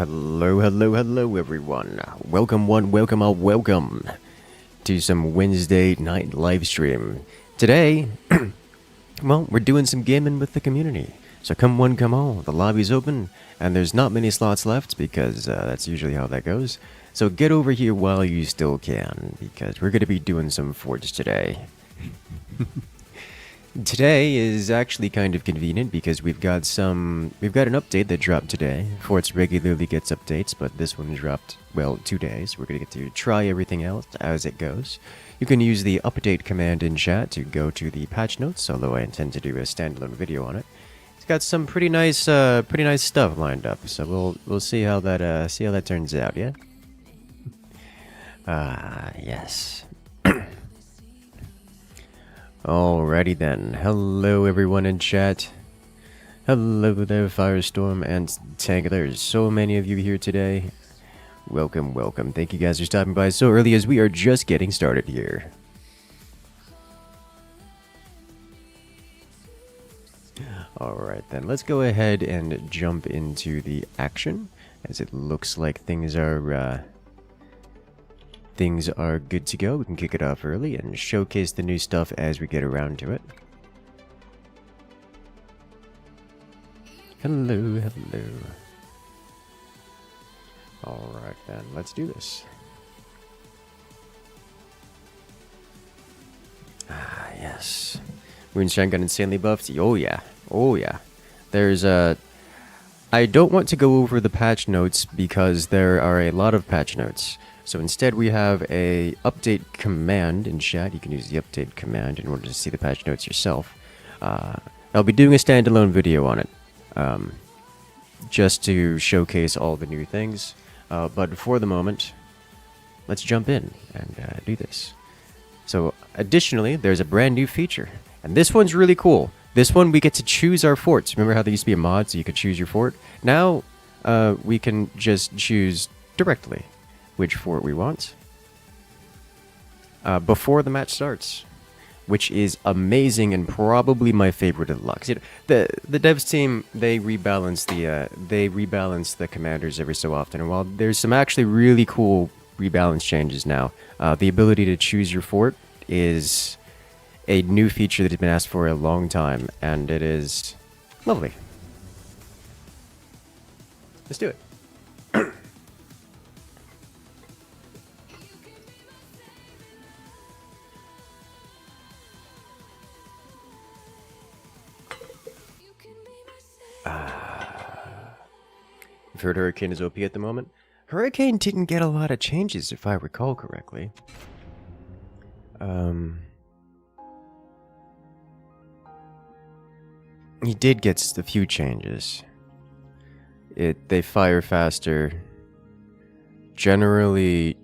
Hello, hello, hello, everyone. Welcome, welcome to some Wednesday night live stream. Today, well, we're doing some gaming with the community. So come one, come all. The lobby's open, and there's not many slots left because that's usually how that goes. So get over here while you still can, because we're going to be doing some forts today. Today is actually kind of convenient because we've got an update that dropped today. Forts regularly gets updates, but this one dropped, well, 2 days. We're going to get to try everything else as it goes. You can use the update command in chat to go to the patch notes, although I intend to do a standalone video on it. It's got some pretty nice stuff lined up, so we'll see how that turns out, yeah? Yes. Alrighty then. Hello everyone in chat. Hello there, Firestorm and Tank. There's so many of you here today. Welcome, welcome. Thank you guys for stopping by so early as we are just getting started here. Alright then, let's go ahead and jump into the action, as it looks like things are good to go. We can kick it off early and showcase the new stuff as we get around to it. Hello, hello. Alright then, let's do this. Ah, yes. Moonshine got insanely buffed. Oh yeah, oh yeah. There's I don't want to go over the patch notes because there are a lot of patch notes. So instead we have a update command in chat. You can use the update command in order to see the patch notes yourself. I'll be doing a standalone video on it, just to showcase all the new things. But for the moment, let's jump in and do this. So additionally, there's a brand new feature, and this one's really cool. This one we get to choose our forts. Remember how there used to be a mod so you could choose your fort? Now we can just choose directly which fort we want before the match starts, which is amazing and probably my favorite of the lot. The devs team, they rebalance the commanders every so often, and while there's some actually really cool rebalance changes now, the ability to choose your fort is a new feature that has been asked for a long time, and it is lovely. Let's do it. I've heard Hurricane is OP at the moment. Hurricane didn't get a lot of changes, if I recall correctly. He did get a few changes. They fire faster. Generally,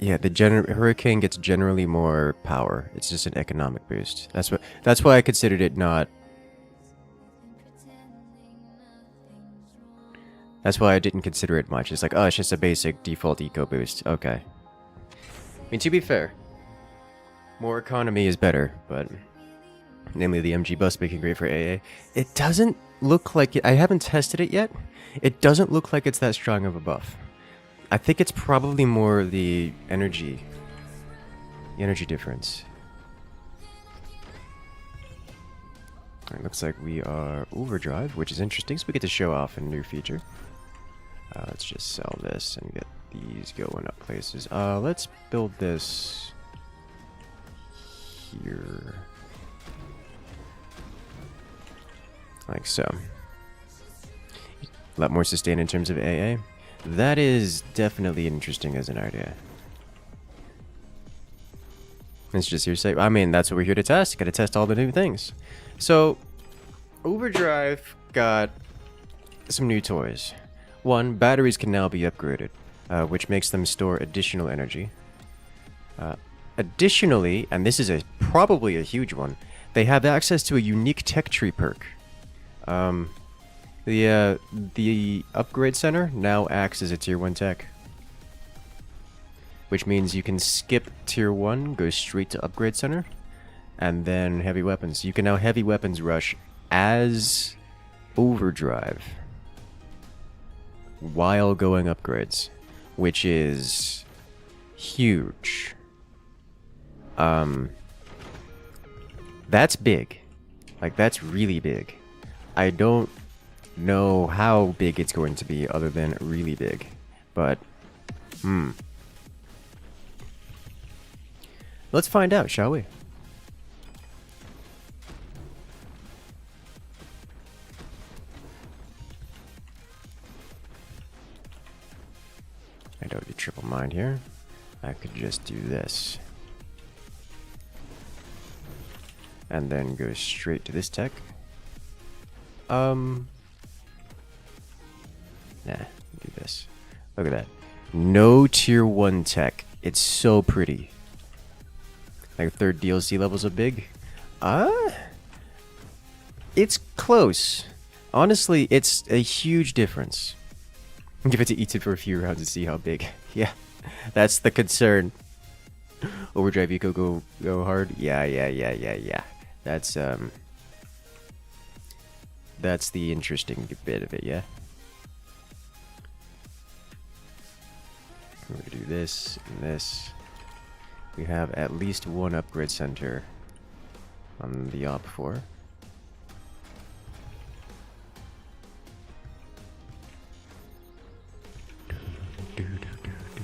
yeah, Hurricane gets generally more power. It's just an economic boost. That's why I considered it not. That's why I didn't consider it much. It's like, oh, it's just a basic default eco boost. Okay. I mean, to be fair, more economy is better, but namely the MG bus making great for AA. It doesn't look like it. I haven't tested it yet. It doesn't look like it's that strong of a buff. I think it's probably more the energy difference. It looks like we are Overdrive, which is interesting, so we get to show off a new feature. Let's just sell this and get these going up places. Let's build this here. Like so. A lot more sustain in terms of AA. That is definitely interesting as an idea. It's just hearsay. I mean, that's what we're here to test. Gotta test all the new things. So, Overdrive got some new toys. One, batteries can now be upgraded, which makes them store additional energy. Additionally, and this is probably a huge one, they have access to a unique tech tree perk. The upgrade center now acts as a tier 1 tech, which means you can skip tier 1, go straight to upgrade center, and then heavy weapons. You can now heavy weapons rush as Overdrive. while going upgrades, which is huge. That's big. Like, that's really big. I don't know how big it's going to be other than really big. But, let's find out, shall we? I don't do triple mind here. I could just do this. And then go straight to this tech. Nah, do this. Look at that. No tier 1 tech. It's so pretty. Like, third DLC levels are big. It's close. Honestly, it's a huge difference. Give it to eat it for a few rounds to see how big. Yeah, that's the concern. Overdrive eco go hard. Yeah. That's the interesting bit of it. Yeah. We're gonna do this and this. We have at least one upgrade center on the op 4.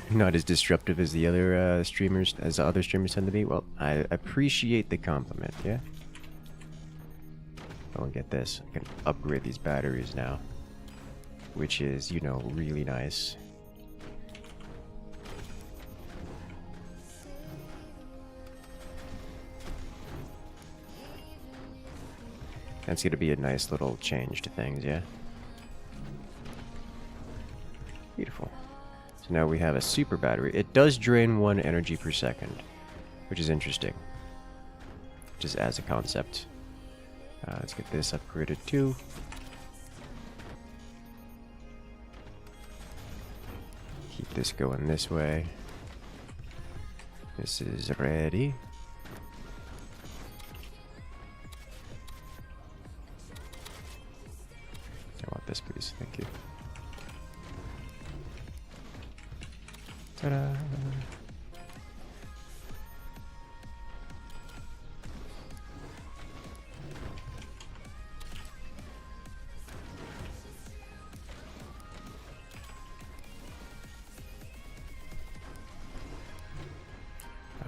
Not as disruptive as the other streamers, as the other streamers tend to be. Well, I appreciate the compliment, yeah? Oh, and get this. I can upgrade these batteries now. Which is, you know, really nice. That's gonna be a nice little change to things, yeah? Beautiful. So now we have a super battery. It does drain 1 energy per second, which is interesting. Just as a concept. Let's get this upgraded too. Keep this going this way. This is ready. I want this, please. Thank you. Ta-da!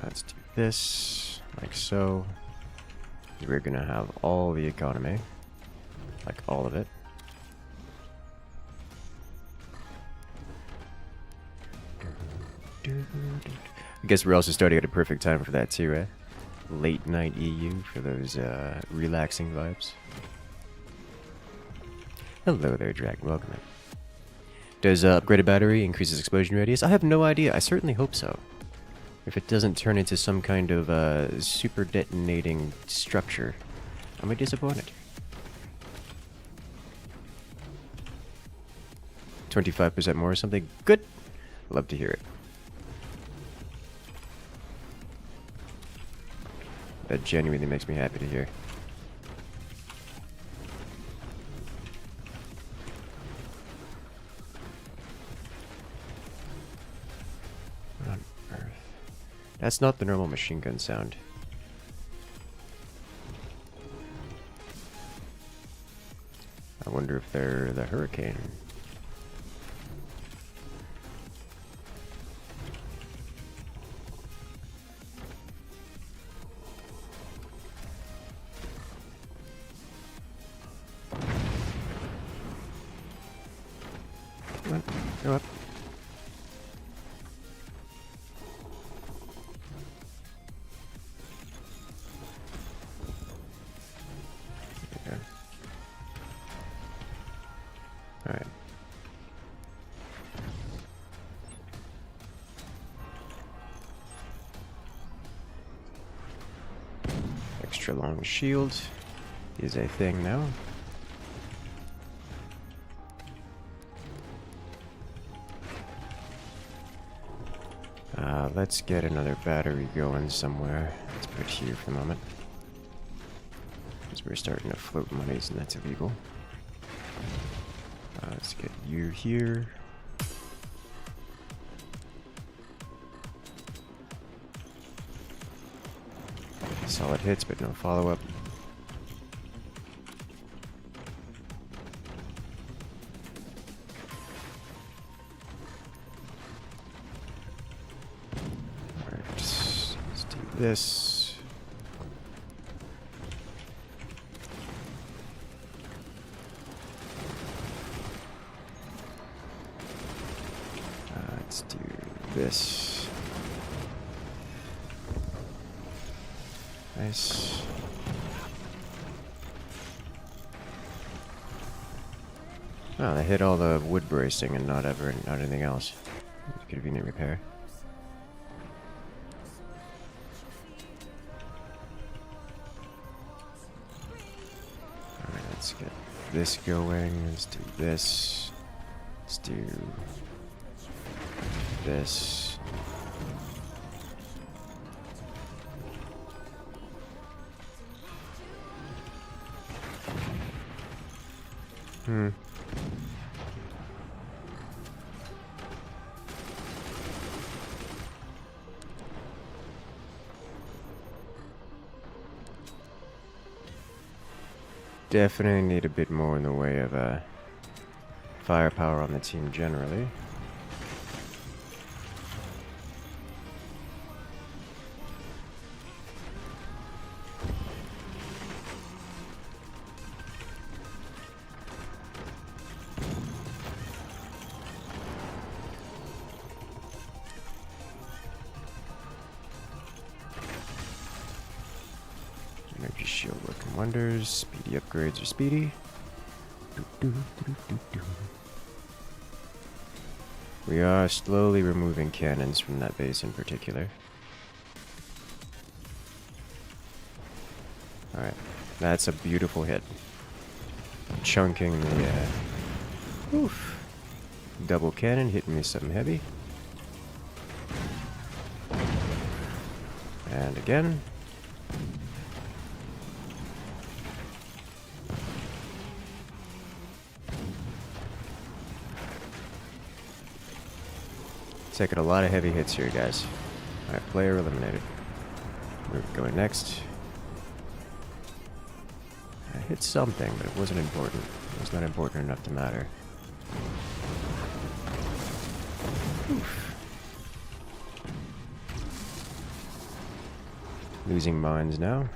Let's do this, like so. We're gonna have all the economy, like all of it. I guess we're also starting at a perfect time for that too, right? Late night EU for those relaxing vibes. Hello there, Dragon. Welcome in. Does upgraded battery increases explosion radius? I have no idea. I certainly hope so. If it doesn't turn into some kind of super detonating structure, I'm disappointed. 25% more or something? Good. Love to hear it. That genuinely makes me happy to hear. What on earth? That's not the normal machine gun sound. I wonder if they're the Hurricane. Go up. There you go. Alright. Extra long shield is a thing now. Let's get another battery going somewhere. Let's put it here for the moment. Because we're starting to float monies and that's illegal. Let's get you here. Solid hits, but no follow-up. Alright, let's do this. Let's do this. Nice. Oh, they hit all the wood bracing and not anything else. Convenient repair. Alright, let's get this going. Let's do this. Let's do this. Definitely need a bit more in the way of firepower on the team generally. Energy shield working wonders. Speedy upgrades are speedy. We are slowly removing cannons from that base in particular. Alright, that's a beautiful hit. Chunking the oof. Double cannon hitting me something heavy. And again. Taking a lot of heavy hits here, guys. Alright, player eliminated. We're going next. I hit something, but it wasn't important. It was not important enough to matter. Oof. Losing mines now.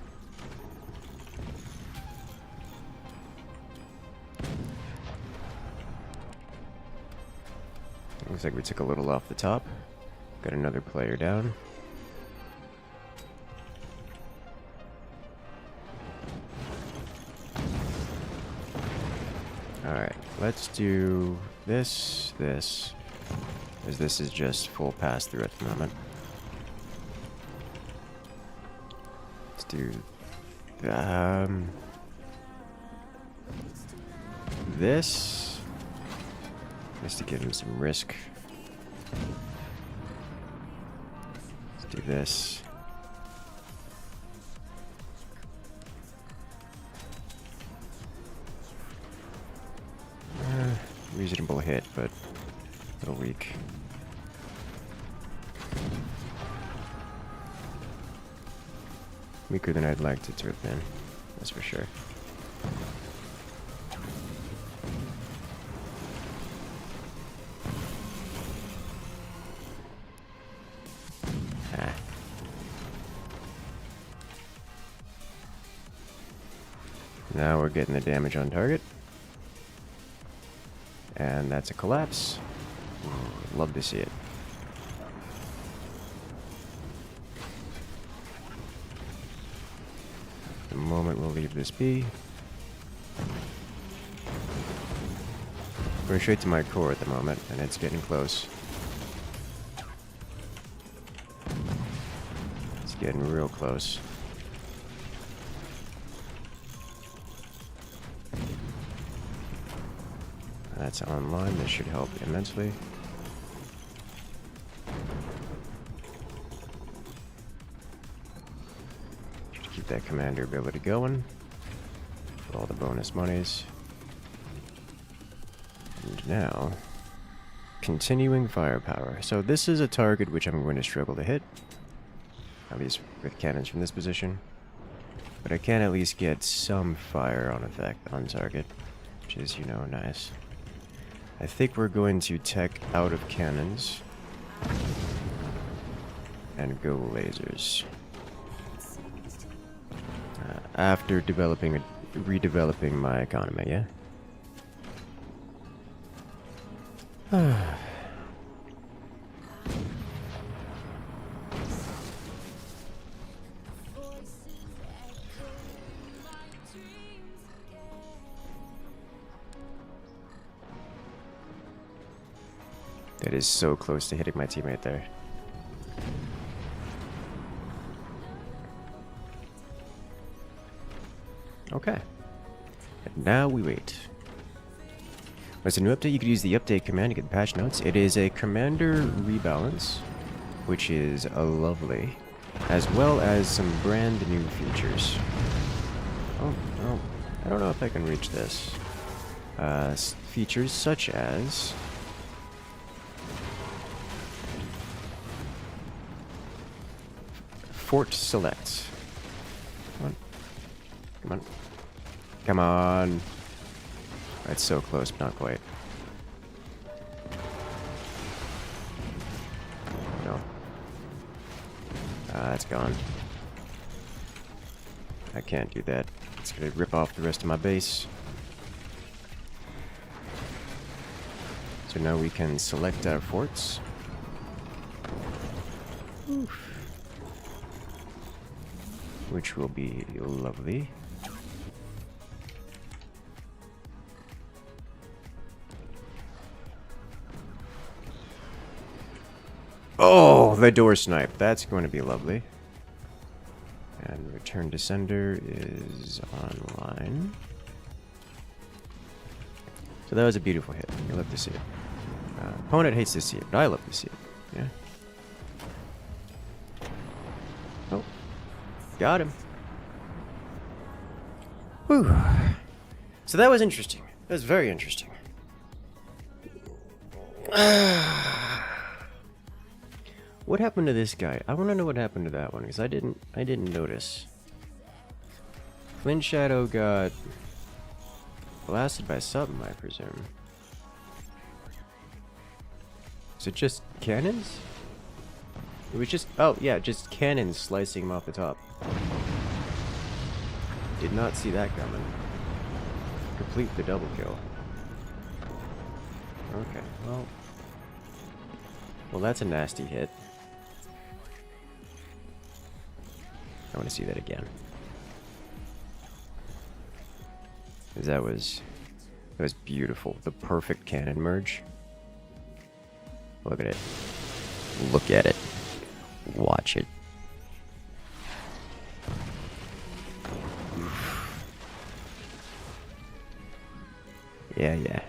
Looks like we took a little off the top. Got another player down. Alright, let's do this, as this is just full pass through at the moment. Let's do this, just to give him some risk. Let's do this. Reasonable hit, but a little weak. Weaker than I'd like to have been, that's for sure. Now we're getting the damage on target. And that's a collapse. Love to see it. The moment we'll leave this be. Going straight to my core at the moment, and it's getting close. It's getting real close. That's online. This should help immensely. Just keep that commander ability going for all the bonus monies. And now, continuing firepower. So this is a target which I'm going to struggle to hit, at least with cannons from this position. But I can at least get some fire on effect on target, which is, you know, nice. I think we're going to tech out of cannons and go lasers. After redeveloping my economy, yeah? That is so close to hitting my teammate there. Okay. And now we wait. What's a new update? You could use the update command to get patch notes. It is a commander rebalance, which is lovely, as well as some brand new features. Oh, I don't know if I can reach this. Features such as Fort Select. Come on. Come on. Come on. That's so close, but not quite. No. It's gone. I can't do that. It's gonna rip off the rest of my base. So now we can select our forts. Oof. Which will be lovely. Oh, the door snipe. That's going to be lovely. And return to sender is online. So that was a beautiful hit. You love to see it. Opponent hates to see it, but I love to see it. Yeah. Oh. Got him. Whew. So that was interesting. That was very interesting. What happened to this guy? I want to know what happened to that one because I didn't notice. Flint Shadow got blasted by something, I presume. Is it just cannons? It was just, oh yeah, just cannons slicing him off the top. Did not see that coming. Complete the double kill. Okay, well that's a nasty hit. I want to see that again. Because that was beautiful. The perfect cannon merge. Look at it. Look at it. Watch it. Yeah.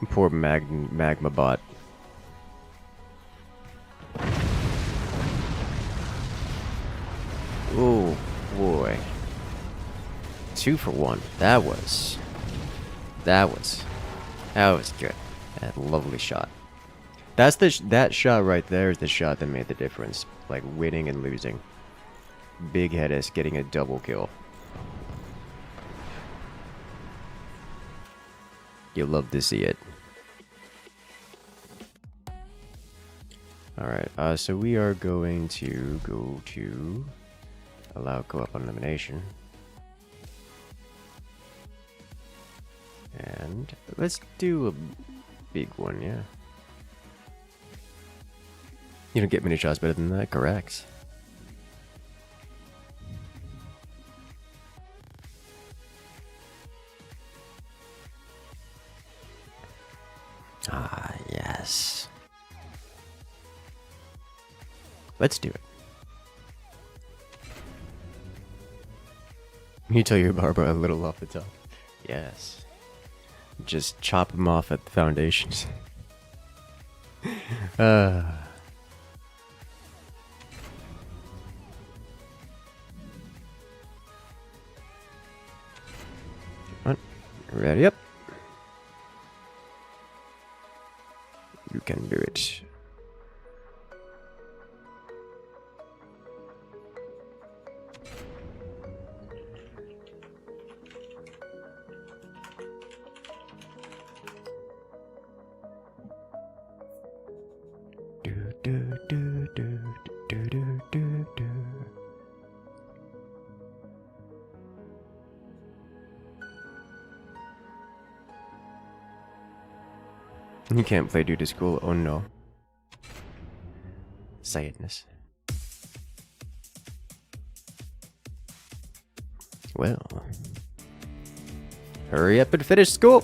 Poor magma bot. Oh boy. 2 for 1. That was good. That lovely shot. That's that shot right there is the shot that made the difference. Like winning and losing. Big Hedis getting a double kill. You love to see it. Alright, so we are going to go to allow co-op on elimination. And let's do a big one, yeah. You don't get many shots better than that, correct? Ah, yes. Let's do it. You tell your barber a little off the top. Yes. Just chop them off at the foundations. Ready up. You can do it. You can't play due to school. Oh no. Sadness. Well, hurry up and finish school.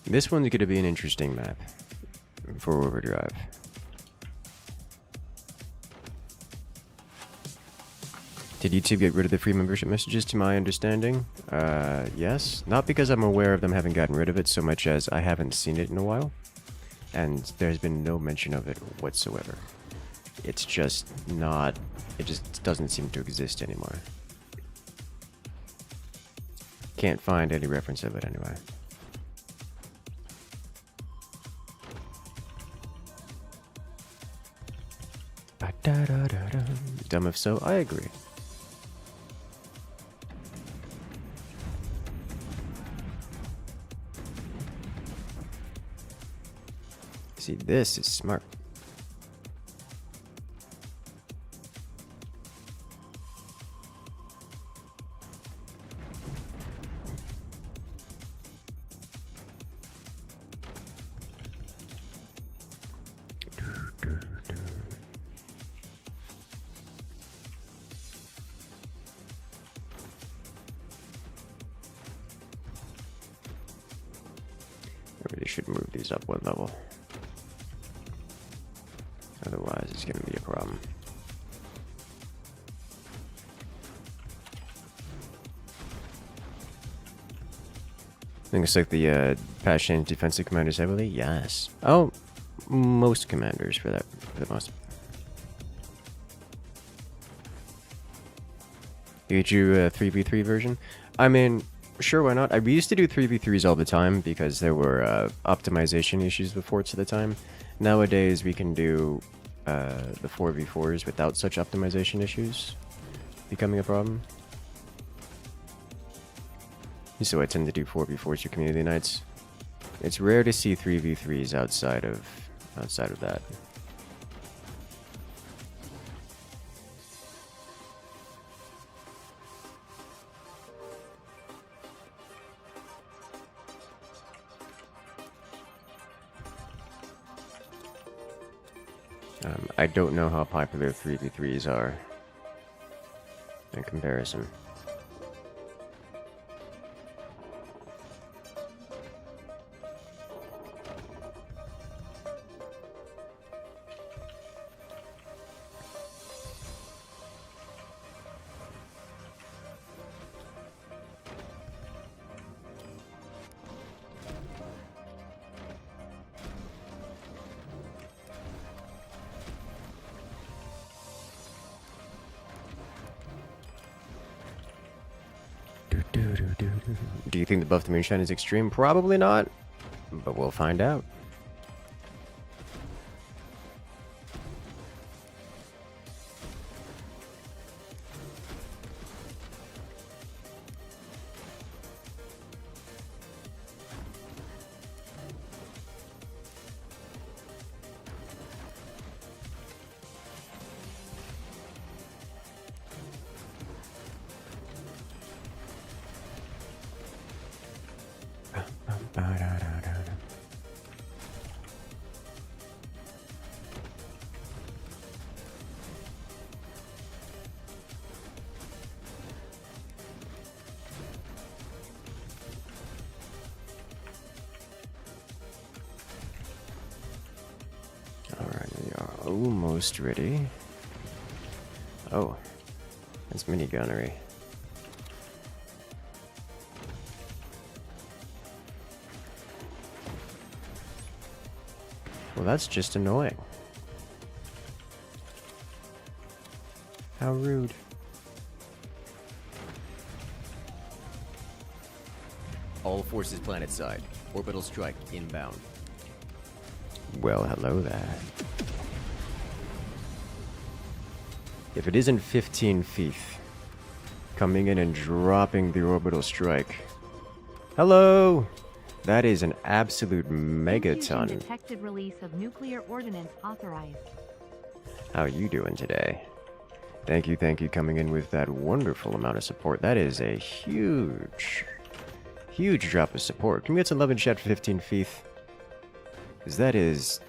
This one's going to be an interesting map for Overdrive. Did YouTube get rid of the free membership messages, to my understanding? Yes. Not because I'm aware of them having gotten rid of it so much as I haven't seen it in a while. And there's been no mention of it whatsoever. It's just not... It just doesn't seem to exist anymore. Can't find any reference of it anyway. Dumb if so, I agree. See, this is smart. I really should move these up one level. Otherwise, it's going to be a problem. Looks like the patch changed defensive commanders heavily. Yes. Oh, most commanders for that, for the most. Did you 3v3 version? I mean, sure, why not? We used to do 3v3s all the time because there were optimization issues with forts at the time. Nowadays, we can do the 4v4s without such optimization issues becoming a problem. So I tend to do 4v4s for community nights. It's rare to see 3v3s outside of that. I don't know how popular 3v3s are in comparison. Do you think the buff to Moonshine is extreme? Probably not, but we'll find out. Almost ready. Oh, that's mini gunnery. Well, that's just annoying. How rude. All forces planet side. Orbital strike inbound. Well, hello there. If it isn't 15 feet, coming in and dropping the orbital strike. Hello! That is an absolute megaton. Detected release of nuclear ordnance authorized. How you doing today? Thank you, coming in with that wonderful amount of support. That is a huge drop of support. Can we get some love in chat for 15 feet? Because that is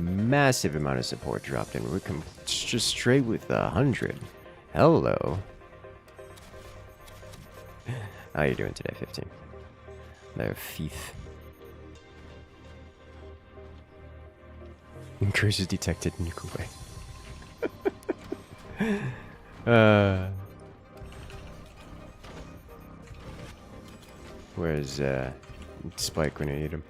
massive amount of support dropped in. We're just straight with 100. Hello. How you doing today, 15? There, feet. Incursus detected nuclear. Where's Spike when I need him?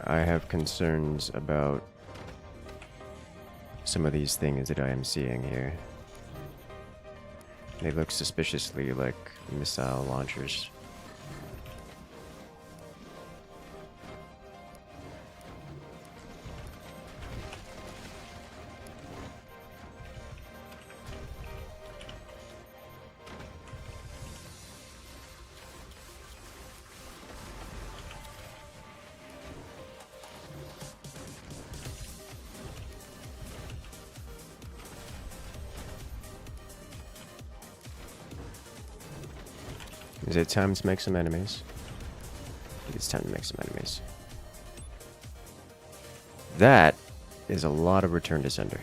I have concerns about some of these things that I am seeing here. They look suspiciously like missile launchers. Is it time to make some enemies? I think it's time to make some enemies. That is a lot of return to sender.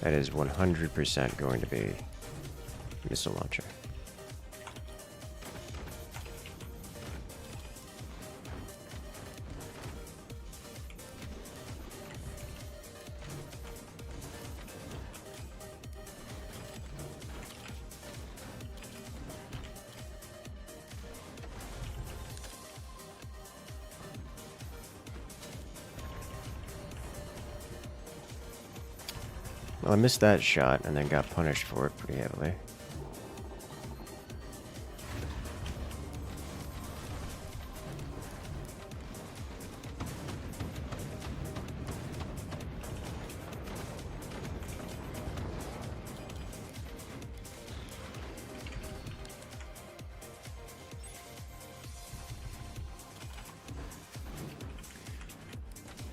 That is 100% going to be a missile launcher. Well, I missed that shot and then got punished for it pretty heavily.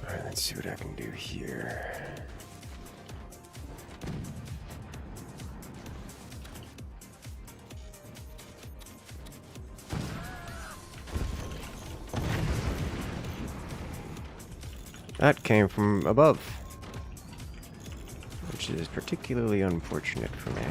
Alright, let's see what I can do here. That came from above, which is particularly unfortunate for me.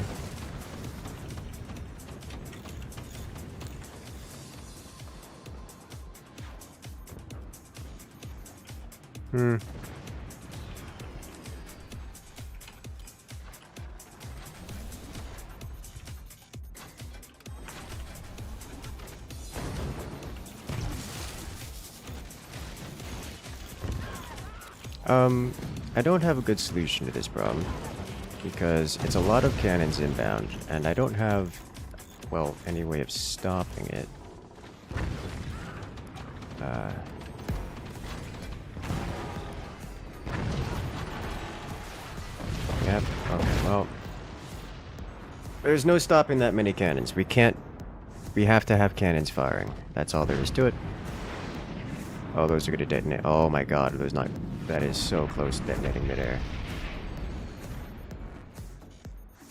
I don't have a good solution to this problem, because it's a lot of cannons inbound, and I don't have, well, any way of stopping it. Yep, okay, well, there's no stopping that many cannons. We have to have cannons firing. That's all there is to it. Oh, those are gonna detonate. Oh my god, that is so close to detonating midair.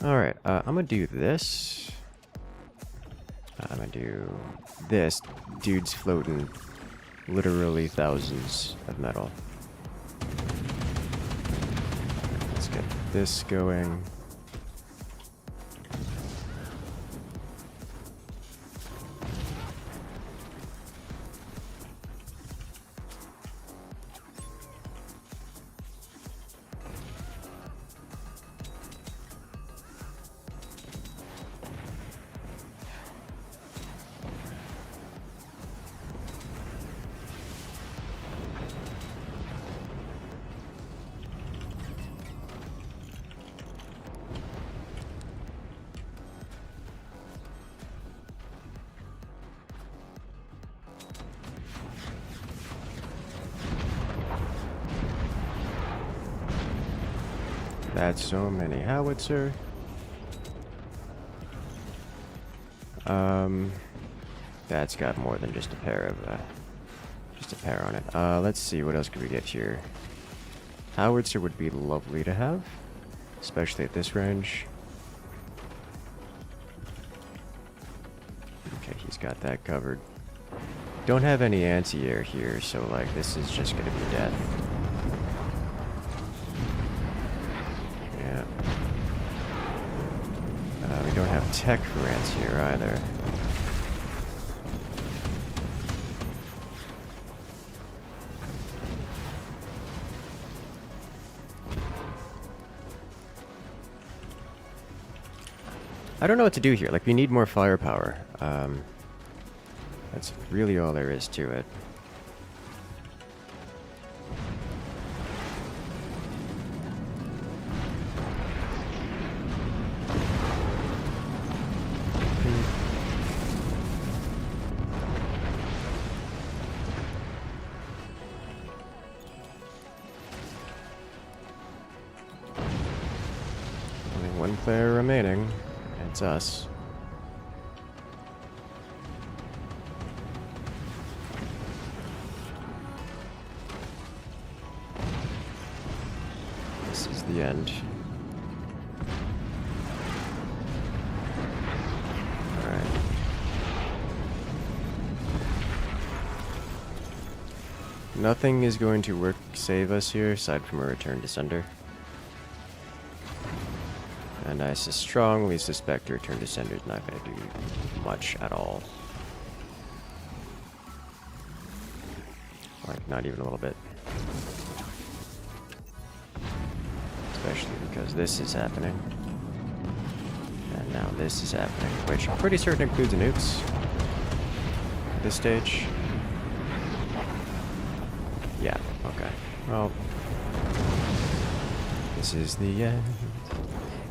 Alright, I'm gonna do this. I'm gonna do this. Dude's floating literally thousands of metal. Let's get this going. That's so many howitzer. That's got more than just a pair on it. Let's see, what else could we get here? Howitzer would be lovely to have, especially at this range. Okay, he's got that covered. Don't have any anti-air here, so like this is just gonna be death. Yeah. We don't have tech for anti-air either. I don't know what to do here. Like, we need more firepower. That's really all there is to it. Only one player remaining. It's us. This is the end. Alright. Nothing is going to save us here aside from a return to sender. And I strongly suspect Return to Sender is not going to do much at all. Like, not even a little bit. Especially because this is happening. And now this is happening, which I'm pretty certain includes nukes at this stage. Yeah, okay. Well, this is the end.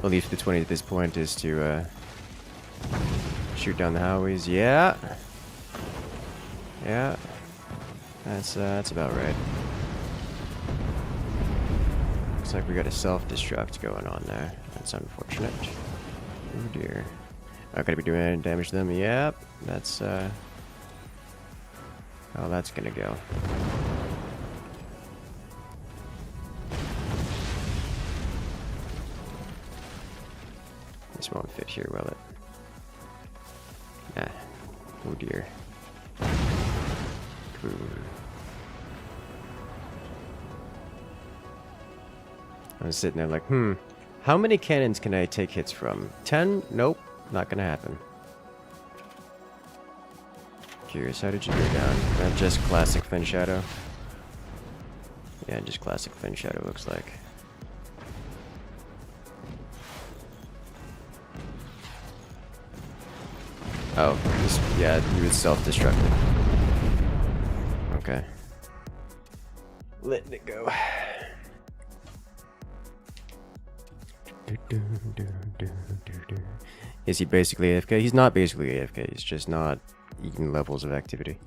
At least the 20 at this point is to shoot down the Howies. Yeah. Yeah. That's about right. Looks like we got a self-destruct going on there. That's unfortunate. Oh dear. Not gonna be doing any damage to them. Yep. That's how that's gonna go. This won't fit here, will it? Nah. Oh dear. Ooh. I was sitting there like, how many cannons can I take hits from? 10? Nope. Not gonna happen. Curious, how did you go down? Just classic Fin Shadow? Yeah, just classic Fin Shadow looks like. Oh, yeah, he was self-destructed. Okay. Letting it go. Is he basically AFK? He's not basically AFK, he's just not eating levels of activity.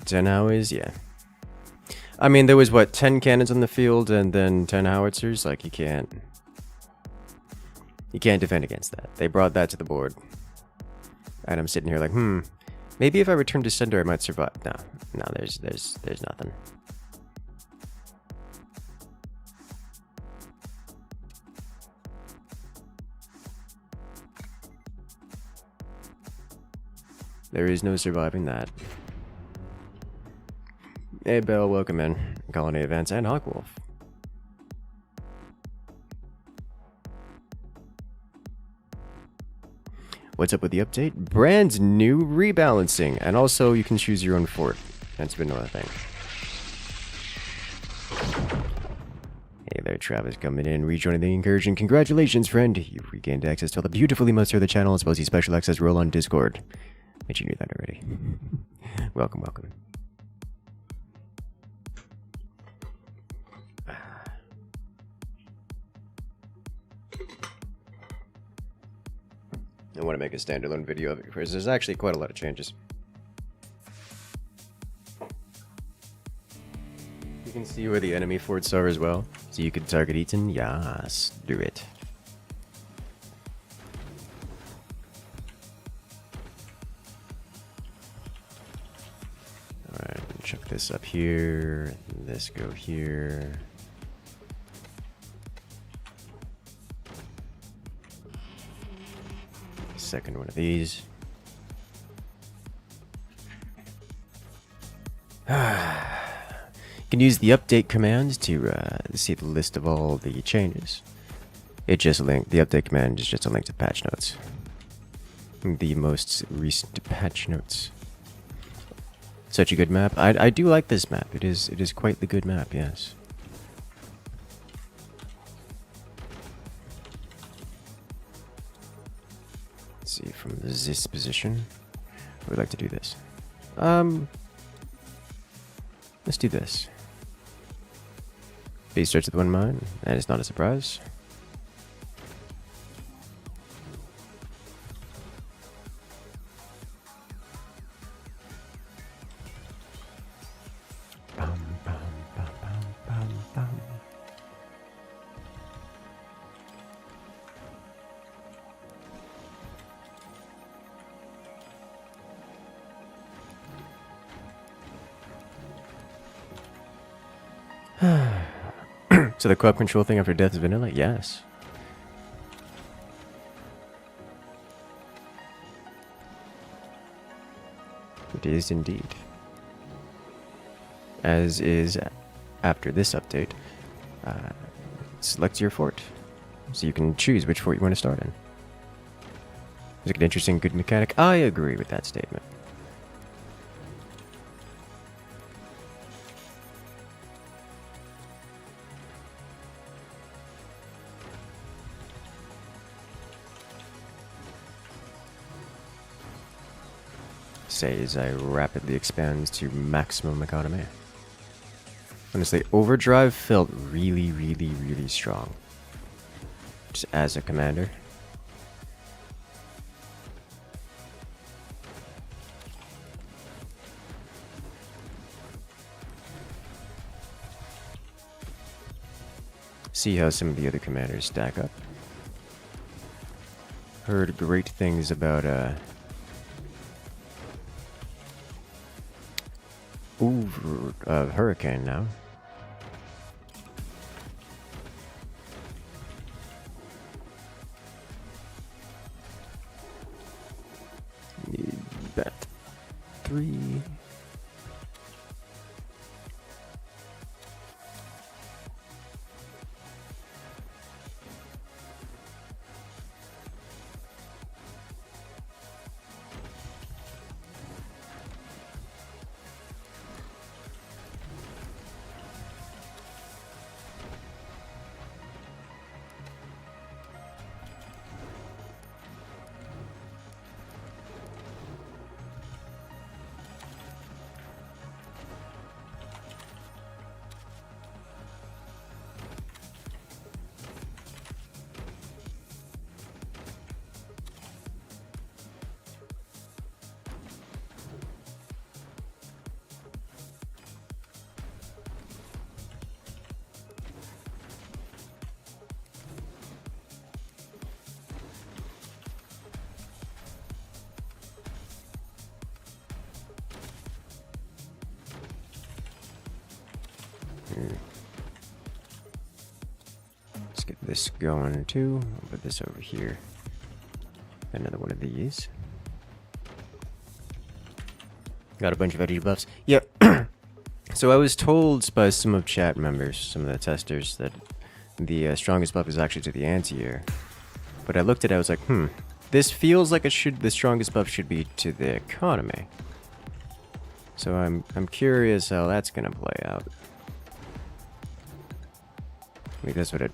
10 hours? Yeah. I mean, there was, what, 10 cannons on the field and then 10 howitzers? Like, you can't defend against that. They brought that to the board. And I'm sitting here like, maybe if I return to sender I might survive. No, there's nothing. There is no surviving that. Hey Bell, welcome in. Colony Events and Hawkwolf. What's up with the update? Brand new rebalancing, and also you can choose your own fort. That's been another thing. Hey there, Travis coming in, rejoining the incursion. Congratulations, friend! You've regained access to all the beautifully most of the channel, as well as the special access role on Discord. Bet you knew that already. Welcome, welcome. I want to make a standalone video of it because there's actually quite a lot of changes. can see where the enemy forts are as well. So you can target Eaton. Yes, do it. Alright, chuck this up here. This go here. Second one of these. You can use the update command to see the list of all the changes. The update command is just a link to patch notes. The most recent patch notes. Such a good map. I do like this map. It is quite the good map, yes. Let's see from this position. I would like to do this. Let's do this. Base starts with one mine, and it's not a surprise. Bum, bum, bum, bum, bum, bum. So the co-op control thing after death is vanilla? Yes. It is indeed. As is after this update. Select your fort. So you can choose which fort you want to start in. Is it an interesting, good mechanic? I agree with that statement. Say as I rapidly expand to maximum economy. Honestly, Overdrive felt really, really, really strong. Just as a commander. See how some of the other commanders stack up. Heard great things about Hurricane now. Need that 3. Let's get this going too. I'll put this over here. Another one of these. Got a bunch of energy buffs. Yep. So I was told by some of chat members, some of the testers, that the strongest buff is actually to the anti-air. But I looked at it, I was like, this feels like the strongest buff should be to the economy. So I'm curious how that's gonna play out. I think that's what it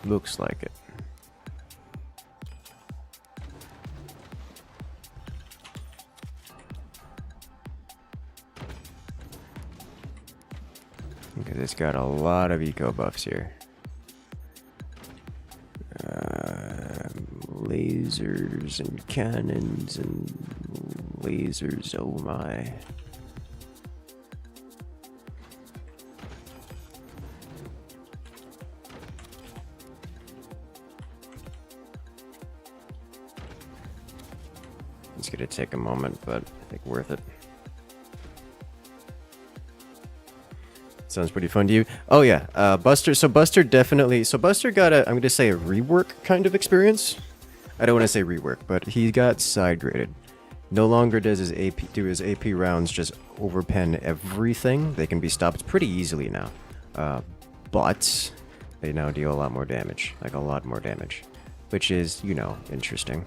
looks like it. Because it's got a lot of eco buffs here. Lasers and cannons and lasers, oh my. It's gonna take a moment, but I think worth it. Sounds pretty fun to you. Oh yeah, Buster. So Buster definitely. So Buster got a. I'm gonna say a rework kind of experience. I don't want to say rework, but he got side graded. No longer does his AP rounds just overpen everything. They can be stopped pretty easily now, but they now deal a lot more damage, like a lot more damage, which is, you know, interesting.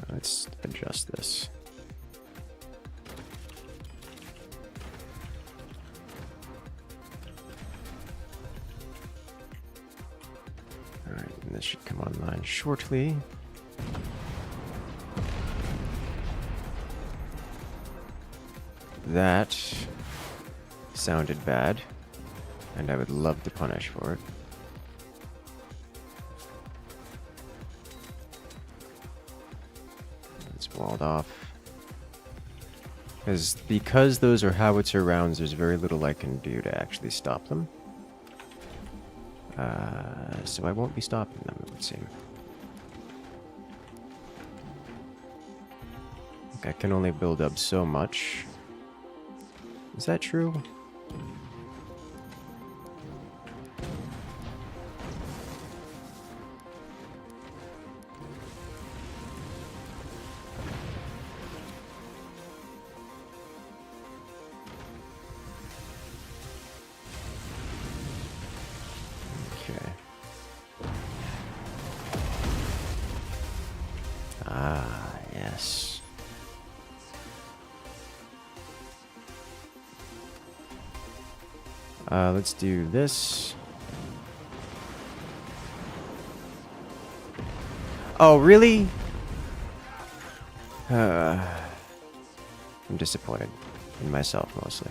Let's adjust this. Alright, and this should come online shortly. That sounded bad, and I would love to punish for it. It's walled off. Because those are howitzer rounds, there's very little I can do to actually stop them. So I won't be stopping them, it would seem. I can only build up so much. Is that true? Okay. Ah, yes. Let's do this. Oh, really? I'm disappointed in myself, mostly.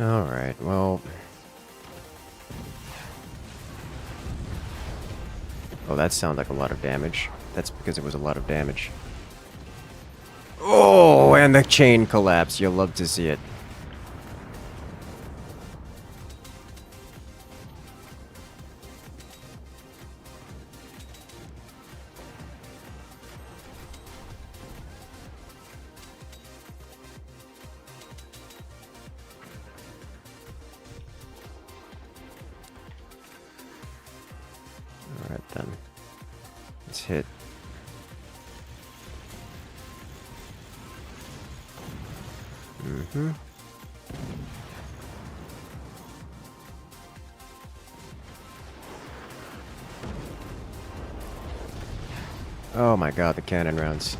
Alright, well... Oh, that sounded like a lot of damage. That's because it was a lot of damage. Oh, and the chain collapse. You'll love to see it. Alright then. Let's hit. Mm-hmm. Oh my god, the cannon rounds.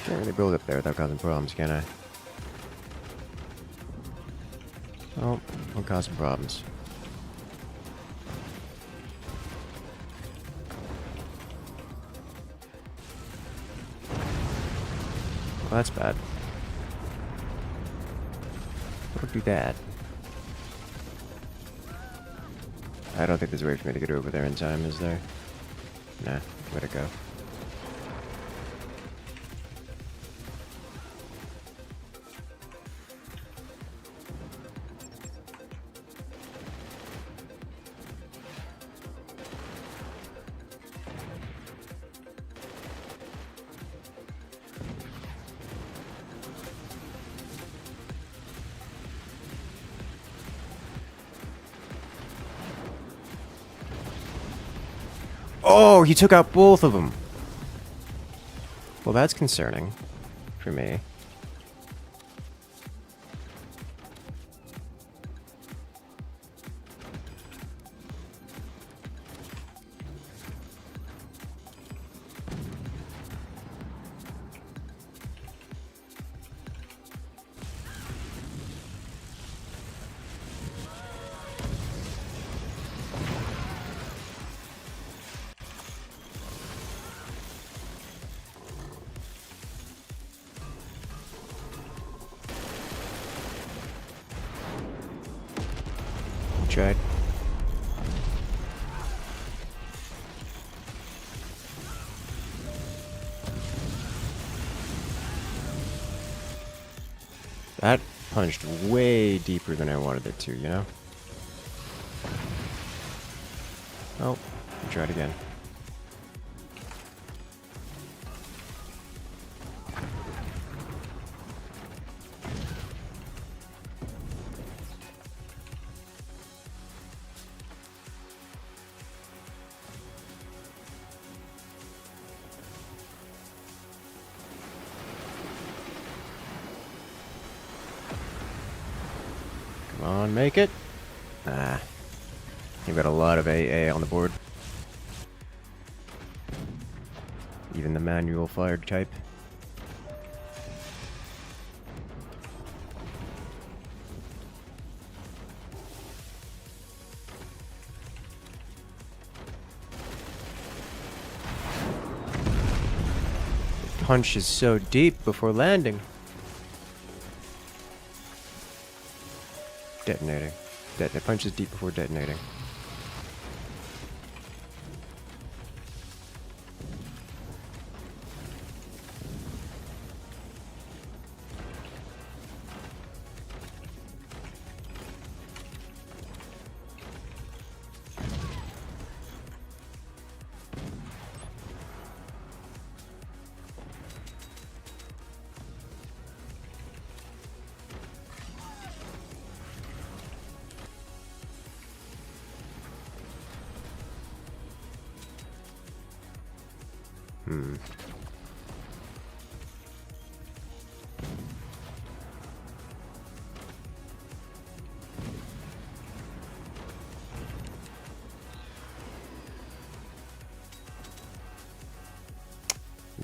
Can't really build up there without causing problems, can I? Oh, will cause some problems. Well, that's bad. Don't do that. I don't think there's a way for me to get over there in time, is there? Nah, where'd it go? Oh, he took out both of them. Well, that's concerning for me. tried. That punched way deeper than I wanted it to, you know? Oh, try it again. Come on, make it. Ah. You've got a lot of AA on the board. Even the manual fired type. The punch is so deep before landing. Detonating. The punch is deep before detonating.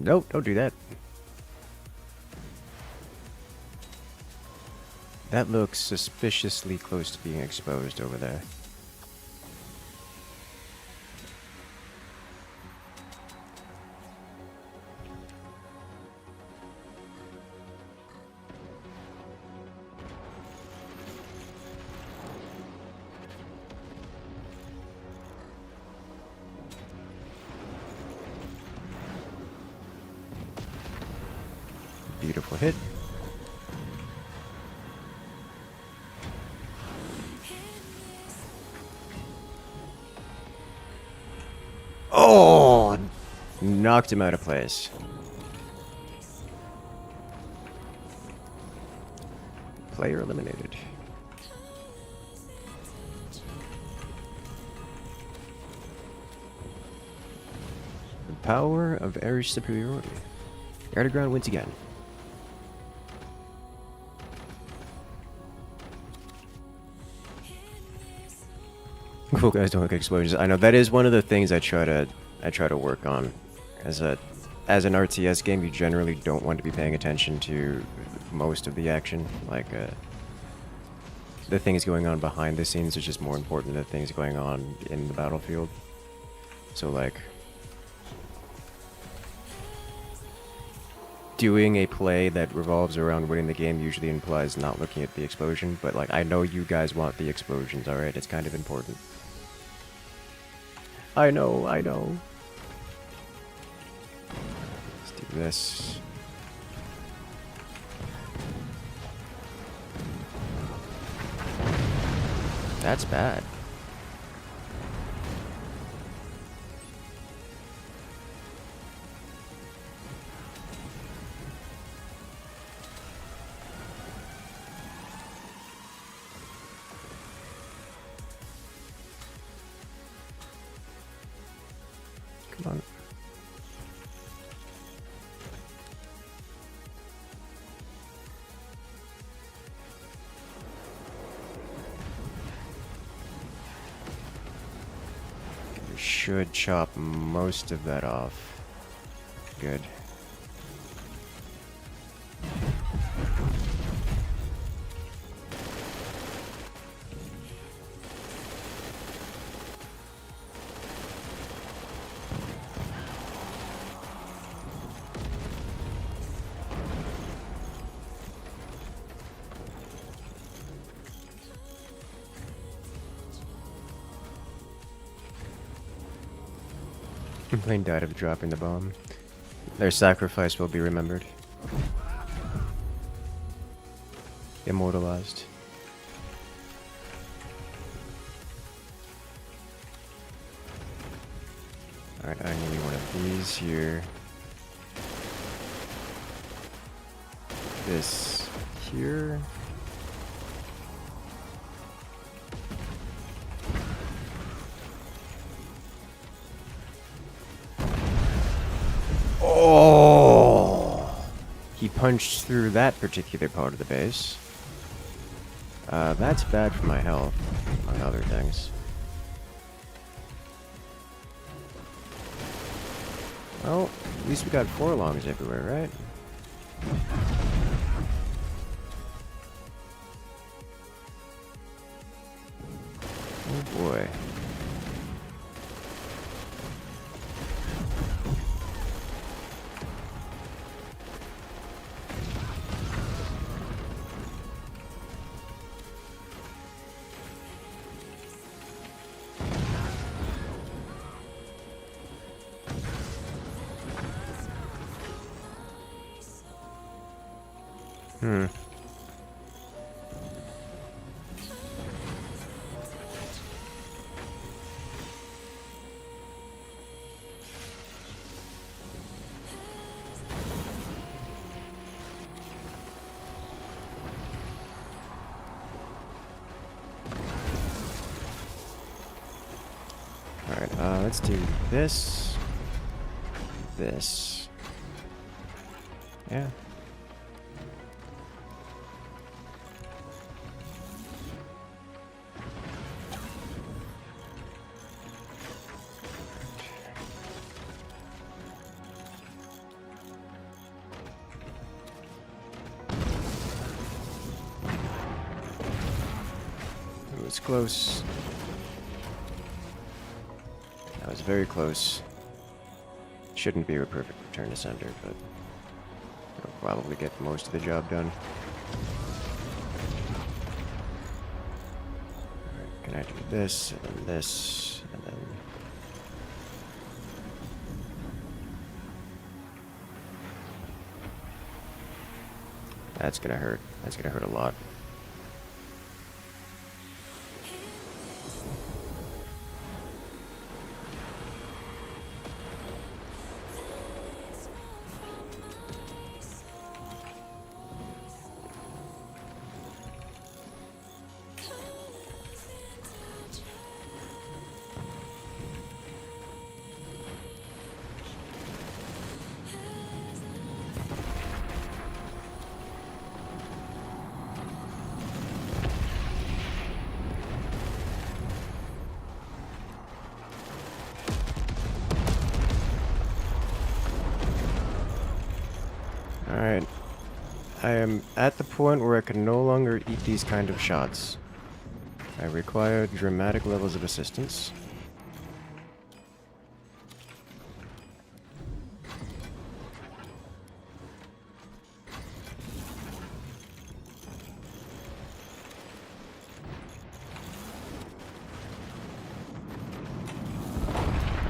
Nope, don't do that. That looks suspiciously close to being exposed over there. Beautiful hit. Oh! Knocked him out of place. Player eliminated. The power of air superiority. Air to ground wins again. Cool guys don't like explosions. I know that is one of the things I try to work on. As an RTS game, you generally don't want to be paying attention to most of the action. Like the things going on behind the scenes are just more important than things going on in the battlefield. So like doing a play that revolves around winning the game usually implies not looking at the explosion, but like I know you guys want the explosions, alright? It's kind of important. I know. Let's do this. That's bad. Come on. We should chop most of that off. Good. Plane died of dropping the bomb. Their sacrifice will be remembered. Immortalized. Alright, I need one of these here. This here. Oh! He punched through that particular part of the base. That's bad for my health, among other things. Well, at least we got 4 longs everywhere, right? Oh boy. Alright, let's do this. This. Yeah. It was close. That was very close. Shouldn't be a perfect return to center, but it'll probably get most of the job done. Alright, can I do this, and then this, and then... That's gonna hurt. That's gonna hurt a lot. Alright. I am at the point where I can no longer eat these kind of shots. I require dramatic levels of assistance.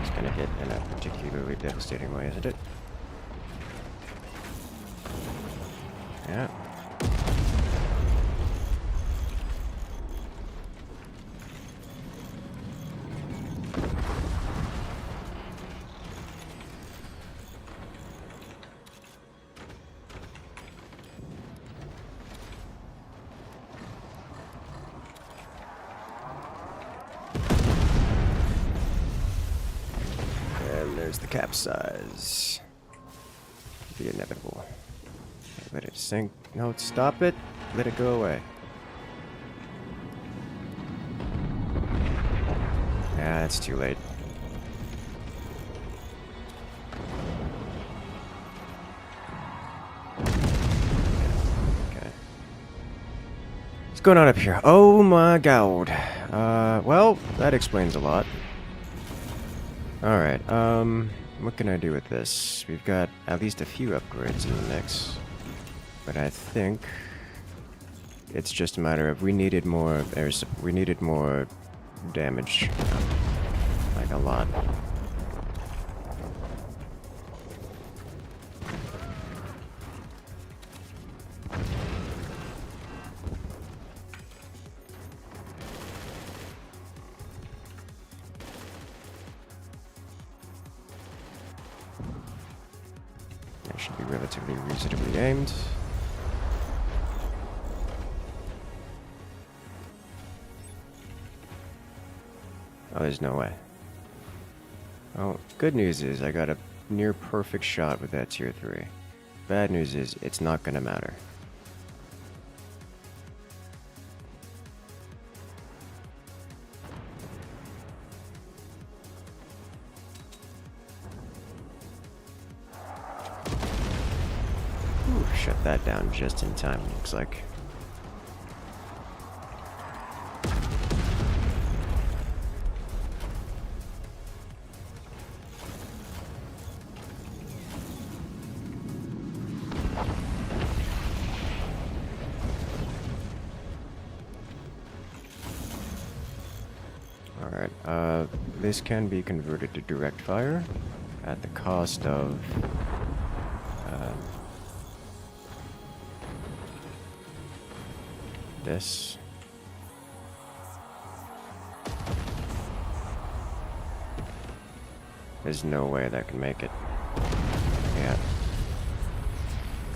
It's gonna hit in a particularly devastating way, isn't it? Yeah. And there's the capsize. The inevitable. Let it sink. No, stop it. Let it go away. Yeah, it's too late. Okay. What's going on up here? Oh my god. Well, that explains a lot. Alright, what can I do with this? We've got at least a few upgrades in the mix. But I think it's just a matter of we needed more we needed more damage. Like a lot. Should be relatively reasonably aimed. Oh, there's no way. Oh, good news is I got a near perfect shot with that tier 3. Bad news is it's not gonna matter. Ooh, shut that down just in time, looks like. Alright, this can be converted to direct fire at the cost of this. There's no way that can make it. Yeah.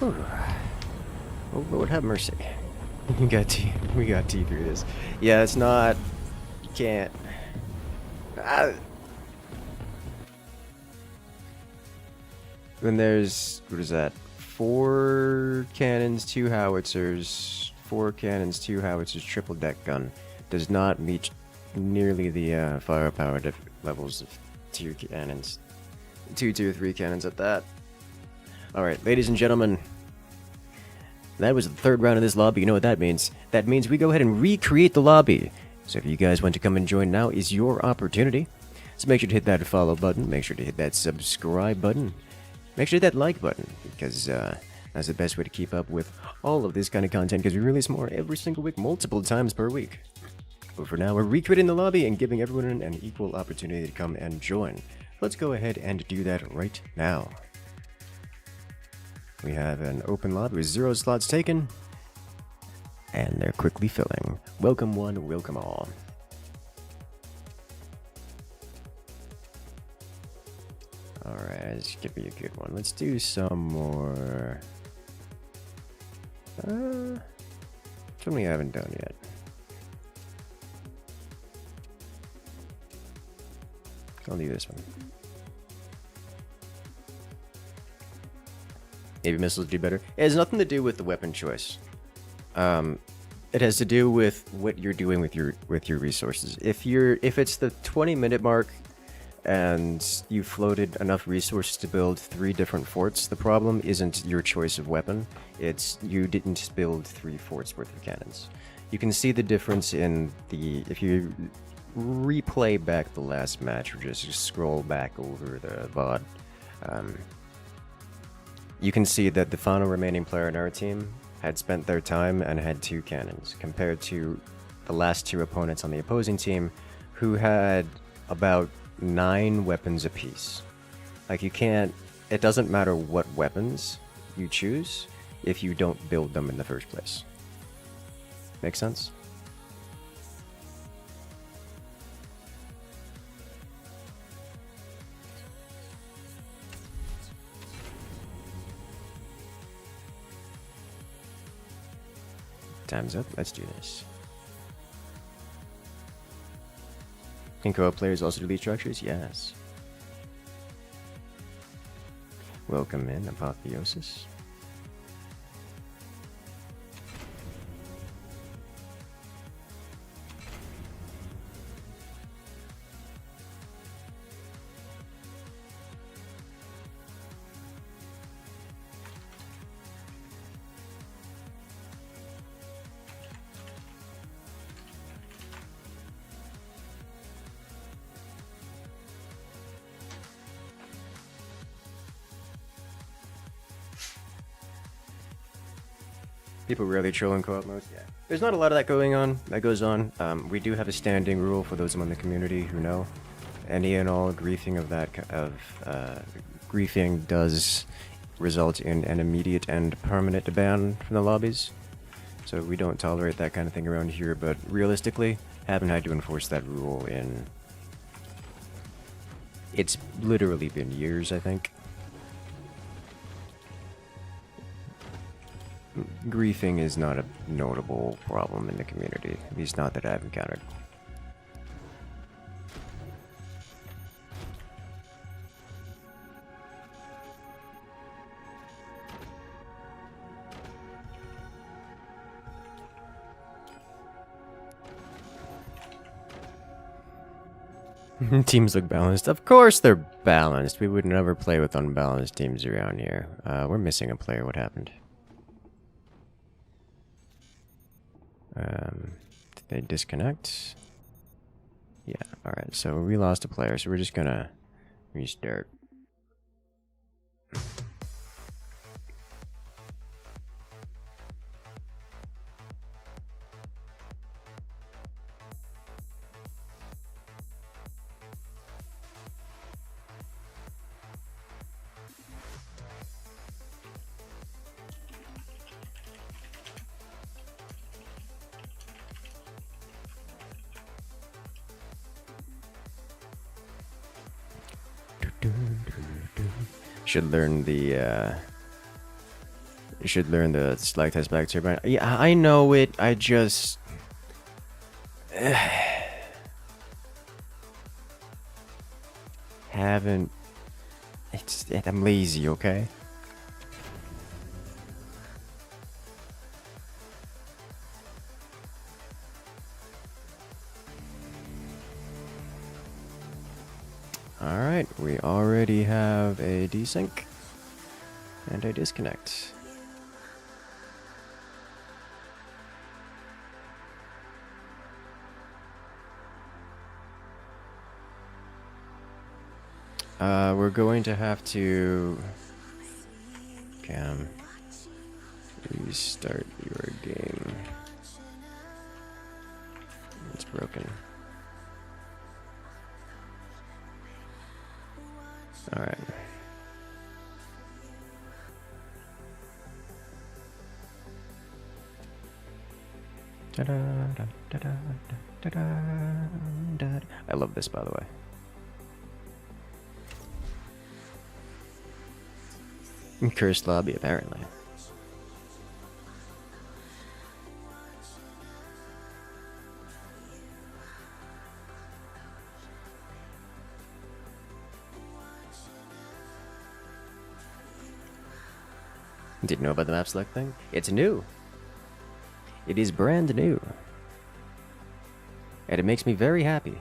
Whew. Oh, Lord have mercy. We got T through this. Yeah, it's not... You can't... Then there's... What is that? 4 cannons, 2 howitzers, 4 cannons, 2 howitzers, triple deck gun. Does not meet nearly the firepower levels of tier cannons. 2 tier 3 cannons at that. Alright, ladies and gentlemen. That was the 3rd round of this lobby. You know what that means? That means we go ahead and recreate the lobby. So if you guys want to come and join, now is your opportunity. So make sure to hit that follow button. Make sure to hit that subscribe button. Make sure to hit that like button, because that's the best way to keep up with all of this kind of content, because we release more every single week, multiple times per week. But for now, we're recreating the lobby and giving everyone an equal opportunity to come and join. Let's go ahead and do that right now. We have an open lobby with 0 slots taken, and they're quickly filling. Welcome one, welcome all. Alright, this could be a good one. Let's do some more... Something we haven't done yet. I'll do this one. Maybe missiles do better. It has nothing to do with the weapon choice. It has to do with what you're doing with your resources. If it's the 20-minute mark and you floated enough resources to build 3 different forts, the problem isn't your choice of weapon. It's you didn't build 3 forts worth of cannons. You can see the difference in the... If you replay back the last match, or just scroll back over the VOD, you can see that the final remaining player in our team had spent their time and had 2 cannons, compared to the last 2 opponents on the opposing team, who had about 9 weapons apiece. Like, you can't... It doesn't matter what weapons you choose if you don't build them in the first place. Make sense? Time's up. Let's do this. Can co-op players also delete structures? Yes. Welcome in, Apotheosis. People rarely troll in co-op modes. Yeah, there's not a lot of that going on. That goes on. We do have a standing rule for those among the community who know. Any and all griefing griefing does result in an immediate and permanent ban from the lobbies. So we don't tolerate that kind of thing around here. But realistically, haven't had to enforce that rule in... It's literally been years, I think. griefing is not a notable problem in the community, at least not that I've encountered. Teams look balanced. Of course they're balanced. We would never play with unbalanced teams around here. We're missing a player. What happened? Did they disconnect? Yeah, alright. So we lost a player, so we're just gonna restart. Should learn the you should learn the slag test back turbine. Yeah, I know it. I just haven't. I'm lazy, okay? Alright, we already have a desync and a disconnect. We're going to have to Cam restart your game. It's broken. Alright. I love this, by the way. Cursed lobby, apparently. Didn't know about the map select thing? It's new. It is brand new. And it makes me very happy.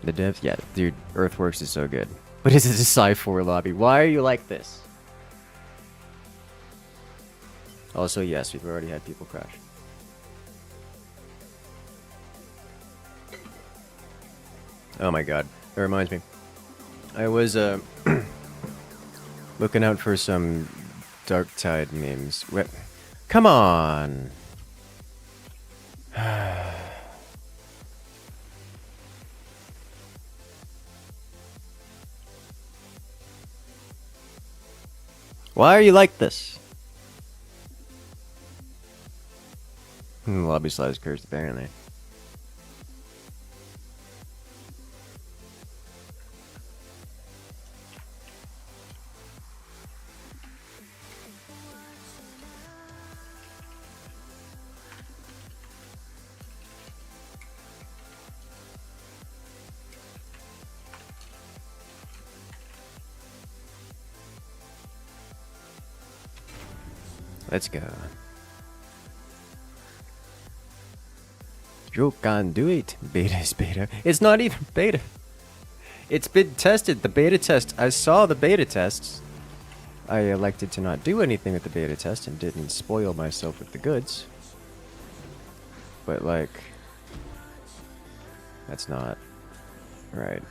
The dev, yeah, dude, Earthworks is so good. But this is a Sci-4 lobby. Why are you like this? Also, yes, we've already had people crash. Oh my god, that reminds me. I was looking out for some Dark Tide memes. Come on! Why are you like this? Lobby slides cursed, apparently. Let's go. You can do it. Beta is beta. It's not even beta. It's been tested. The beta test. I saw the beta tests. I elected to not do anything with the beta test and didn't spoil myself with the goods. But like, that's not right.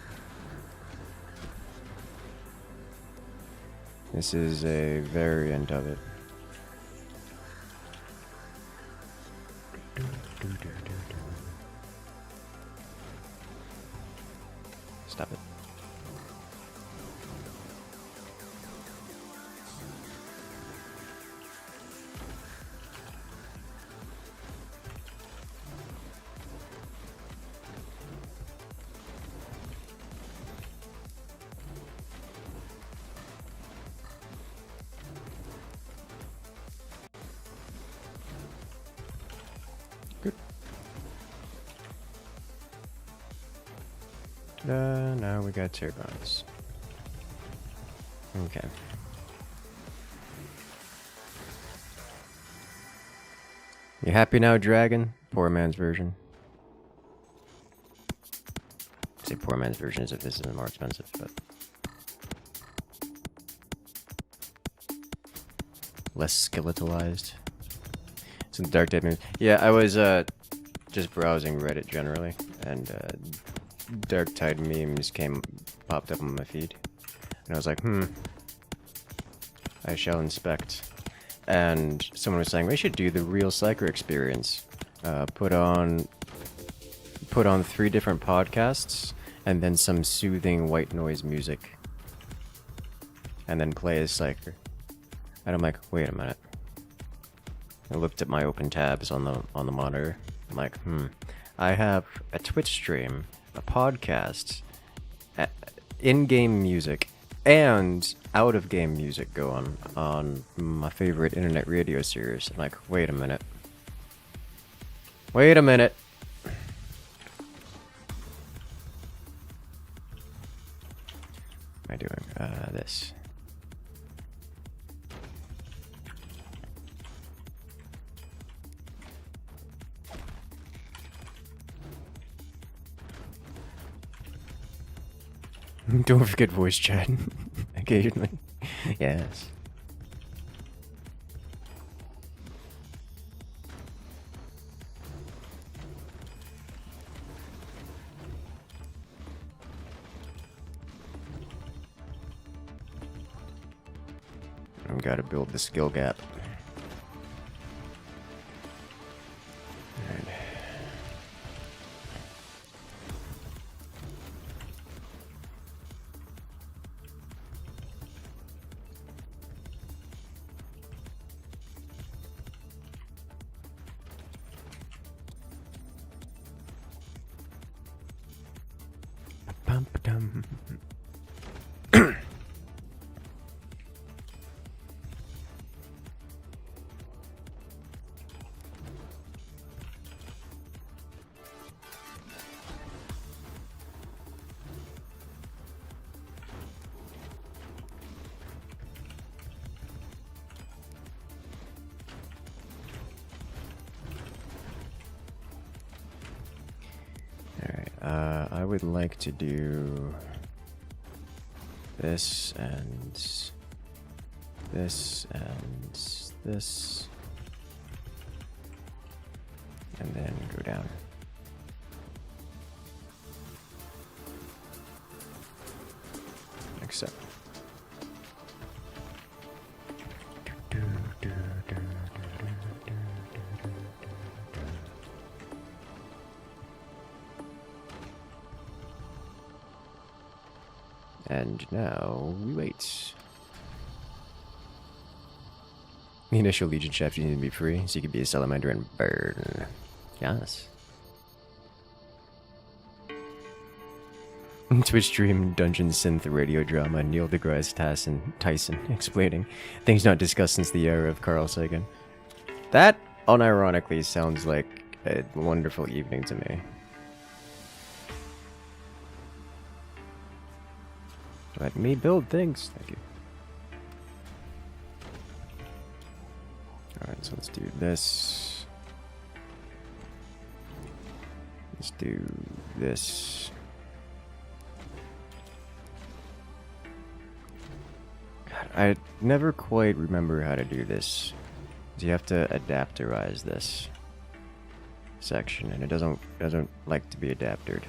This is a variant of it. Stop it. Now we got turbines. Okay. You happy now, Dragon? Poor man's version. I say poor man's version as if this is more expensive, but less skeletalized. Some dark type moves. Yeah, I was just browsing Reddit generally, and dark tide memes popped up on my feed, and I was like, I shall inspect. And someone was saying we should do the real Psyker experience. Put on 3 different podcasts and then some soothing white noise music, and then play as Psyker. And I'm like, wait a minute. I looked at my open tabs on the monitor. I'm like, I have a Twitch stream, a podcast, in-game music, and out-of-game music going on my favorite internet radio series. I'm like, wait a minute. Wait a minute. What am I doing? This. Don't forget voice chat. Occasionally. Yes. I've got to build the skill gap. Bum-ba-dum. I would like to do this and this and this, and then go down. Except. And now we wait. The initial Legion chapter needs to be free, so you can be a salamander and burn. Yes. Twitch stream Dungeon Synth radio drama, Neil deGrasse Tyson explaining things not discussed since the era of Carl Sagan. That, unironically, sounds like a wonderful evening to me. Let me build things. Thank you. Alright, so let's do this. Let's do this. God, I never quite remember how to do this. You have to adapterize this section, and it doesn't like to be adapted.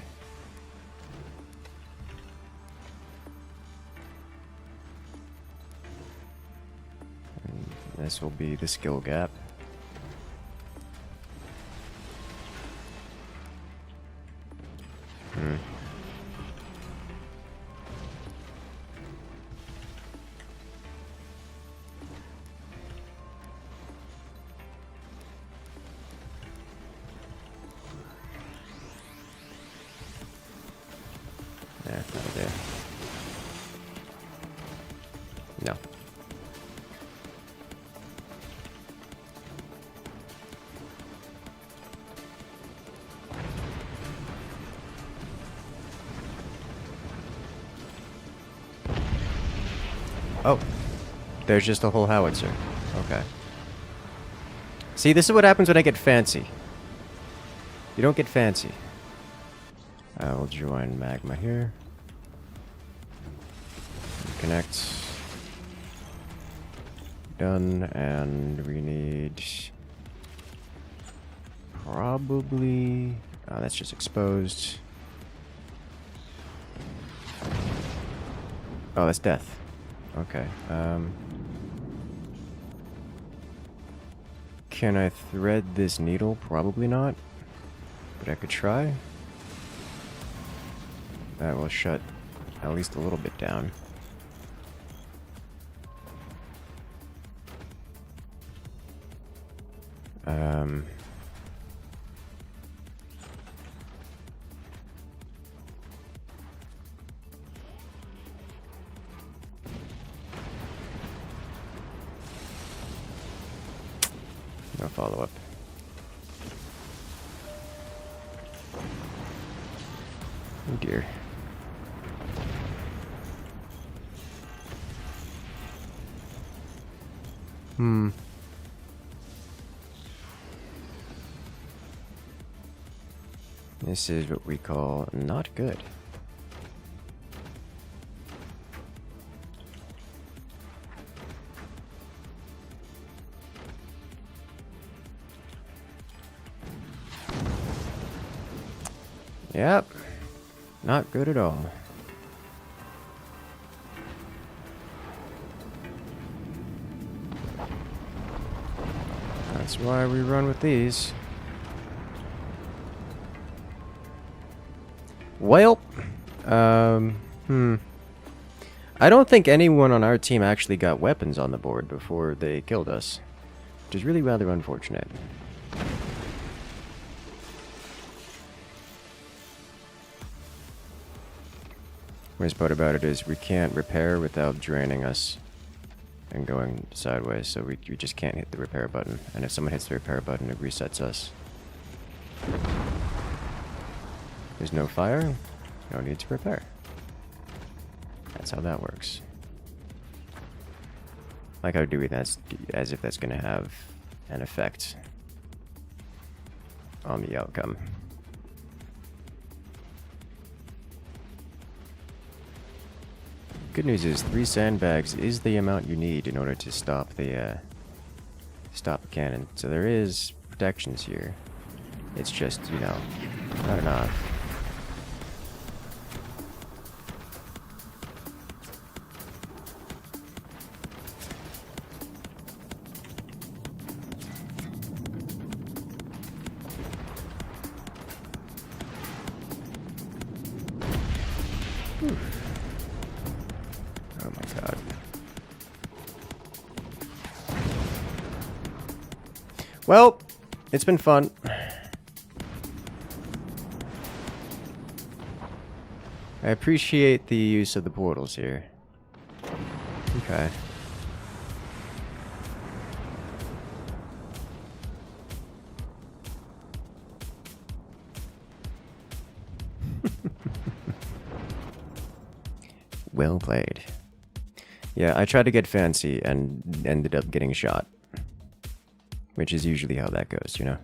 This will be the skill gap. There, not there. No. Oh. There's just a whole howitzer. Okay. See, this is what happens when I get fancy. You don't get fancy. I will join magma here. Connect. Done, and we need... Probably... Oh, that's just exposed. Oh, that's death. Okay. Can I thread this needle? Probably not. But I could try. That will shut at least a little bit down. No follow-up. Oh dear. This is what we call not good. Yep. Not good at all. That's why we run with these. Well, I don't think anyone on our team actually got weapons on the board before they killed us, which is really rather unfortunate. Worst part about it is we can't repair without draining us and going sideways, so we just can't hit the repair button. And if someone hits the repair button, it resets us. There's no fire, no need to repair. That's how that works. Like how doing that as if that's going to have an effect on the outcome. Good news is 3 sandbags is the amount you need in order to stop the cannon. So there is protections here. It's just, you know, not enough. Oh my god. Well, it's been fun. I appreciate the use of the portals here. Okay. Well played. Yeah, I tried to get fancy and ended up getting shot. Which is usually how that goes, you know?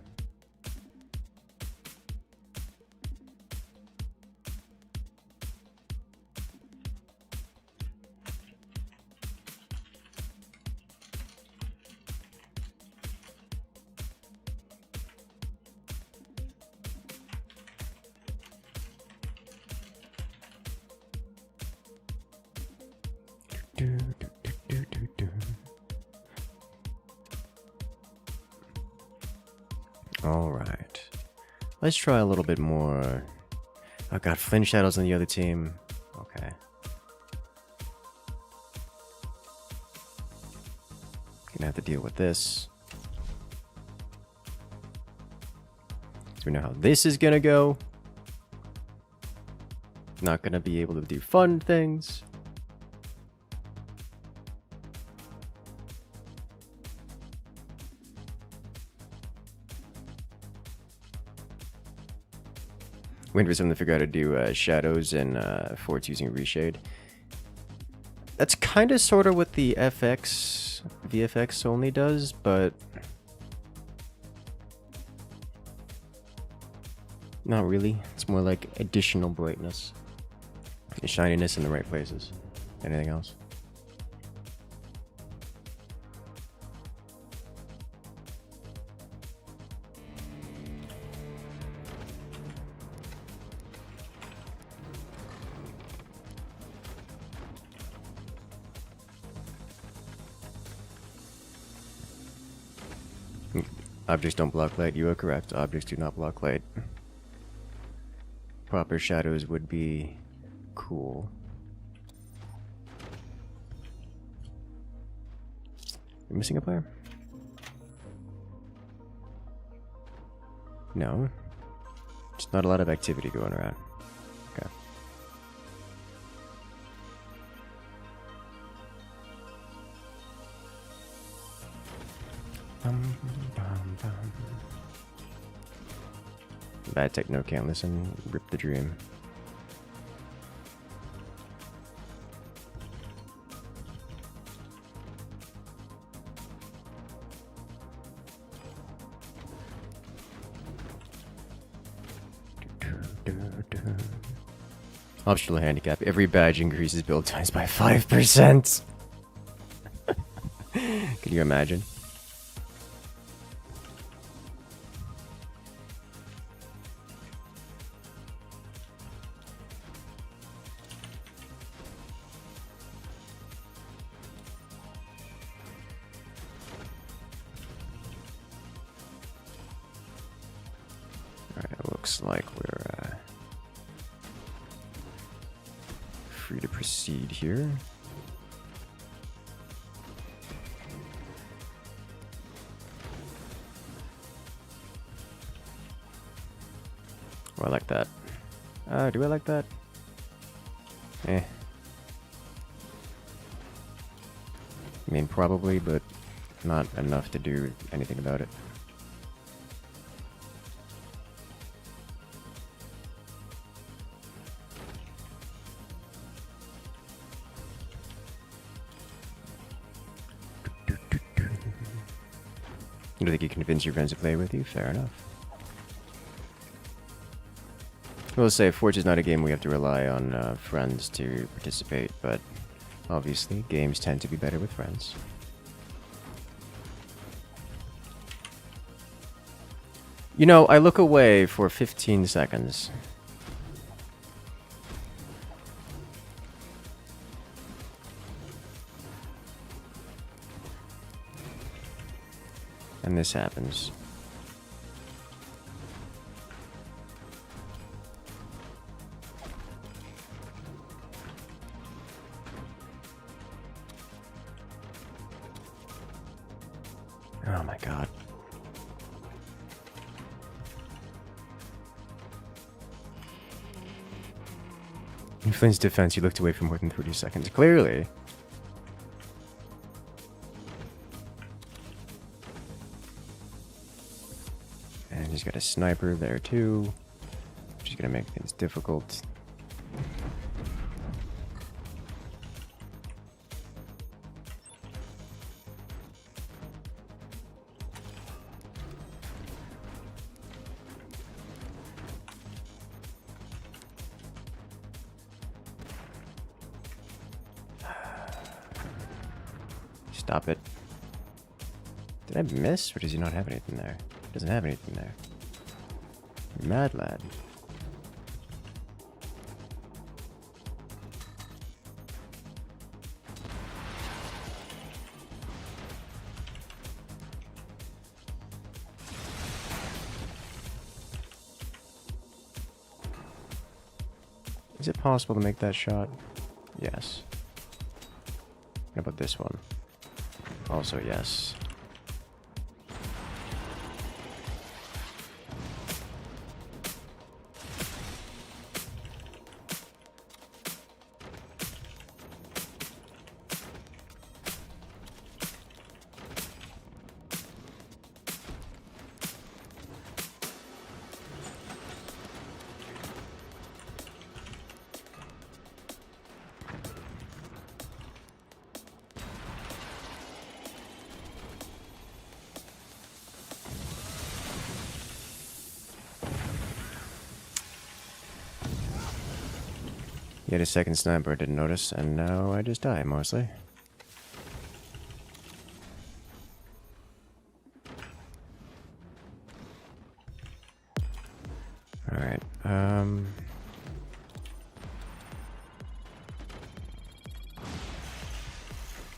Alright. Let's try a little bit more. Oh god, Flynn Shadows on the other team. Okay. Gonna have to deal with this. So we know how this is gonna go. Not gonna be able to do fun things. Waiting for someone to figure out how to do shadows and forts using reshade. That's kind of sort of what the VFX only does, but not really. It's more like additional brightness and shininess in the right places. Anything else? Objects don't block light. You are correct. Objects do not block light. Proper shadows would be cool. You're missing a player? No. Just not a lot of activity going around. Okay. Bad techno can't listen. Rip the dream. Optional handicap. Every badge increases build times by 5%. Can you imagine? Looks like we're free to proceed here. Oh, I like that. Do I like that? Eh. I mean, probably, but not enough to do anything about it. You don't think you can convince your friends to play with you? Fair enough. I will say, Forge is not a game we have to rely on friends to participate, but obviously, games tend to be better with friends. You know, I look away for 15 seconds. And this happens. Oh my god. In Flynn's defense, he looked away for more than 30 seconds. Clearly. And he's got a sniper there too, which is gonna make things difficult. Stop it. Did I miss, or does he not have anything there? Doesn't have anything there. Mad lad. Is it possible to make that shot? Yes. How about this one? Also yes. get a second sniper, I didn't notice, and now I just die, mostly. Alright,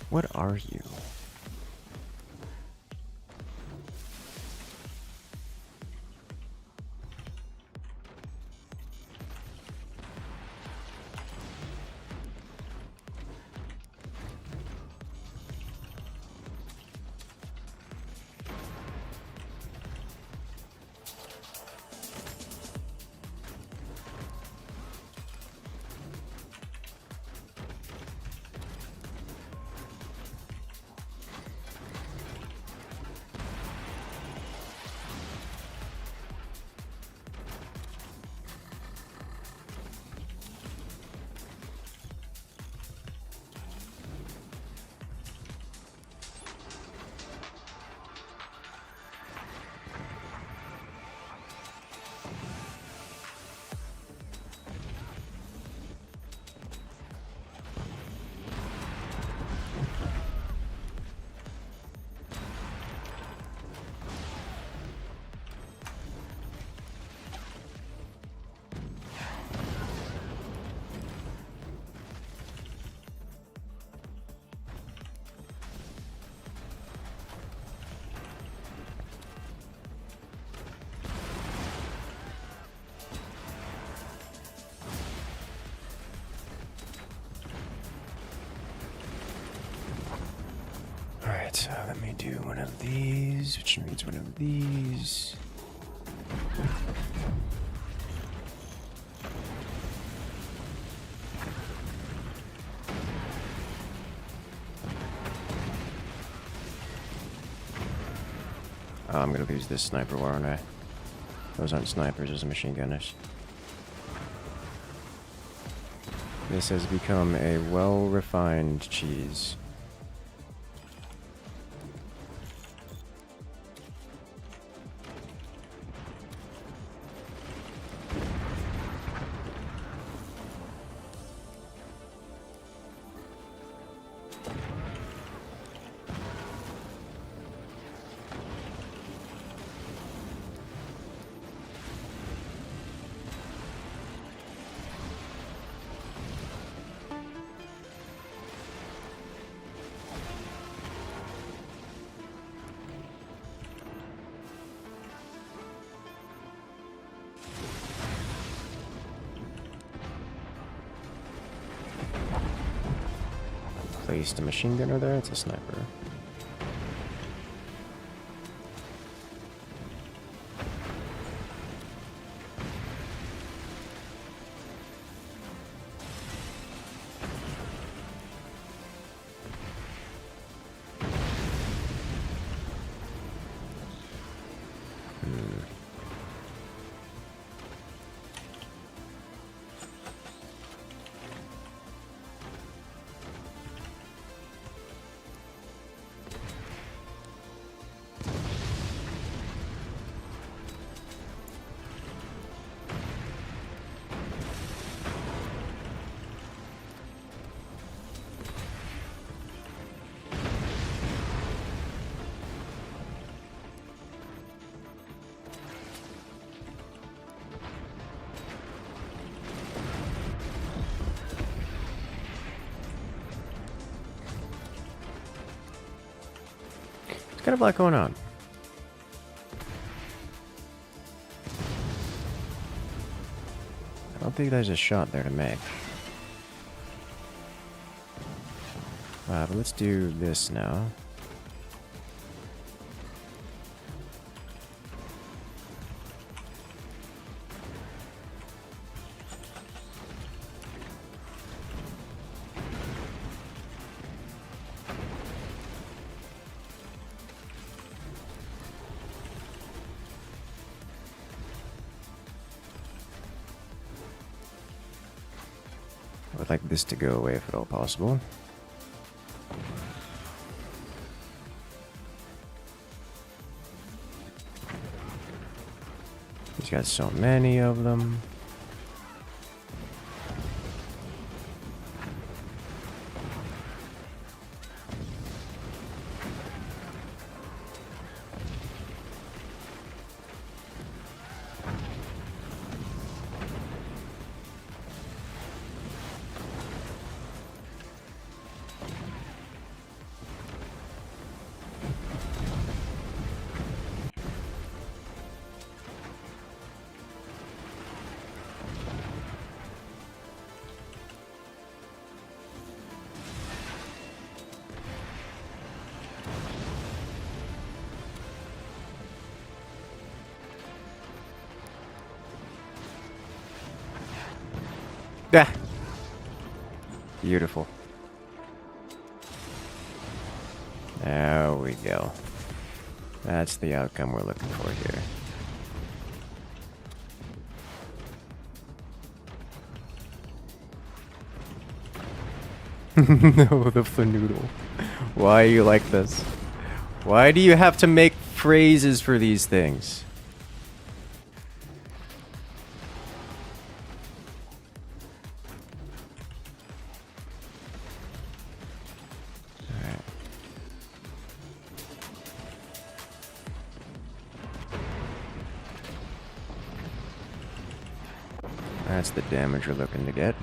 what are you? Alright, let me do one of these, which means one of these. Oh, I'm gonna lose this sniper war, aren't I? Those aren't snipers, those are machine gunners. This has become a well-refined cheese. Placed a machine gunner there, it's a sniper. Got a lot going on. I don't think there's a shot there to make. But let's do this now. I would like this to go away if at all possible. He's got so many of them. Ah! Beautiful. There we go. That's the outcome we're looking for here. No, the fanoodle. Why are you like this? Why do you have to make phrases for these things? Alright. That's the damage we're looking to get.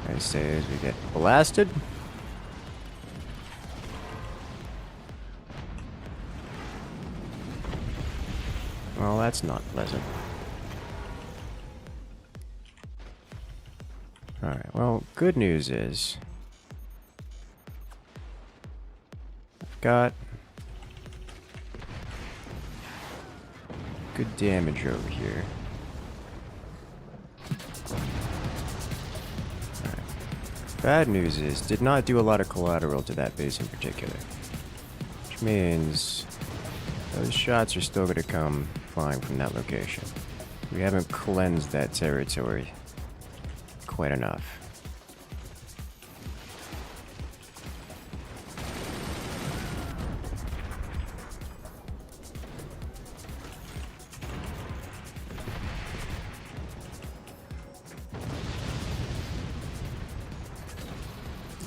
I say as we get blasted. Well, that's not pleasant. Alright, well, good news is I've got good damage over here. Bad news is, did not do a lot of collateral to that base in particular. Which means those shots are still going to come flying from that location. We haven't cleansed that territory quite enough.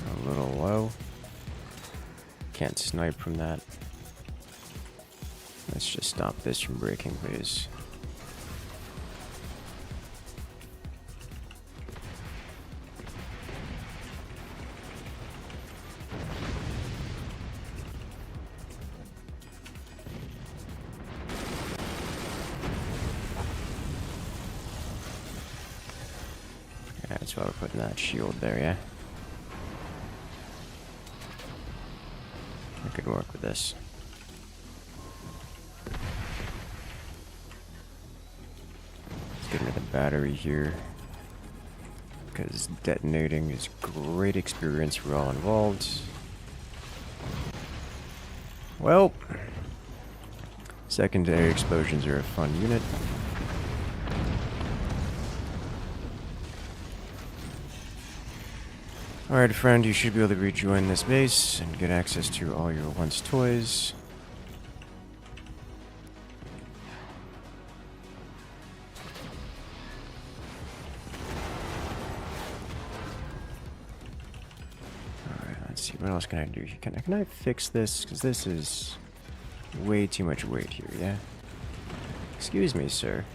A little low. Can't snipe from that. Let's just stop this from breaking, please. Yeah, that's why we're putting that shield there, yeah? I could work with this. Let's get into the battery here. Because detonating is great experience for all involved. Well, secondary explosions are a fun unit. Alright, friend, you should be able to rejoin this base and get access to all your once toys. Alright, let's see, what else can I do? Can I fix this? Because this is way too much weight here, yeah? Excuse me, sir.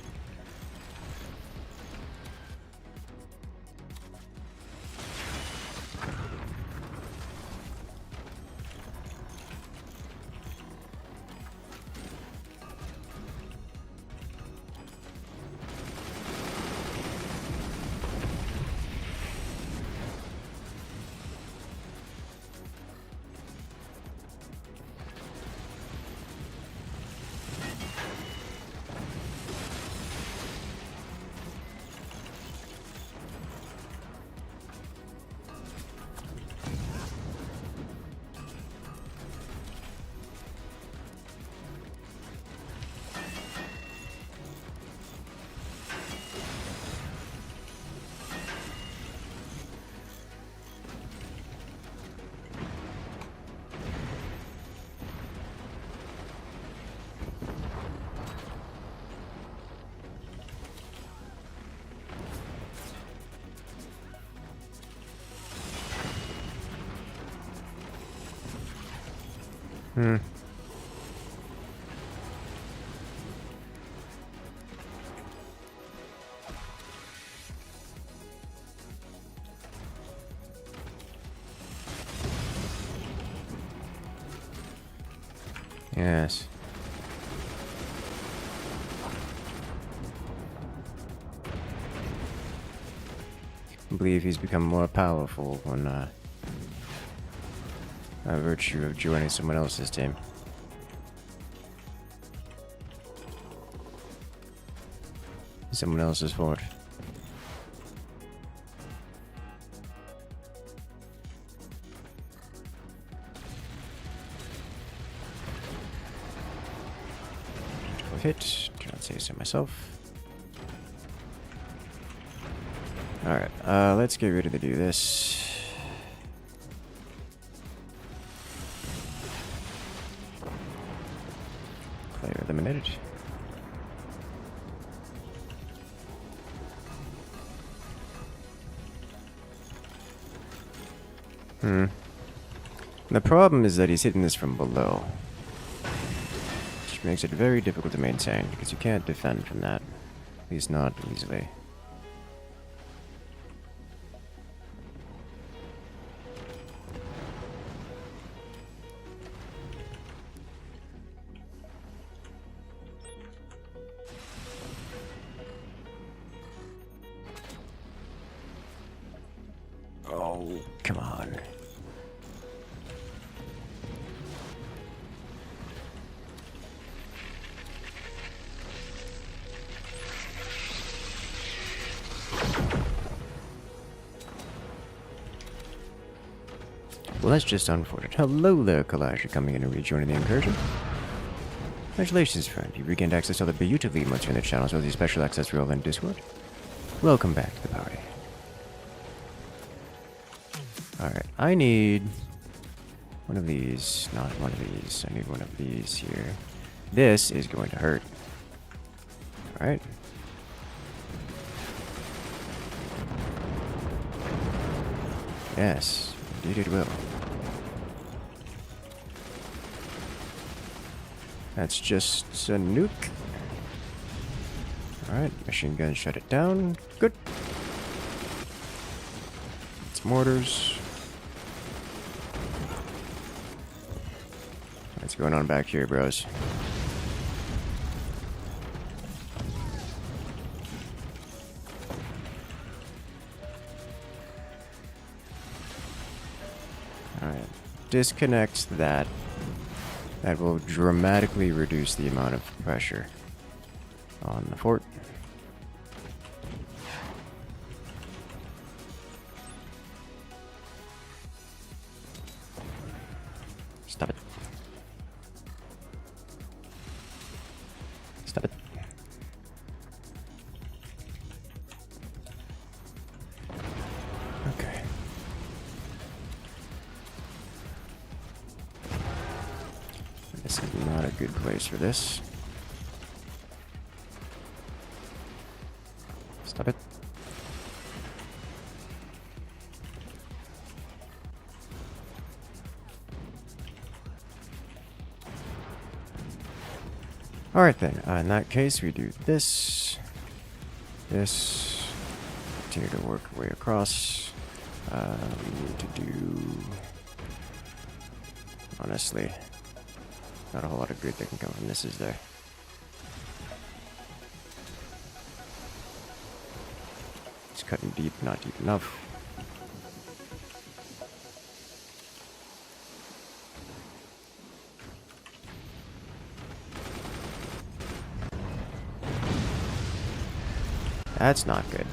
Hmm. Yes. I believe he's become more powerful when, by virtue of joining someone else's team. Someone else's fort. hit. Do not say so myself. Alright, let's get ready to do this. Player eliminated. The problem is that he's hitting this from below, which makes it very difficult to maintain, because you can't defend from that. At least not easily. Oh, come on. Well, that's just unfortunate. Hello there, Kalash. You're coming in and rejoining the incursion. Congratulations, friend. You've regained access to the beautifully emotes in the channel, as well as your special access role in Discord. Welcome back to the party. Alright, I need one of these. Not one of these. I need one of these here. This is going to hurt. Alright. Yes, indeed it will. That's just a nuke. Alright, machine gun shut it down. Good. It's mortars. What's going on back here, bros? Alright. Disconnect that. That will dramatically reduce the amount of pressure on the fort. Stop it. Stop it. Okay. This is not a good place for this. Stop it. Alright then, in that case we do this, continue to work our way across. We need to do, honestly, not a whole lot of good that can come from this, is there? It's cutting deep, not deep enough. That's not good.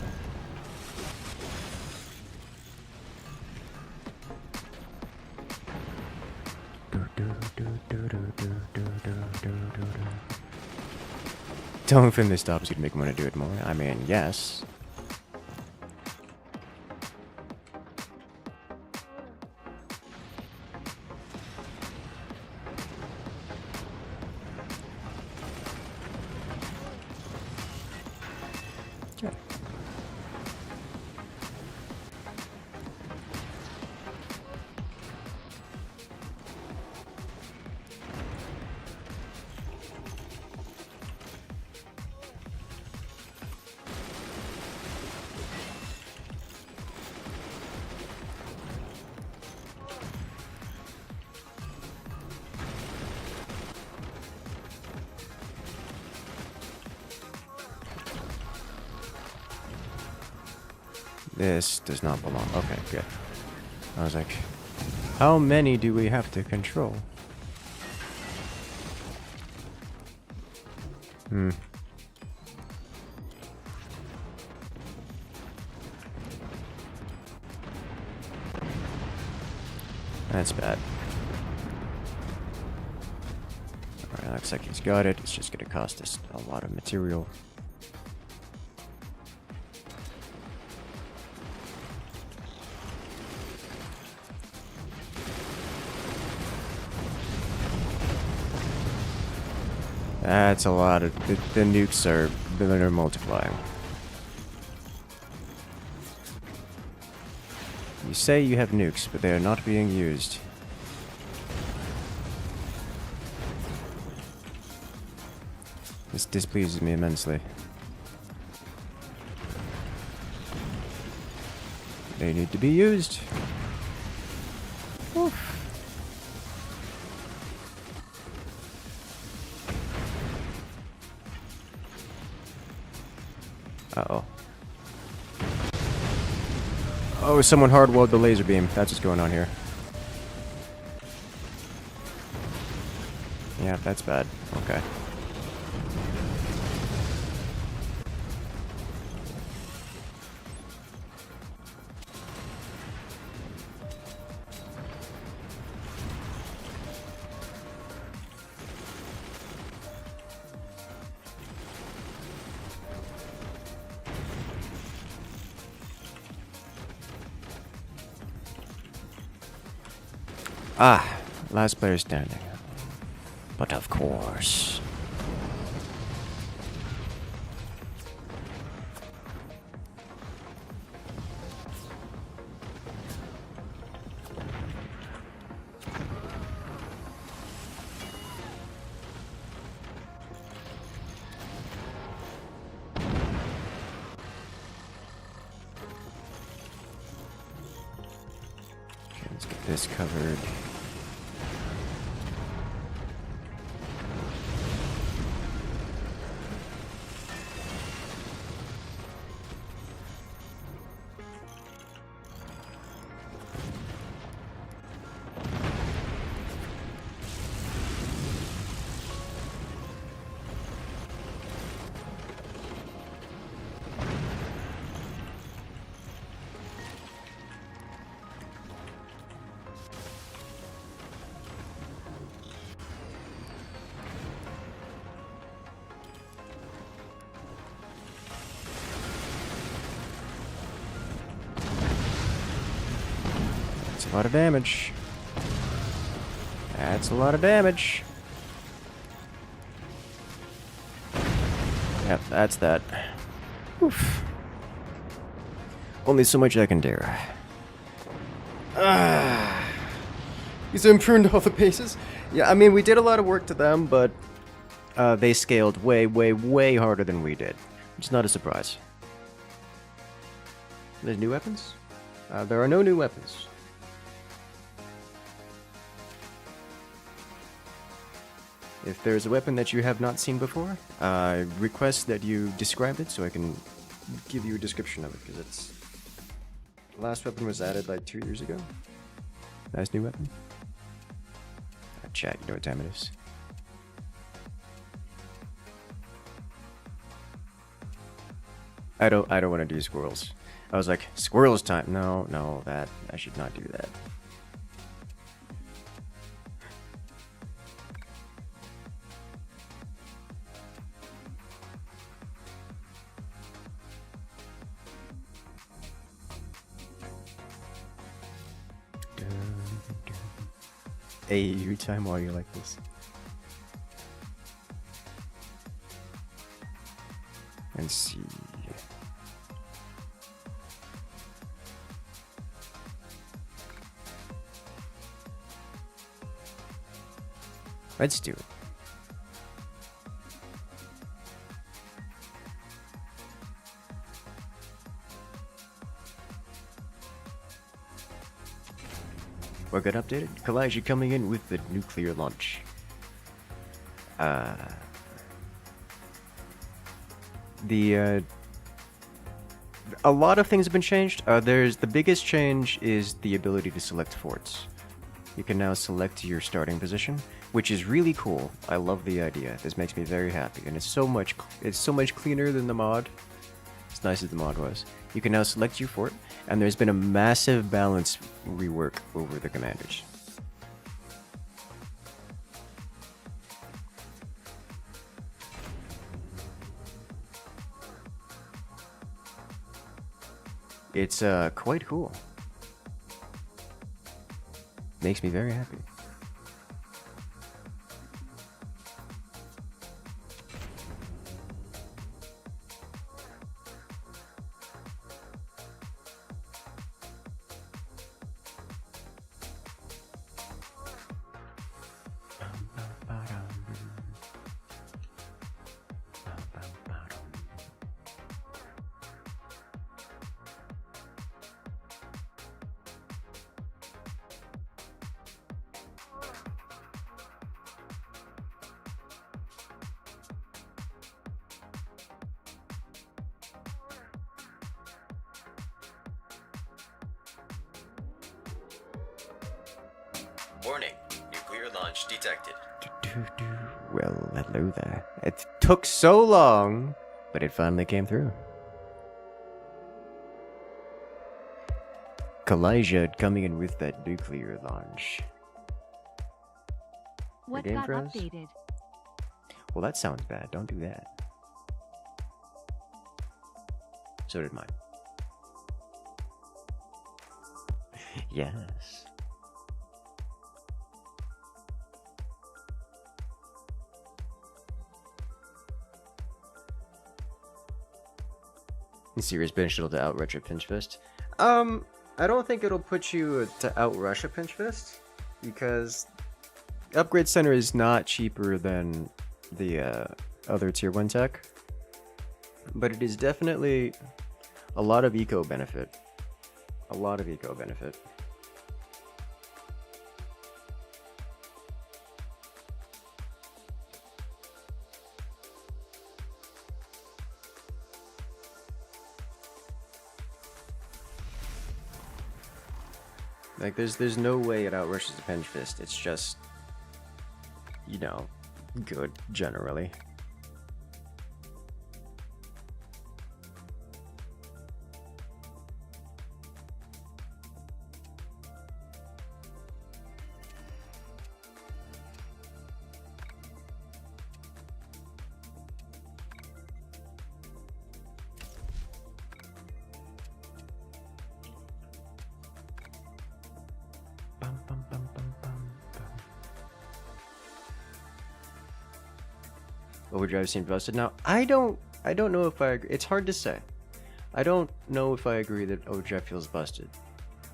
Don't think this stops you'd make me want to do it more. I mean, yes. Okay. This does not belong. Okay, good. I was like, how many do we have to control? That's bad. Alright, Looks like he's got it. It's just gonna cost us a lot of material. That's a lot of... The nukes are... They're multiplying. You say you have nukes, but they are not being used. This displeases me immensely. They need to be used. Oof. Uh-oh. Oh, someone hardwalled the laser beam. That's what's going on here. Yeah, that's bad. Okay. Ah, last player standing. But of course. Okay, let's get this covered. That's a lot of damage. That's a lot of damage. Yep, that's that. Oof. Only so much I can do. These improved all the bases. Yeah, I mean, we did a lot of work to them, but they scaled way, way, way harder than we did. Which is not a surprise. There's new weapons? There are no new weapons. If there's a weapon that you have not seen before, I request that you describe it so I can give you a description of it, because it's... The last weapon was added like 2 years ago. Nice new weapon. Chat, you know what time it is. I don't want to do squirrels. I was like, squirrels time. No, I should not do that. AU time while you're like this. Let's see. Let's do it. What got updated? Kalijah coming in with the nuclear launch. A lot of things have been changed. The biggest change is the ability to select forts. You can now select your starting position, which is really cool. I love the idea. This makes me very happy, and it's so much cleaner than the mod. As nice as the mod was. You can now select your fort, and there's been a massive balance rework over the commanders. It's quite cool. Makes me very happy. Warning, nuclear launch detected. Well, hello there. It took so long, but it finally came through. Kalijah coming in with that nuclear launch. What game got froze? updated? Well, that sounds bad. Don't do that. So did mine. Yes. Serious potential to outrush a pinch fist. I don't think it'll put you to outrush a pinch fist because upgrade center is not cheaper than the other tier 1 tech, but it is definitely a lot of eco benefit. A lot of eco benefit. Like, there's no way it outrushes a pinch fist. It's just, you know, good generally. Overdrive seemed busted. Now, I don't know if I agree. It's hard to say. I don't know if I agree that Overdrive feels busted.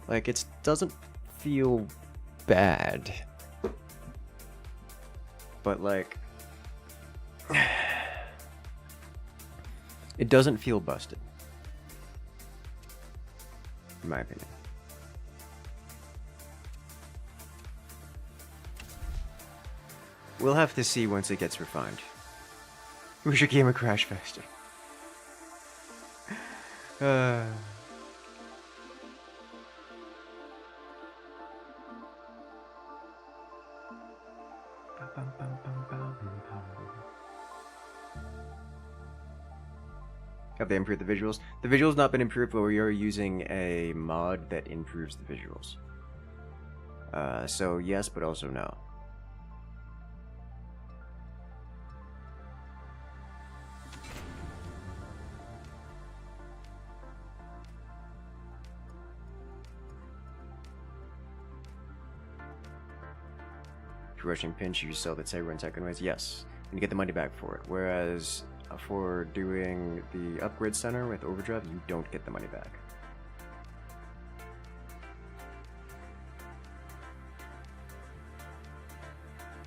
Like, it doesn't feel bad. But, like, it doesn't feel busted. In my opinion. We'll have to see once it gets refined. We should game a crash faster. Have they improved the visuals? The visuals not been improved, but we are using a mod that improves the visuals. So yes, but also no. Rushing pinch, you sell the Tiger in second ways, yes, and you get the money back for it. Whereas for doing the upgrade center with Overdrive, you don't get the money back.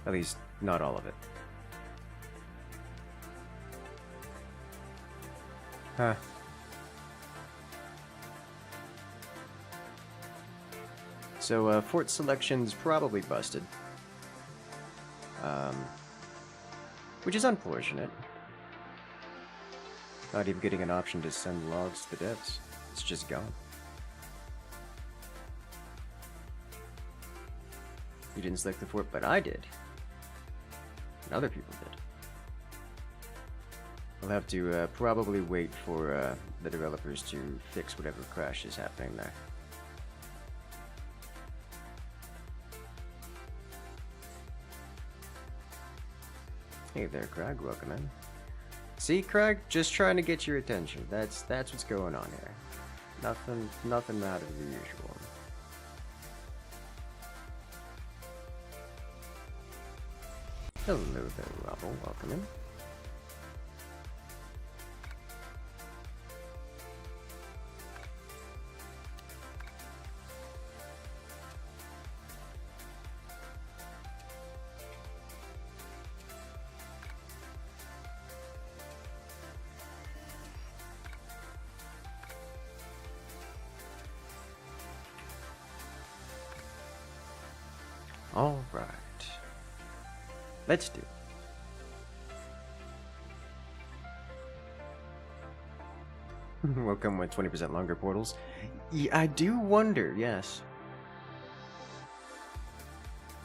At least, not all of it. Huh. So, fort selection's probably busted. Which is unfortunate. Not even getting an option to send logs to the devs. It's just gone. You didn't select the fort, but I did. And other people did. We'll have to probably wait for the developers to fix whatever crash is happening there. Hey there, Craig. Welcome in. See, Craig, just trying to get your attention. That's what's going on here. Nothing out of the usual. Hello there, Rubble. Welcome in. All right. Let's do it. Welcome with 20% longer portals. Yeah, I do wonder, yes.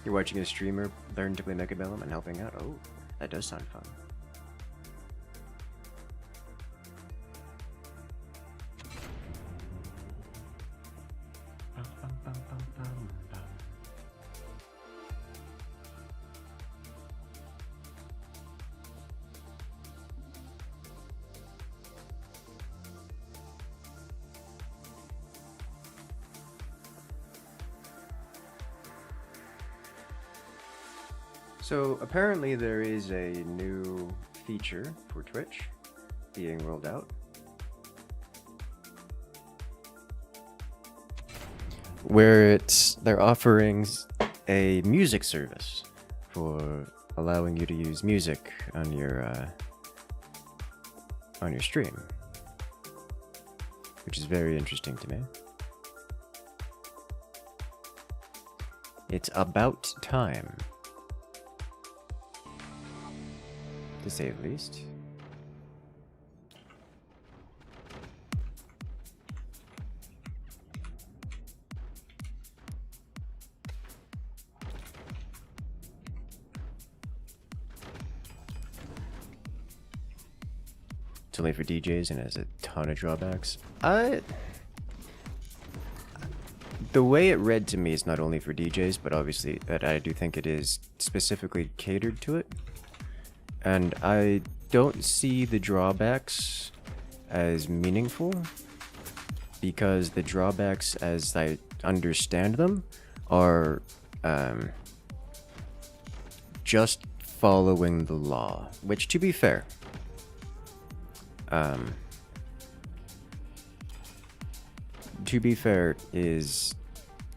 You're watching a streamer learn to play Mechabellum and helping out? Oh, that does sound fun. So apparently there is a new feature for Twitch being rolled out, where they're offering a music service for allowing you to use music on your stream, which is very interesting to me. It's about time, to say the least. It's only for DJs and has a ton of drawbacks. The way it read to me is not only for DJs, but obviously that I do think it is specifically catered to it. And I don't see the drawbacks as meaningful, because the drawbacks, as I understand them, are just following the law, which, to be fair, is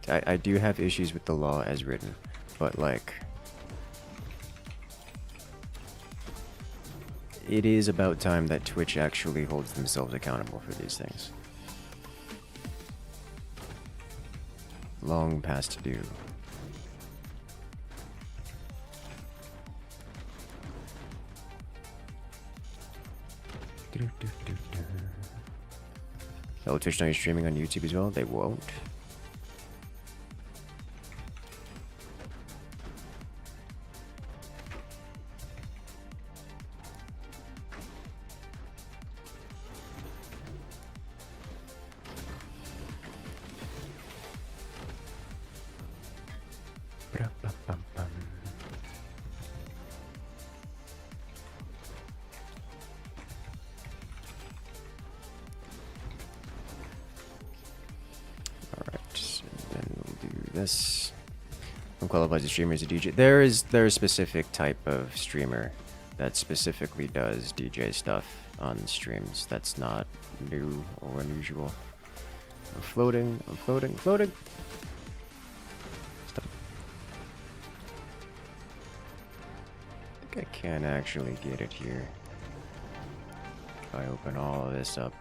I do have issues with the law as written, but like, it is about time that Twitch actually holds themselves accountable for these things. Long past due. Oh, Twitch not streaming on YouTube as well? They won't. This qualifies a streamer as a DJ. There is a specific type of streamer that specifically does DJ stuff on streams. That's not new or unusual. I'm floating. Stop. I think I can actually get it here if I open all of this up.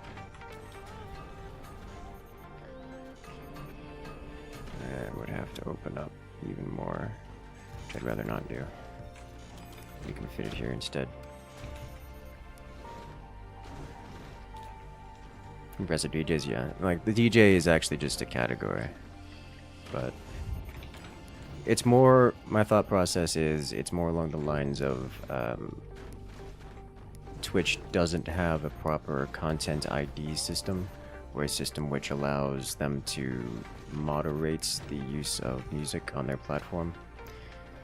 I would have to open up even more, which I'd rather not do. We can fit it here instead. Impressive DJs, yeah. Like, the DJ is actually just a category. But it's more, my thought process is, it's more along the lines of Twitch doesn't have a proper content ID system, or a system which allows them to moderate the use of music on their platform.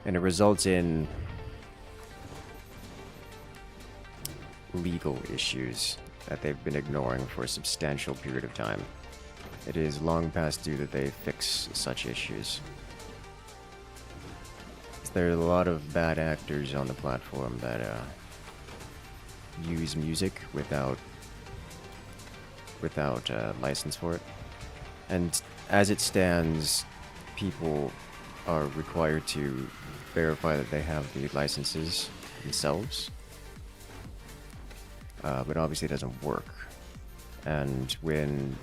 And it results in legal issues that they've been ignoring for a substantial period of time. it is long past due that they fix such issues. There are a lot of bad actors on the platform that use music without license for it, and as it stands, people are required to verify that they have the licenses themselves, but obviously it doesn't work. And when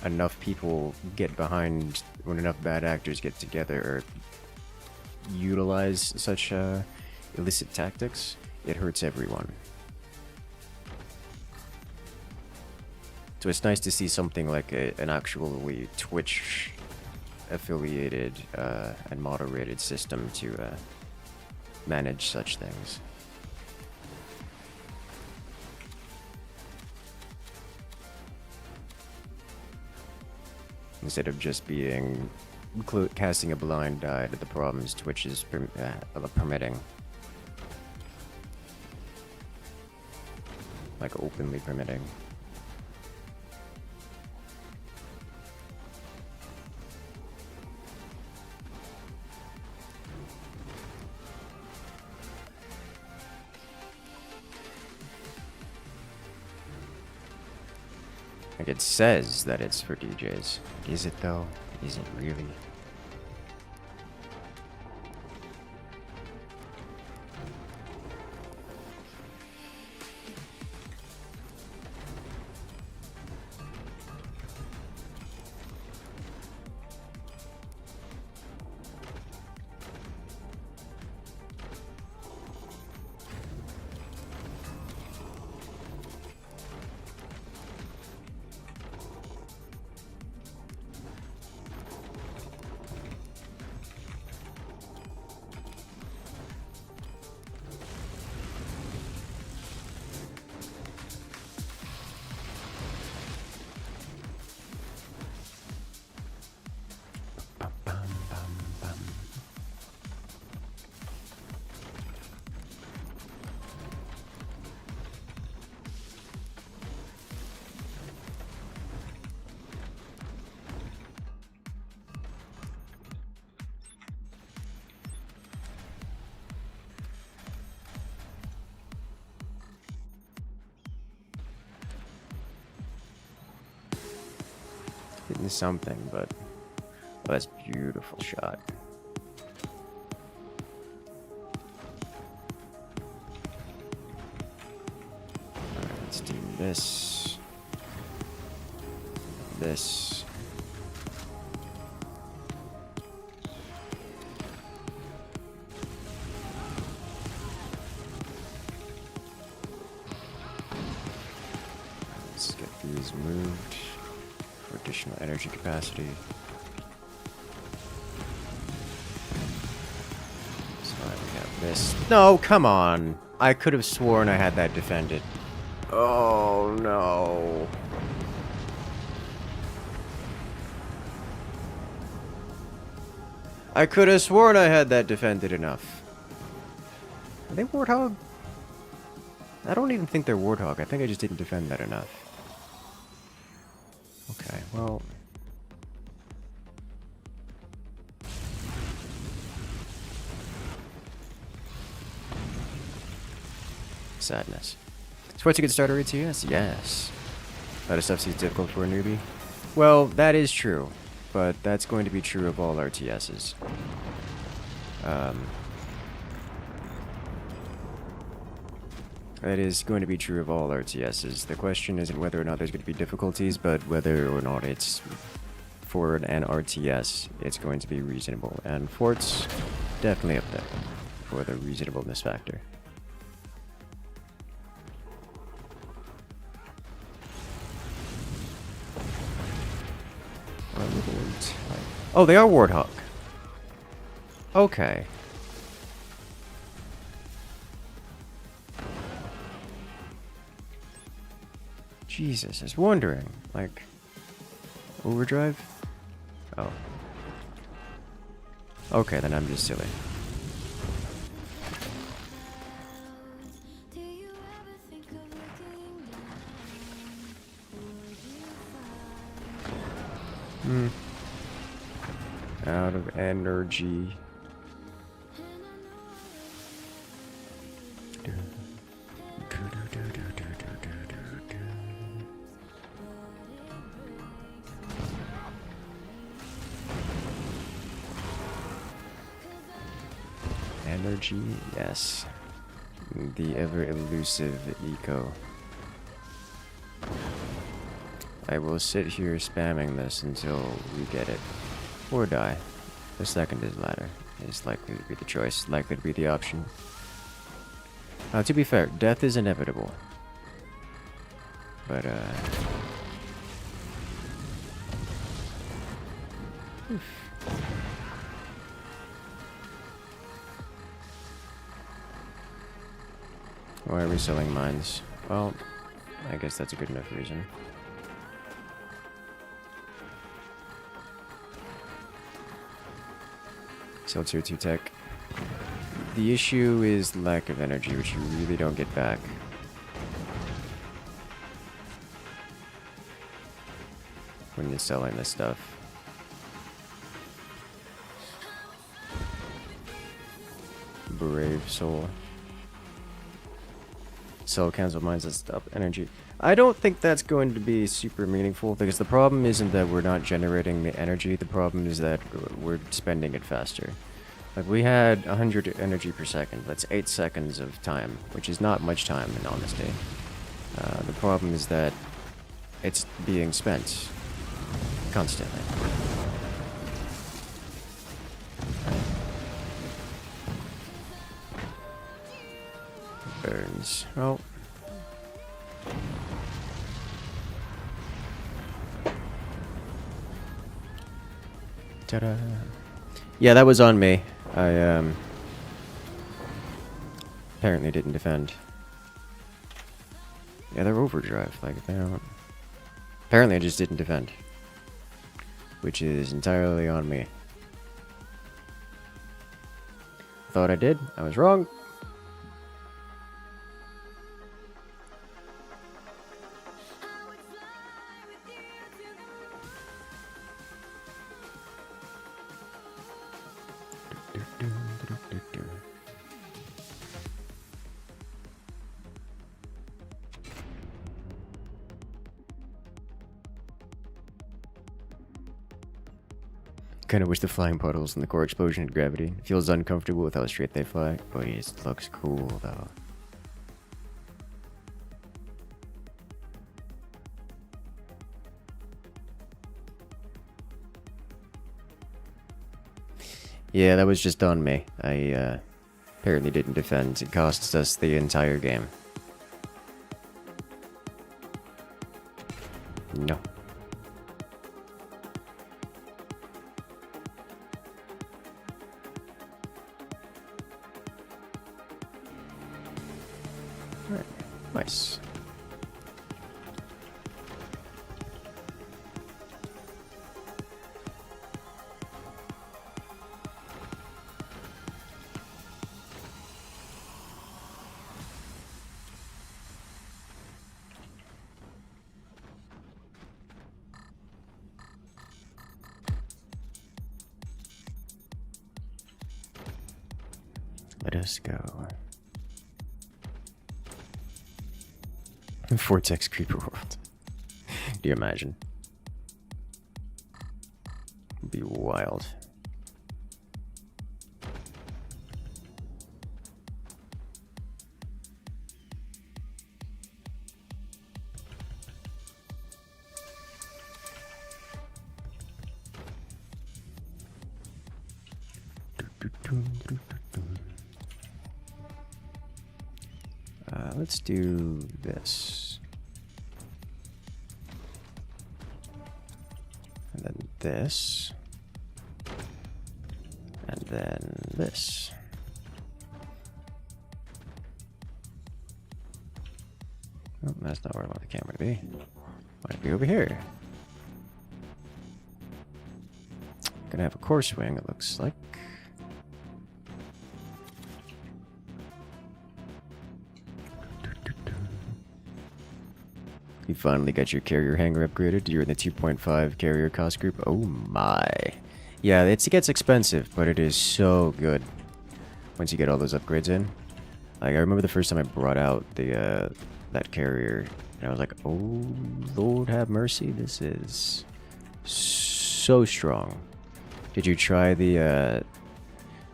enough people get behind, when enough bad actors get together or utilize such illicit tactics, it hurts everyone. So it's nice to see something like an actually Twitch affiliated and moderated system to manage such things. Instead of just being casting a blind eye to the problems Twitch is permitting. Like openly permitting. Like it says that it's for DJs. Is it though? Is it really? Hitting something, but oh, that's a beautiful shot. Alright, let's do this. This. Let's get these moved. Additional energy capacity. So we have this. No, come on! I could have sworn I had that defended. Oh no. I could have sworn I had that defended enough. Are they Warthog? I don't even think they're Warthog. I think I just didn't defend that enough. Okay, well... Sadness. So what's a good starter RTS? Yes. A lot of stuff seems difficult for a newbie. Well, that is true. But that's going to be true of all RTSs. That is going to be true of all RTSs. The question isn't whether or not there's going to be difficulties, but whether or not it's, for an RTS, it's going to be reasonable. And Fort's definitely up there for the reasonableness factor. Oh, they are Warthog. Okay. Jesus, I was wondering, like, Overdrive? Oh. Okay, then I'm just silly. Out of energy. Energy, yes. The ever elusive eco. I will sit here spamming this until we get it. Or die. The second is latter. Is likely to be the choice, likely to be the option. To be fair, death is inevitable. But, why are we selling mines? Well, I guess that's a good enough reason. Sell tier 2 tech. The issue is lack of energy, which you really don't get back. When you're selling this stuff. Brave soul. Sell cancel mines that stop energy. I don't think that's going to be super meaningful, because the problem isn't that we're not generating the energy, the problem is that we're spending it faster. Like, we had 100 energy per second, that's 8 seconds of time, which is not much time in honesty. The problem is that it's being spent constantly. Burns. Oh. Ta-da. Yeah, that was on me. I apparently didn't defend. Yeah, they're overdrive. Like, they don't. Apparently, I just didn't defend, which is entirely on me. Thought I did. I was wrong. Kind of wish the flying puddles and the core explosion had gravity. It feels uncomfortable with how straight they fly, but it looks cool though. Yeah, that was just on me. I apparently didn't defend. It costs us the entire game. No. Alright, nice. Let us go. Vortex Creeper World. Do you imagine? It'd be wild. Let's do this. And then this. And then this. Oh, that's not where I want the camera to be. Might be over here. Gonna have a core swing, it looks like. You finally got your carrier hangar upgraded. You're in the 2.5 carrier cost group. Oh my. Yeah, it gets expensive, but it is so good once you get all those upgrades in. Like, I remember the first time I brought out the that carrier, and I was like, oh, Lord have mercy, this is so strong. Did you try the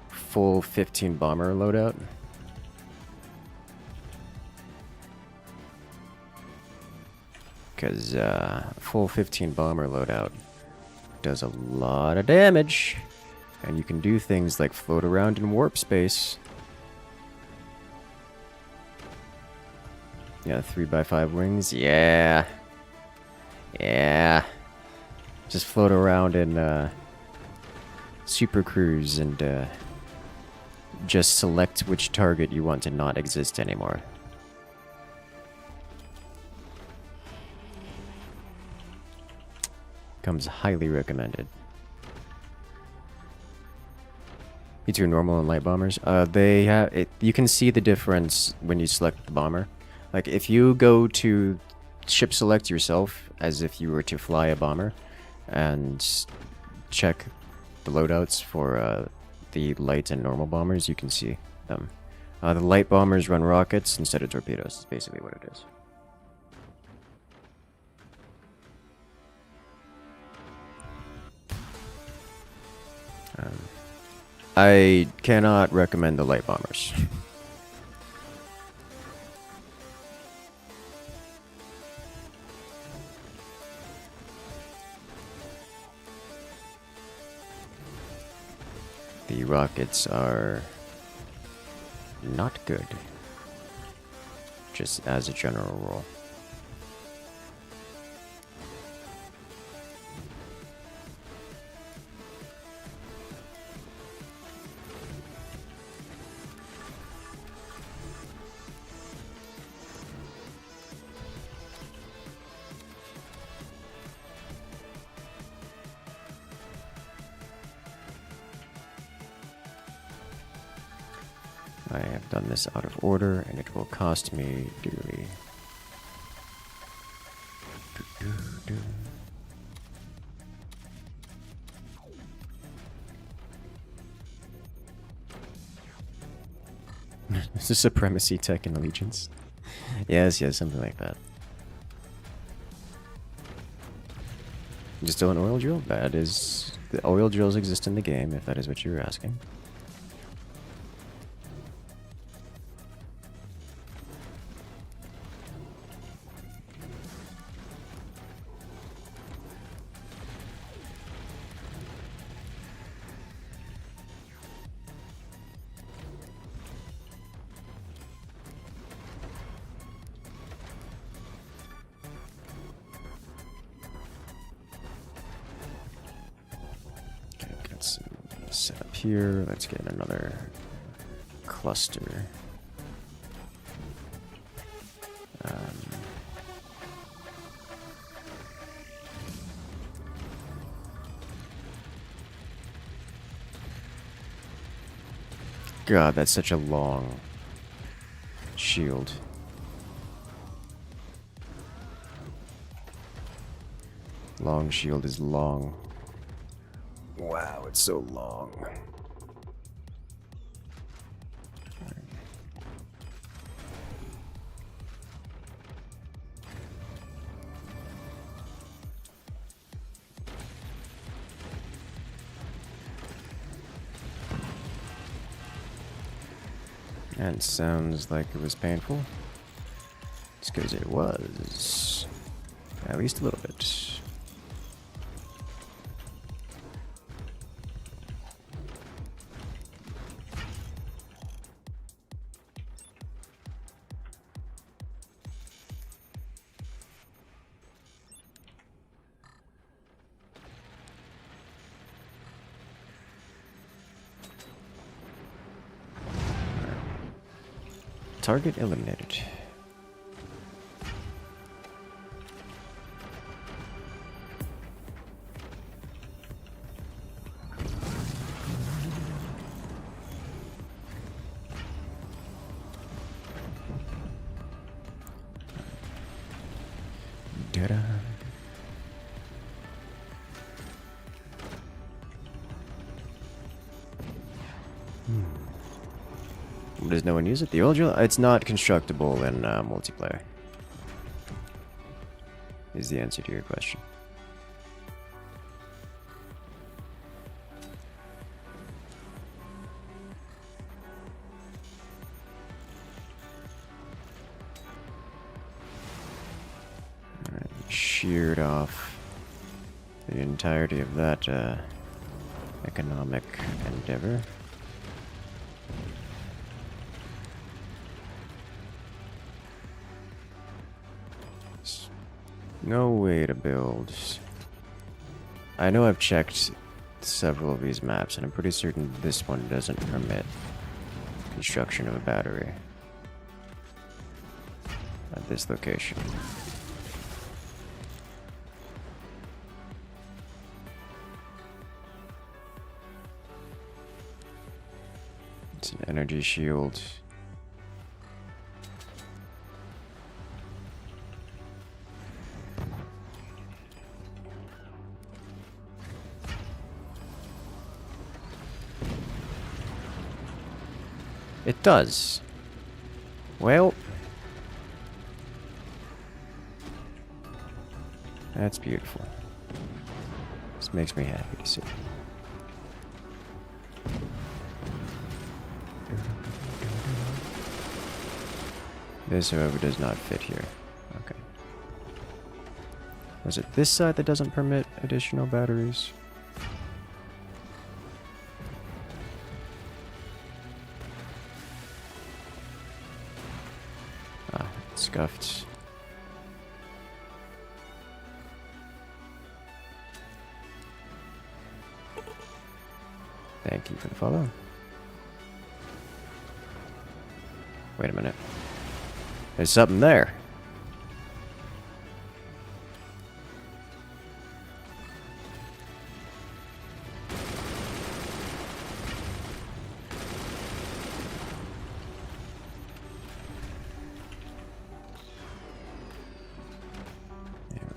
full 15 bomber loadout? Because full 15 bomber loadout does a lot of damage. And you can do things like float around in warp space. Yeah, 3x5 wings. Yeah. Yeah. Just float around in Super Cruise and just select which target you want to not exist anymore. Comes highly recommended. Between normal and light bombers, they have it. You can see the difference when you select the bomber. Like if you go to ship select yourself, as if you were to fly a bomber, and check the loadouts for the light and normal bombers, you can see them. The light bombers run rockets instead of torpedoes. Is basically what it is. I cannot recommend the light bombers. The rockets are not good, just as a general rule. I have done this out of order, and it will cost me dearly. Is this supremacy tech and allegiance? Yes, something like that. Just still an oil drill? That is... The oil drills exist in the game, if that is what you're asking. Set up here. Let's get another cluster. God, that's such a long shield. Long shield is long. Wow, it's so long. And it sounds like it was painful. It's because it was. At least a little bit. Target eliminated. Ta-da. Does no one use it? The old drill? It's not constructible in multiplayer. Is the answer to your question. Alright, sheared off the entirety of that economic endeavor. No way to build. I know I've checked several of these maps, and I'm pretty certain this one doesn't permit construction of a battery at this location. It's an energy shield. It does. Well, that's beautiful. This makes me happy to see. This, however, does not fit here. Okay. Was it this side that doesn't permit additional batteries? Scuffed. Thank you for the follow. Wait a minute. There's something there.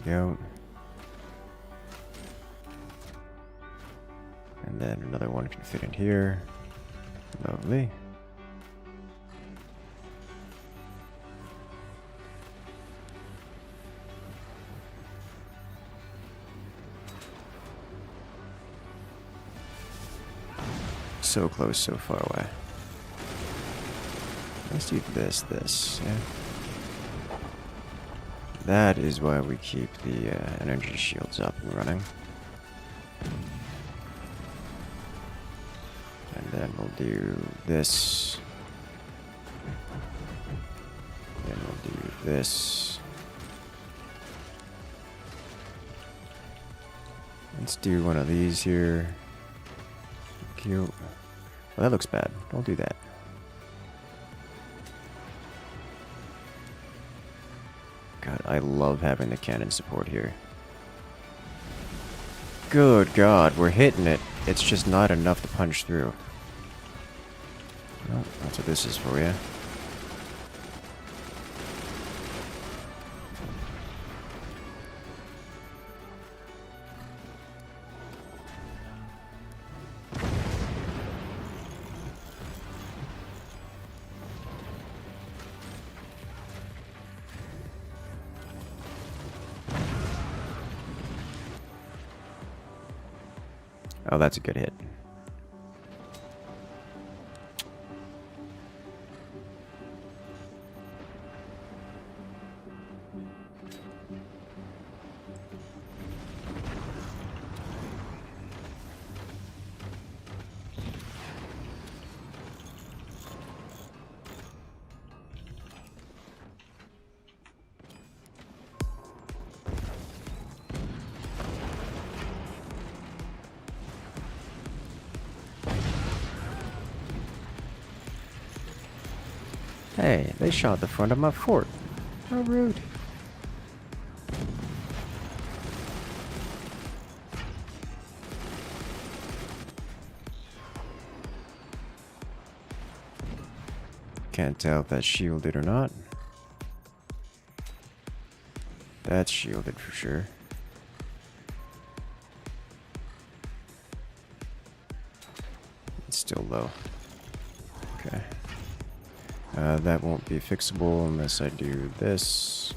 Go. And then another one can fit in here. Lovely. So close, so far away. Let's do this, yeah. That is why we keep the energy shields up and running. And then we'll do this. Then we'll do this. Let's do one of these here. Cute. Well, that looks bad. Don't do that. God, I love having the cannon support here. Good God, we're hitting it. It's just not enough to punch through. Well, that's what this is for you. Oh, that's a good hit. Hey, they shot the front of my fort. How rude. Can't tell if that's shielded or not. That's shielded for sure. It's still low. Okay. That won't be fixable unless I do this.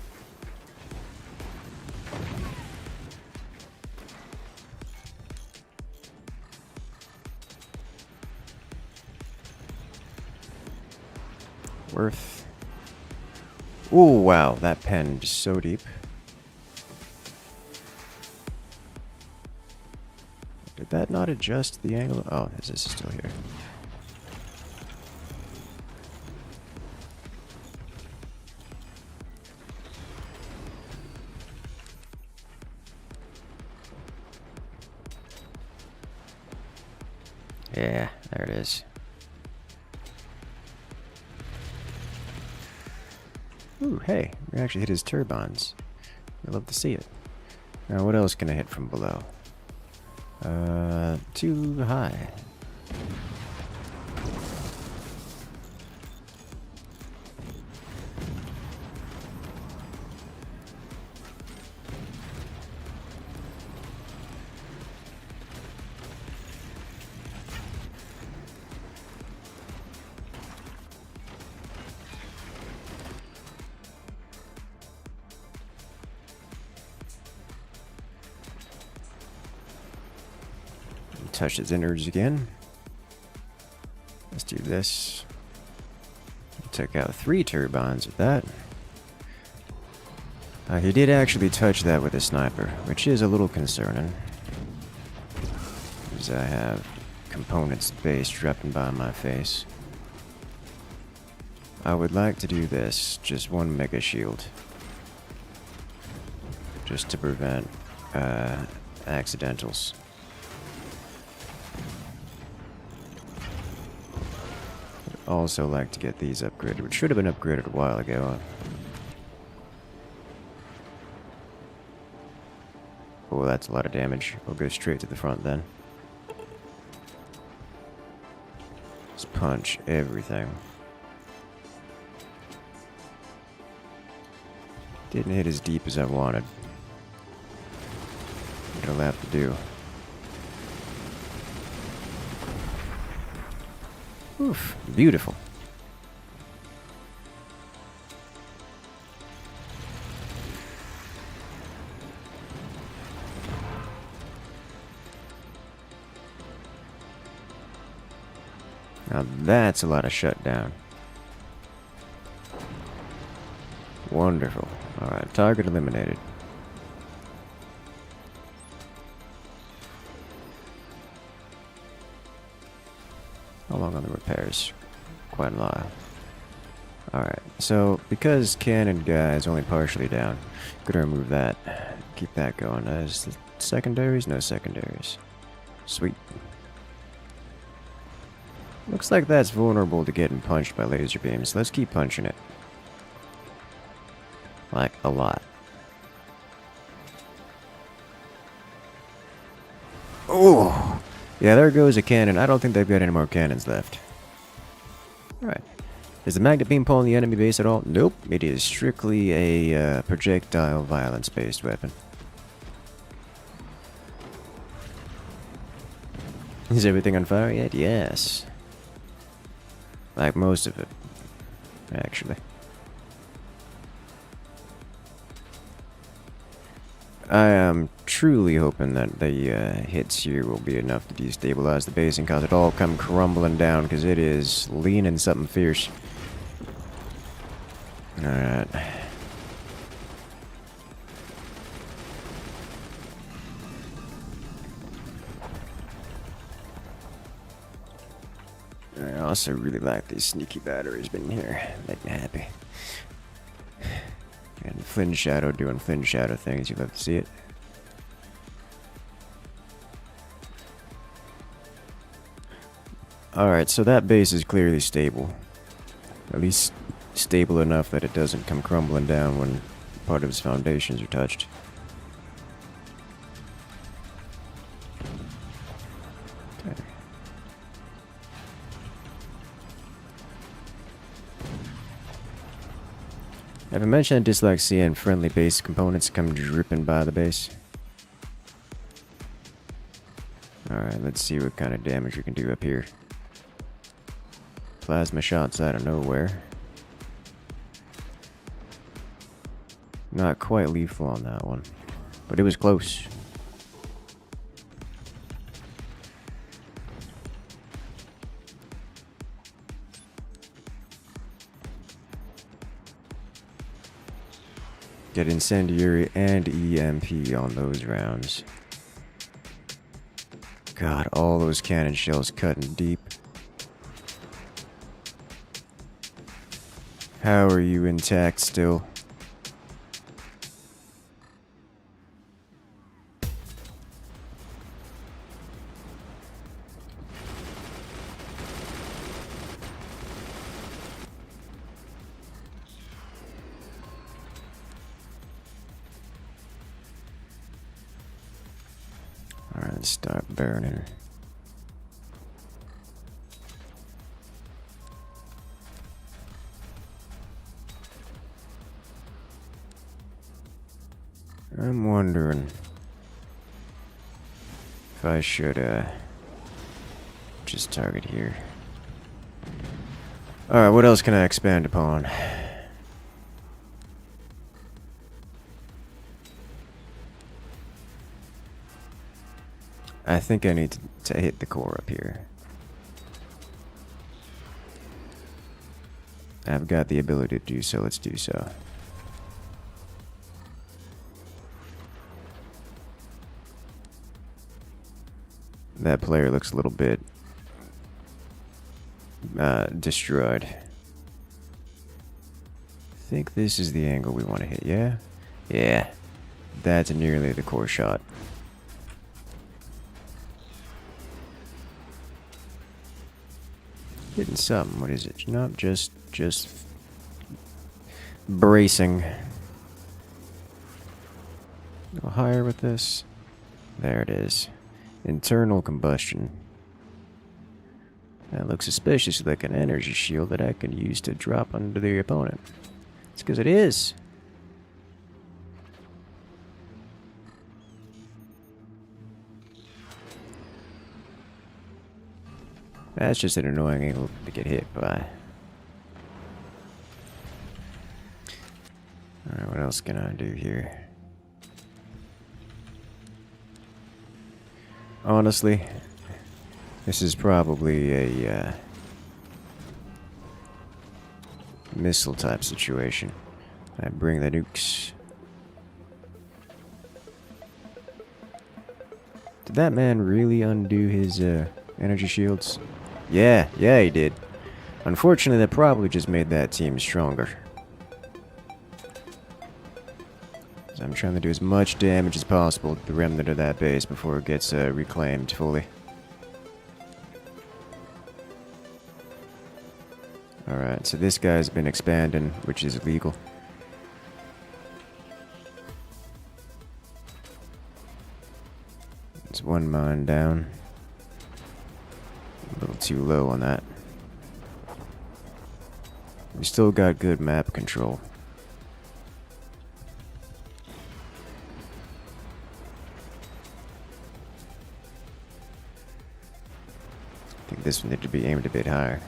Worth. Ooh, wow, that pen is so deep. Did that not adjust the angle? Oh, this is still here. Yeah, there it is. Ooh, hey, we actually hit his turbines. I love to see it. Now, what else can I hit from below? Too high. Touch his innards again. Let's do this. Took out 3 turbines with that. He did actually touch that with a sniper, which is a little concerning. Because I have components base dropping by my face. I would like to do this, just 1 mega shield. Just to prevent accidentals. Also like to get these upgraded, which should have been upgraded a while ago. Oh, that's a lot of damage. We'll go straight to the front then. Let's punch everything. Didn't hit as deep as I wanted. It'll have to do. Oof, beautiful. Now that's a lot of shutdown. Wonderful. Alright, target eliminated. How long on the repairs? Quite a while. Alright, so because cannon guy is only partially down, gonna remove that. Keep that going. Is the secondaries? No secondaries. Sweet. Looks like that's vulnerable to getting punched by laser beams. Let's keep punching it. Like, a lot. Oh! Yeah, there goes a cannon. I don't think they've got any more cannons left. Alright. Is the magnet beam pulling the enemy base at all? Nope. It is strictly a projectile violence-based weapon. Is everything on fire yet? Yes. Like most of it, actually. I am truly hoping that the hits here will be enough to destabilize the base and cause it all come crumbling down, because it is leaning something fierce. Alright. I also really like these sneaky batteries been here. Make me happy. And Flynn Shadow doing Flynn Shadow things. You love to see it. Alright, so that base is clearly stable. At least stable enough that it doesn't come crumbling down when part of its foundations are touched. Okay. Have I mentioned I dislike seeing friendly base components come dripping by the base? Alright, let's see what kind of damage we can do up here. Plasma shots out of nowhere. Not quite lethal on that one, but it was close. Get incendiary and EMP on those rounds. God, all those cannon shells cutting deep. How are you intact still? Alright, let's start burning. I'm wondering if I should just target here. Alright, what else can I expand upon? I think I need to hit the core up here. I've got the ability to do so, let's do so. That player looks a little bit destroyed. I think this is the angle we want to hit, yeah? Yeah. That's nearly the core shot. Hitting something, what is it? Not just bracing. Go higher with this. There it is. Internal combustion. That looks suspiciously like an energy shield that I can use to drop under the opponent. It's because it is. That's just an annoying angle to get hit by. Alright, what else can I do here? Honestly, this is probably a missile type situation. I bring the nukes. Did that man really undo his energy shields? Yeah, he did. Unfortunately, that probably just made that team stronger. So I'm trying to do as much damage as possible to the remnant of that base before it gets reclaimed fully. Alright, so this guy's been expanding, which is illegal. There's one mine down. A little too low on that. We still got good map control. I think this one needed to be aimed a bit higher.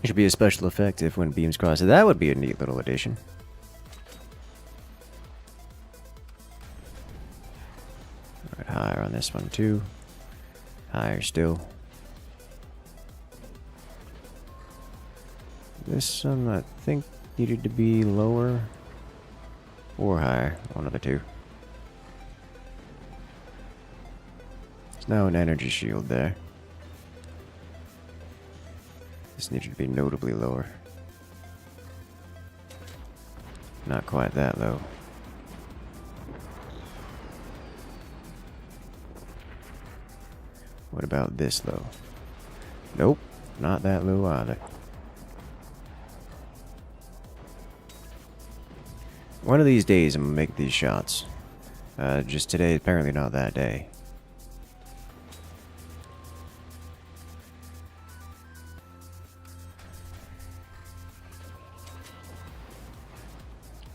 It should be a special effect if when beams cross. That would be a neat little addition. Alright, higher on this one too. Higher still. This one I think needed to be lower or higher. One of the two. There's now an energy shield there. This needed to be notably lower. Not quite that low. What about this low? Nope, not that low either. One of these days I'm gonna make these shots. Just today, apparently not that day.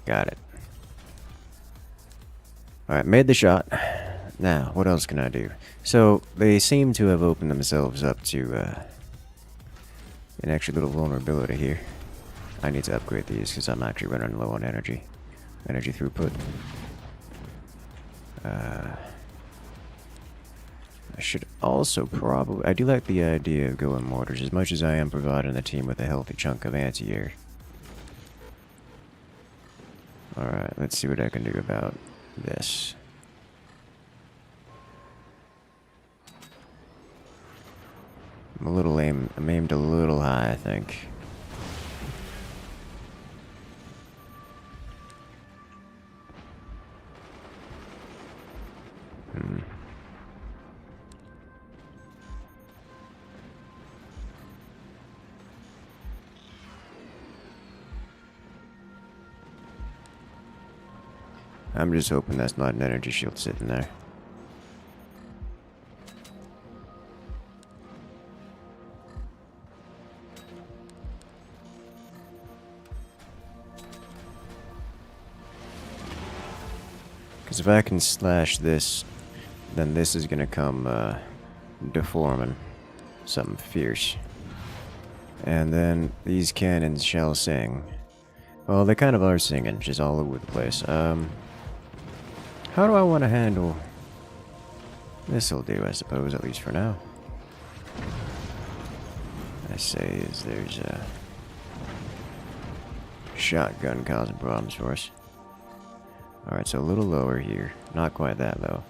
Got it. Alright, made the shot. Now, what else can I do? So, they seem to have opened themselves up to an extra little vulnerability here. I need to upgrade these because I'm actually running low on energy. Energy throughput. I should also probably... I do like the idea of going mortars as much as I am providing the team with a healthy chunk of anti-air. Alright, let's see what I can do about this. I'm aimed a little high, I think. I'm just hoping that's not an energy shield sitting there. Because if I can slash this, then this is gonna come deforming something fierce. And then these cannons shall sing. Well, they kind of are singing, just all over the place. How do I want to handle... This'll do, I suppose, at least for now. I say is there's a shotgun causing problems for us. Alright, so a little lower here. Not quite that low.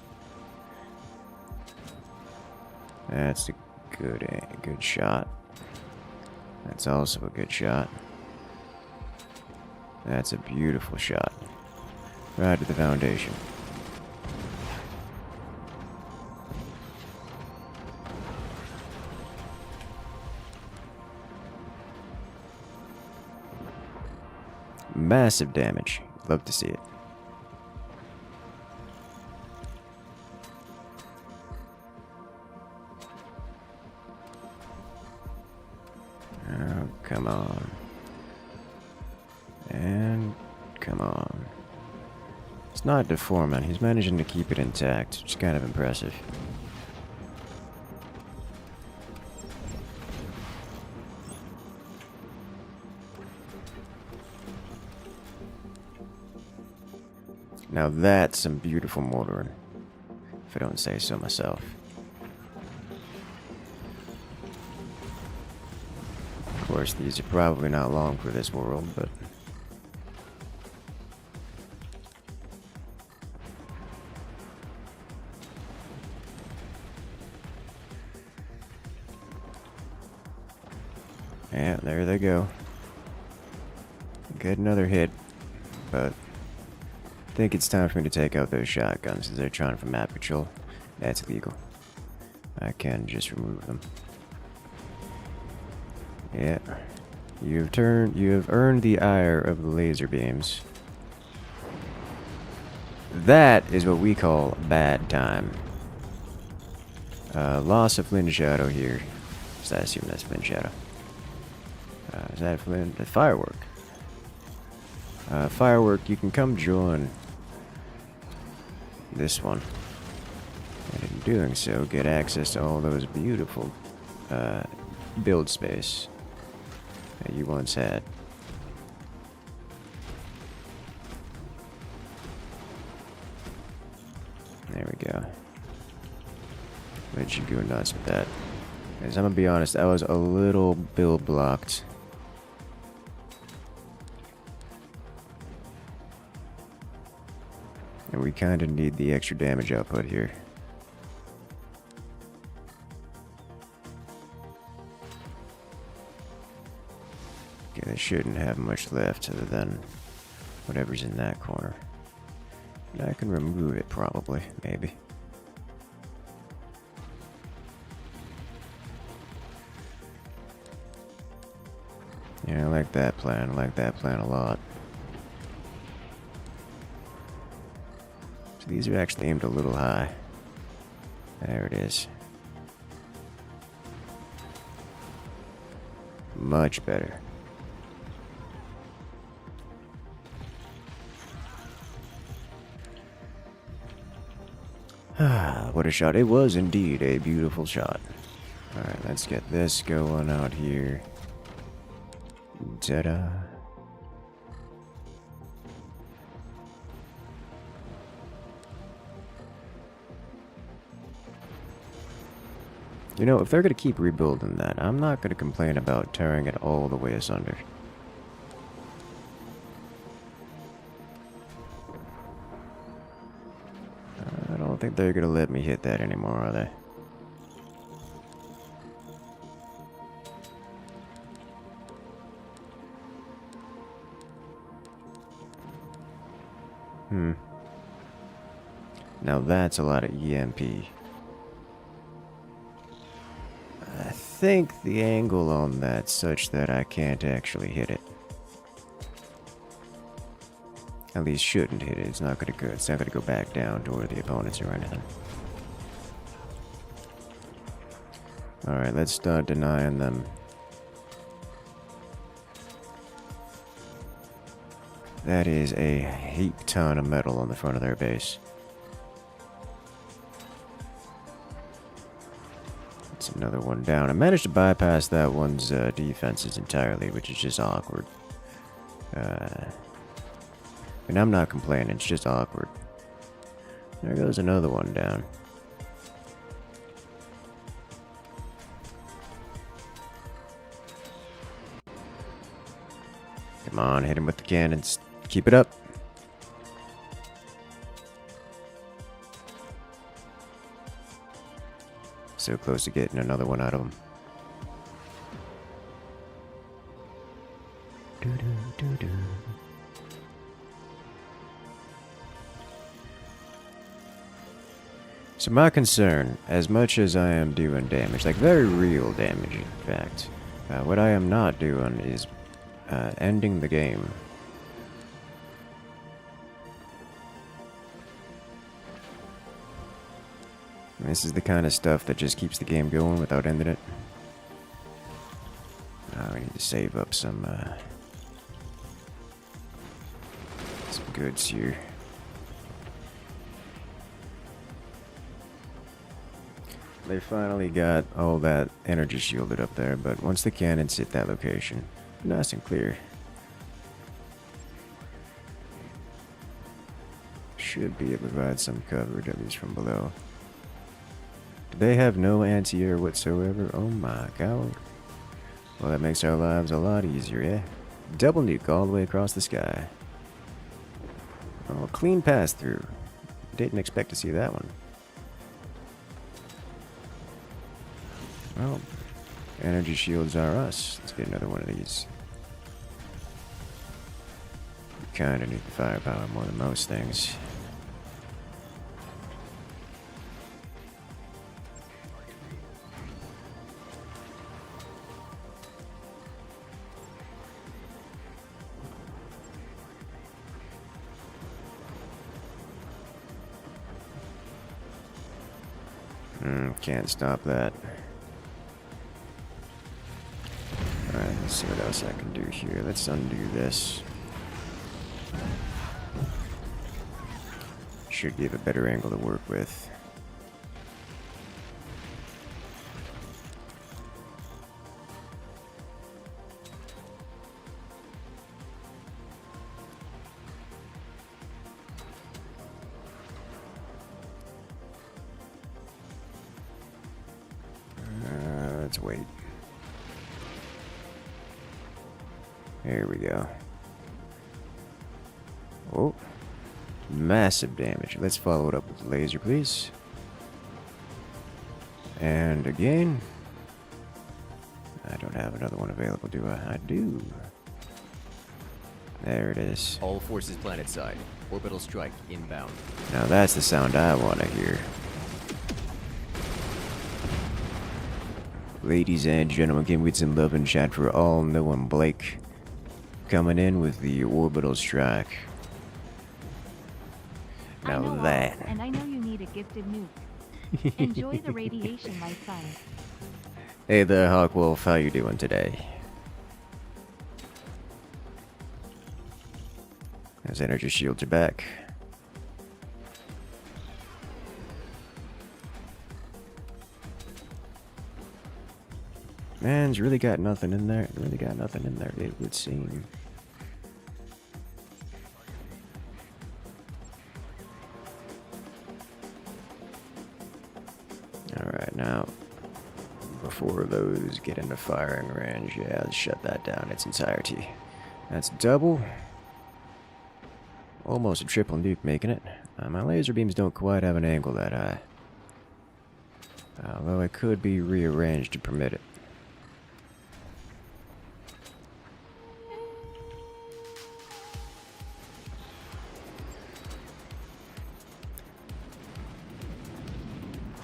That's a good shot. That's also a good shot. That's a beautiful shot. Right to the foundation. Massive damage. Love to see it. Oh, come on. And come on. It's not deforming. He's managing to keep it intact. It's kind of impressive. Now that's some beautiful mortaring, if I don't say so myself. Of course, these are probably not long for this world, but... yeah, there they go. Get another hit, but... I think it's time for me to take out those shotguns as they're trying for map patrol. That's illegal. I can just remove them. Yeah. You have earned the ire of the laser beams. That is what we call bad time. Loss of Flint Shadow here. So I assume that's Flint Shadow. Is that Flint? The firework. Firework, you can come join this one. And in doing so, get access to all those beautiful build space that you once had. There we go. Let you go nuts with that. Because I'm gonna be honest, I was a little build blocked. And we kind of need the extra damage output here. Okay, they shouldn't have much left other than whatever's in that corner. And I can remove it probably, maybe. Yeah, I like that plan. I like that plan a lot. So these are actually aimed a little high. There it is. Much better. Ah, what a shot. It was indeed a beautiful shot. Alright, let's get this going out here. Ta-da. You know, if they're gonna keep rebuilding that, I'm not gonna complain about tearing it all the way asunder. I don't think they're gonna let me hit that anymore, are they? Now that's a lot of EMP. I think the angle on that's such that I can't actually hit it. At least shouldn't hit it. It's not gonna go back down toward the opponents or anything. Alright, let's start denying them. That is a heap ton of metal on the front of their base. That's another one down. I managed to bypass that one's defenses entirely, which is just awkward. And I'm not complaining, it's just awkward. There goes another one down. Come on, hit him with the cannons. Keep it up. So close to getting another one out of him. Doo-doo-doo-doo. So my concern, as much as I am doing damage, like very real damage in fact, what I am not doing is ending the game. And this is the kind of stuff that just keeps the game going without ending it. I need to save up some goods here. They finally got all that energy shielded up there, but once the cannons hit that location, nice and clear. Should be able to provide some coverage, at least from below. Do they have no anti-air whatsoever? Oh my god. Well, that makes our lives a lot easier, yeah? Double nuke all the way across the sky. Oh, clean pass through. Didn't expect to see that one. Well, energy shields are us. Let's get another one of these. Kinda need the firepower more than most things. Can't stop that. Alright, let's see what else I can do here. Let's undo this. Should give a better angle to work with. Let's wait. There we go. Oh, massive damage. Let's follow it up with the laser, please. And again. I don't have another one available, do I? I do. There it is. All forces planet side. Orbital strike inbound. Now that's the sound I want to hear. Ladies and gentlemen, give me some love and chat for all knowing Blake. Coming in with the orbital strike. Now that. And I know you need a gifted nuke. Enjoy the radiation, my son. Hey there, Hawkwolf. How you doing today? Those energy shields are back. Man's really got nothing in there. Really got nothing in there, it would seem. Alright, now, before those get into firing range, yeah, let's shut that down in its entirety. That's double. Almost a triple nuke making it. My laser beams don't quite have an angle that high. Although it could be rearranged to permit it.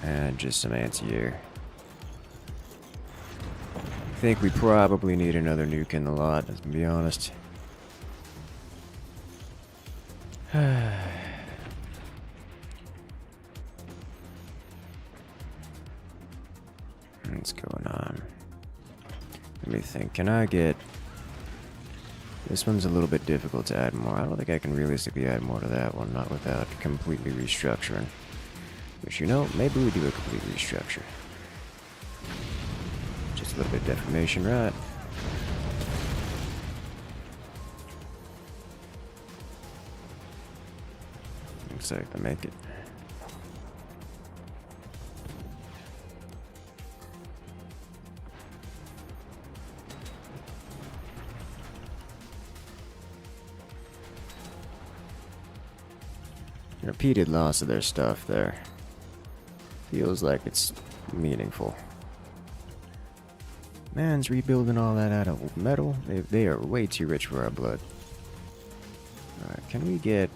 And just some anti-air. I think we probably need another nuke in the lot, let's be honest. What's going on? Let me think. Can I get... This one's a little bit difficult to add more. I don't think I can realistically add more to that one, not without completely restructuring. Which, you know, maybe we do a complete restructure. Just a little bit of deformation, right? Looks like they make it. Repeated loss of their stuff there. Feels like it's meaningful. Man's rebuilding all that out of metal. They are way too rich for our blood. Alright, can we get...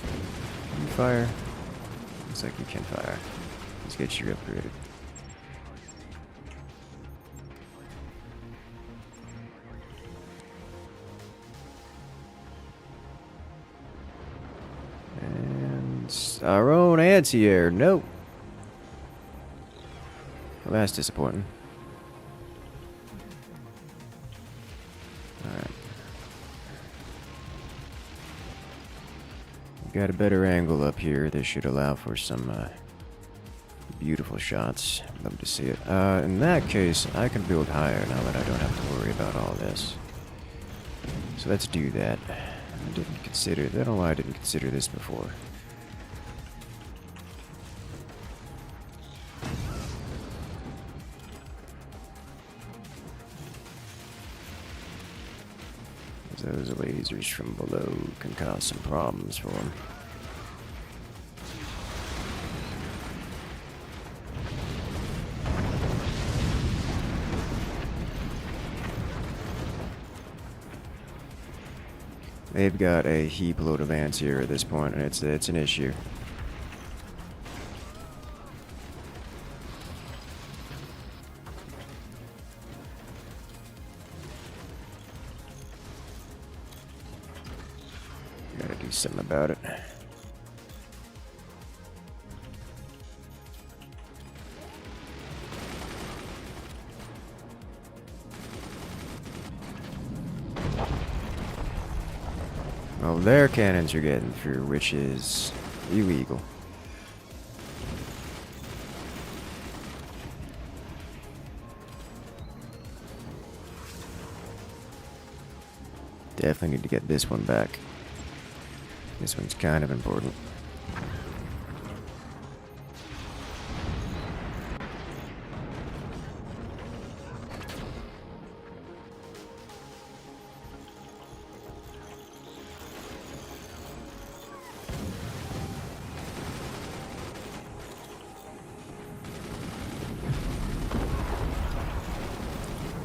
Can you fire? Looks like you can fire. Let's get you upgraded. Our own anti-air, nope. Well, that's disappointing. Alright. Got a better angle up here. This should allow for some beautiful shots. Love to see it. In that case, I can build higher now that I don't have to worry about all this. So let's do that. I didn't consider... I don't know why I didn't consider this before. Those lasers from below can cause some problems for them. They've got a heap load of ants here at this point, and it's an issue. Gotta do something about it. Well, their cannons are getting through, which is illegal. Definitely need to get this one back. This one's kind of important.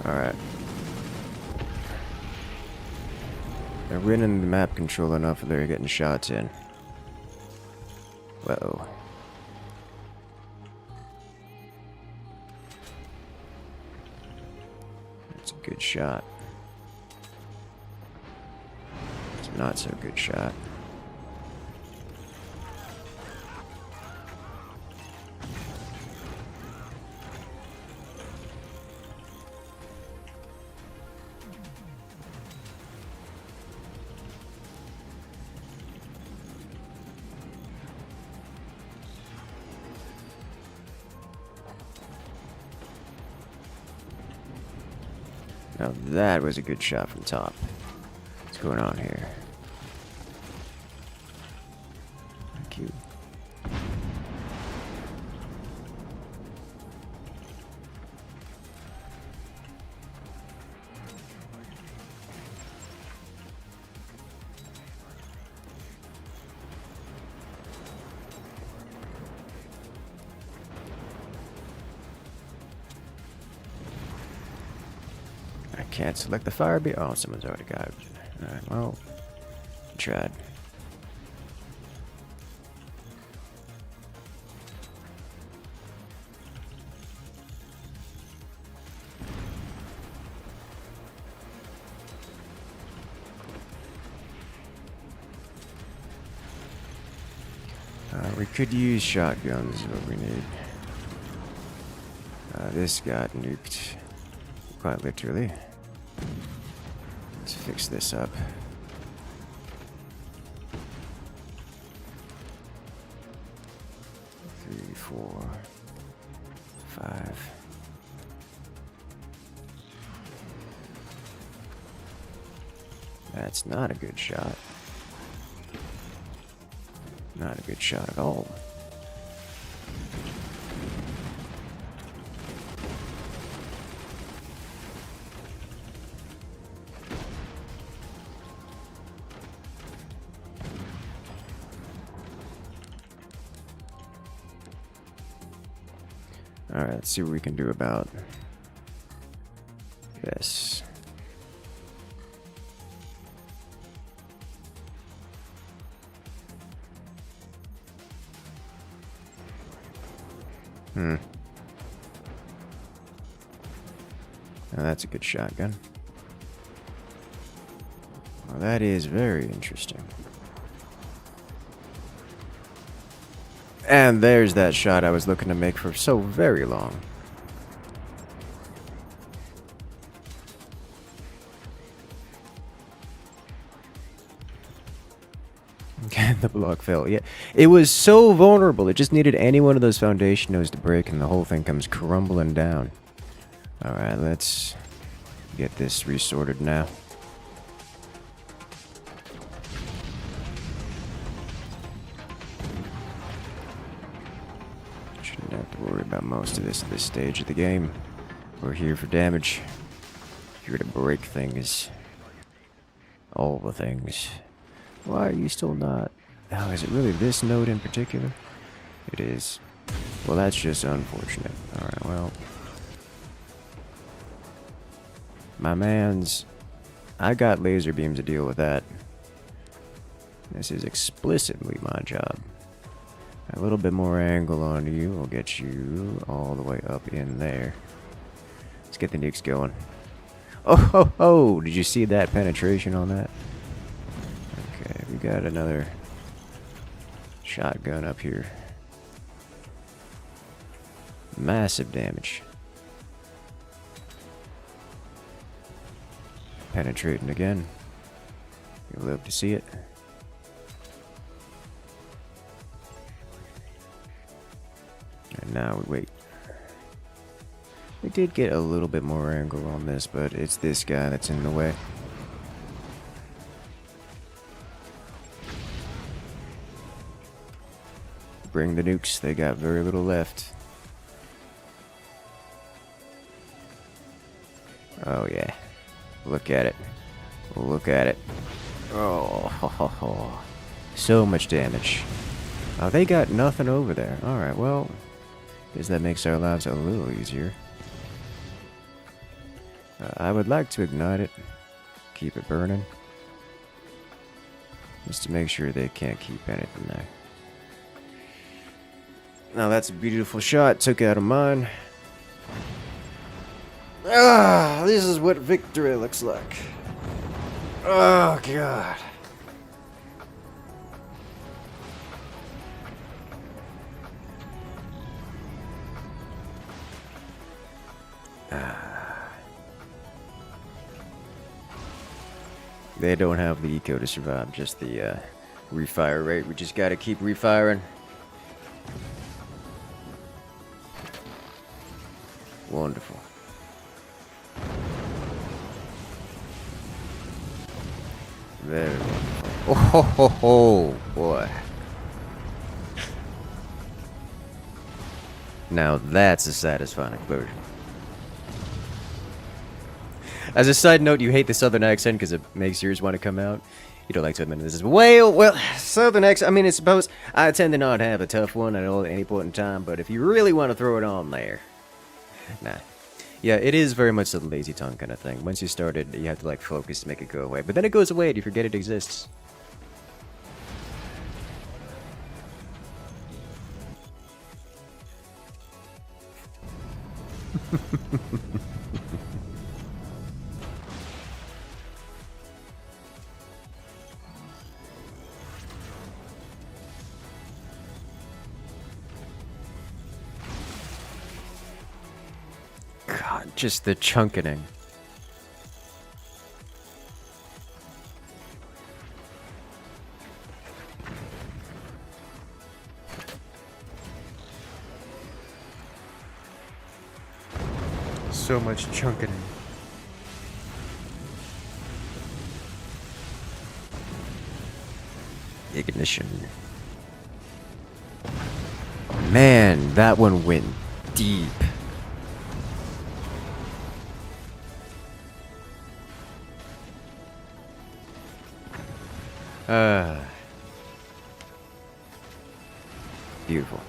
Alright. They're winning the map control enough that they're getting shots in. Whoa. That's a good shot. It's a not so good shot. Now that was a good shot from top. What's going on here? Thank you. I can't select the fire beam. Oh, someone's already got it. Alright, well, tried. We could use shotguns, is what we need. This got nuked. Quite literally. Let's fix this up. Three, 4, 5. That's not a good shot. Not a good shot at all. Alright, let's see what we can do about this. Now that's a good shotgun. Well, that is very interesting. And there's that shot I was looking to make for so very long. The block fell. Yeah, it was so vulnerable. It just needed any one of those foundation nodes to break and the whole thing comes crumbling down. Alright, let's get this resorted now. Shouldn't have to worry about most of this at this stage of the game. We're here for damage. Here to break things. All the things. Why are you still not? Oh, is it really this node in particular? It is. Well, that's just unfortunate. Alright, well. My man's... I got laser beams to deal with that. This is explicitly my job. A little bit more angle on you will get you all the way up in there. Let's get the nukes going. Oh, ho, ho! Did you see that penetration on that? Okay, we got another shotgun up here. Massive damage. Penetrating again. You'll love to see it. And now we wait. We did get a little bit more angle on this, but it's this guy that's in the way. Bring the nukes, they got very little left. Oh yeah. Look at it. Look at it. Oh, ho, ho, ho. So much damage. Oh, they got nothing over there. Alright, well, guess that makes our lives a little easier. I would like to ignite it. Keep it burning. Just to make sure they can't keep anything there. Now that's a beautiful shot. Took out a mine. Ah, this is what victory looks like. Oh, God. They don't have the eco to survive, just the refire rate. We just gotta keep refiring. Wonderful. Very wonderful. Oh ho ho ho, boy. Now that's a satisfying explosion. As a side note, you hate the southern accent because it makes yours want to come out. You don't like to admit this. Well, southern accent, I mean, I suppose I tend to not have a tough one at any point in time, but if you really want to throw it on there. Nah. Yeah, it is very much a lazy tongue kind of thing. Once you start it, you have to like focus to make it go away. But then it goes away and you forget it exists. God, just the chunkening. So much chunkening. Ignition. Man, that one went deep. Beautiful.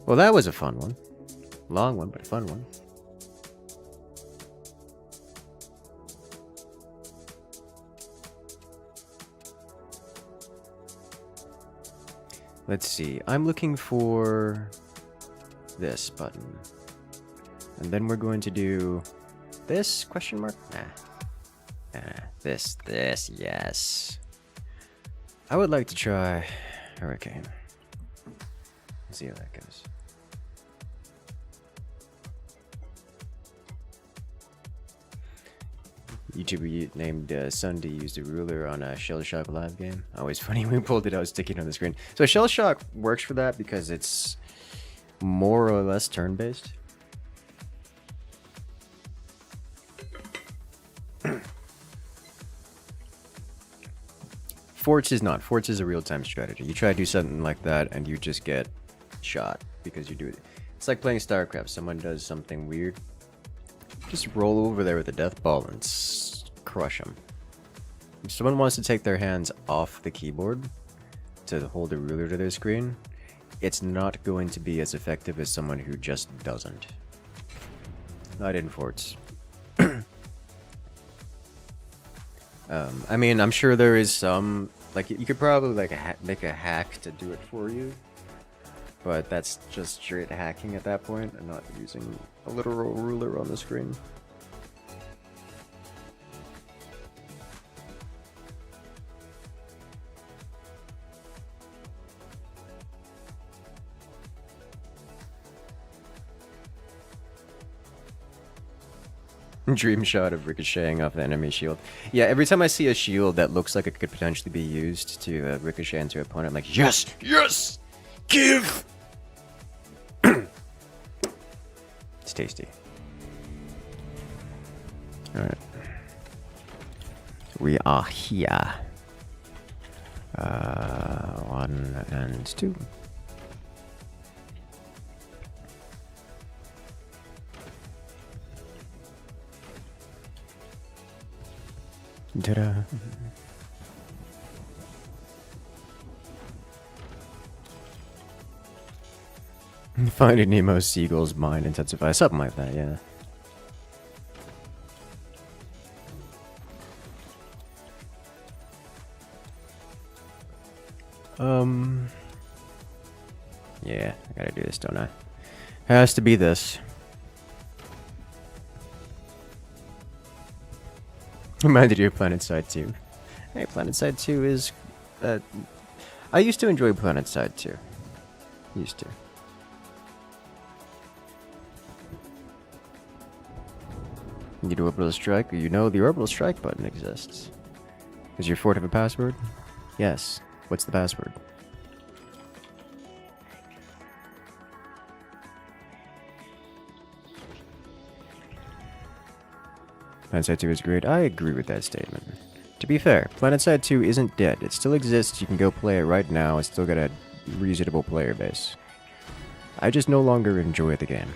Well, that was a fun one. Long one, but a fun one. Let's see. I'm looking for this button. And then we're going to do this question mark? This, yes. I would like to try Hurricane. Let's see how that goes. YouTuber named Sunday used a ruler on a Shell Shock live game. Always funny when we pulled it out, sticking on the screen. So Shell Shock works for that because it's more or less turn-based. Forts is not. Forts is a real-time strategy. You try to do something like that and you just get shot because you do it. It's like playing StarCraft. Someone does something weird. Just roll over there with a death ball and crush them. If someone wants to take their hands off the keyboard to hold a ruler to their screen, it's not going to be as effective as someone who just doesn't. Not in Forts. I mean, I'm sure there is some, like, you could probably like make a hack to do it for you, but that's just straight hacking at that point and not using a literal ruler on the screen. Dream shot of ricocheting off the enemy shield. Yeah, every time I see a shield that looks like it could potentially be used to ricochet into an opponent, I'm like, yes! Yes! Give! It's tasty. Alright. We are here. 1 and 2. Ta-da. Finding Nemo's seagull's mind intensify, something like that, yeah. Yeah, I gotta do this, don't I? Has to be this. Reminded you of PlanetSide 2. Hey, PlanetSide 2 is... I used to enjoy PlanetSide 2. Used to. Need an orbital strike? You know the orbital strike button exists. Does your fort have a password? Yes. What's the password? PlanetSide 2 is great. I agree with that statement. To be fair, PlanetSide 2 isn't dead. It still exists. You can go play it right now. It's still got a reasonable player base. I just no longer enjoy the game.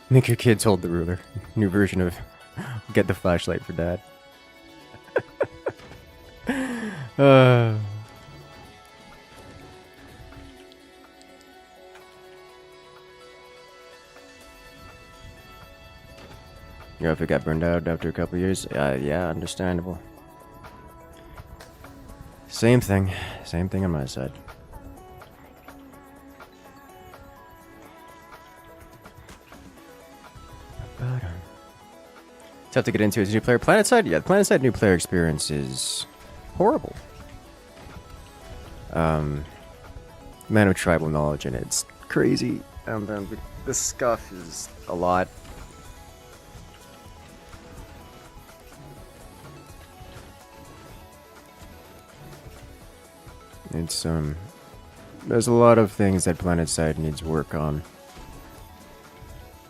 Make your kids hold the ruler. New version of Get the Flashlight for Dad. Your outfit got burned out after a couple years? Yeah, understandable. Same thing. Same thing on my side. Tough to get into as a new player. PlanetSide? Yeah, the PlanetSide new player experience is horrible. Man of tribal knowledge, and it's crazy. The scuff is a lot. It's there's a lot of things that PlanetSide needs work on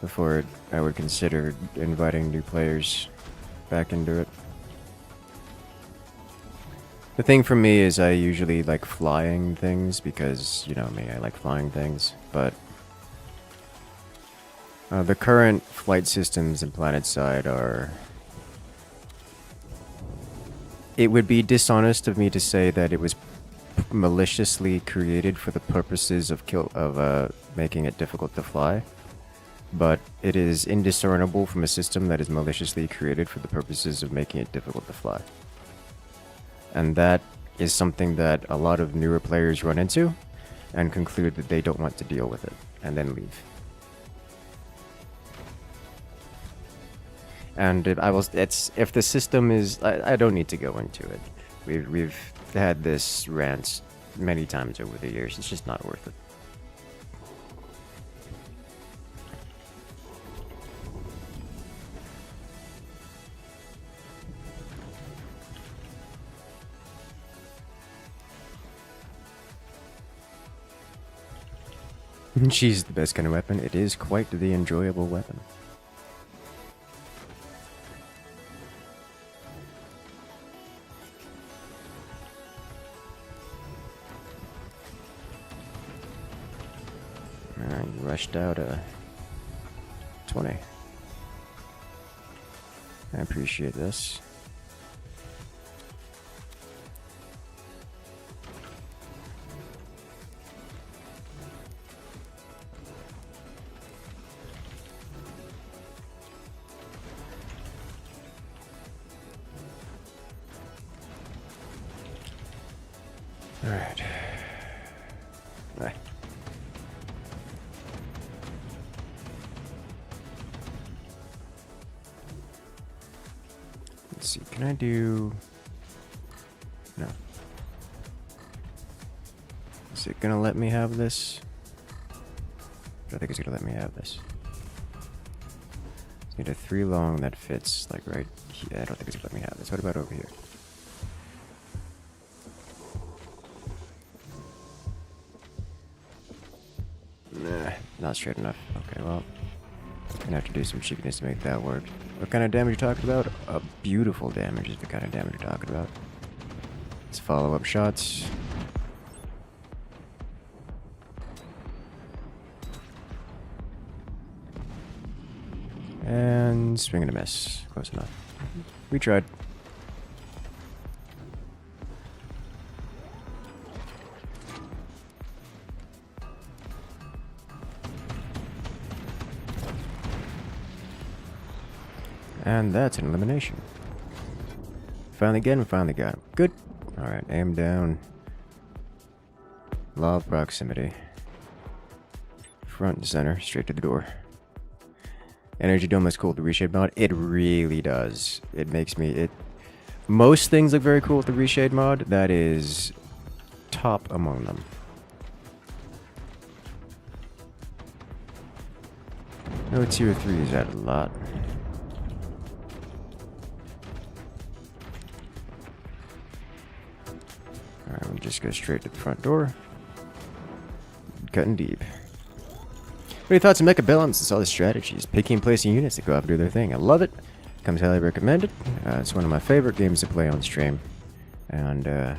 before I would consider inviting new players back into it. The thing for me is I usually like flying things because, you know me, I like flying things, but the current flight systems in PlanetSide are... It would be dishonest of me to say that it was maliciously created for the purposes of making it difficult to fly, but it is indiscernible from a system that is maliciously created for the purposes of making it difficult to fly. And that is something that a lot of newer players run into and conclude that they don't want to deal with it and then leave. And if the system is, I don't need to go into it. We've had this rant many times over the years. It's just not worth it. She's the best kind of weapon. It is quite the enjoyable weapon. You rushed out 20. I appreciate this. Alright. Let's see, can I do... No. Is it gonna let me have this? I don't think it's gonna let me have this. I need a 3 long that fits, like, right here. I don't think it's gonna let me have this. What about over here? Nah, not straight enough. Okay, well, gonna have to do some cheekiness to make that work. What kind of damage are you talking about? A beautiful damage is the kind of damage you're talking about. Let's follow up shots. And swing and a miss. Close enough. We tried. And that's an elimination. Finally got him. Good. Alright, aim down. Law of proximity. Front and center, straight to the door. Energy Dome is cool, the reshape mod. It really does. It makes me... Most things look very cool with the reshade mod. That is top among them. No, tier 3 is at a lot. Alright, we'll just go straight to the front door. Cutting deep. What are your thoughts on mecha balance? It's all the strategies, picking and placing units that go out and do their thing. I love it. Comes highly recommended. It's one of my favorite games to play on stream. And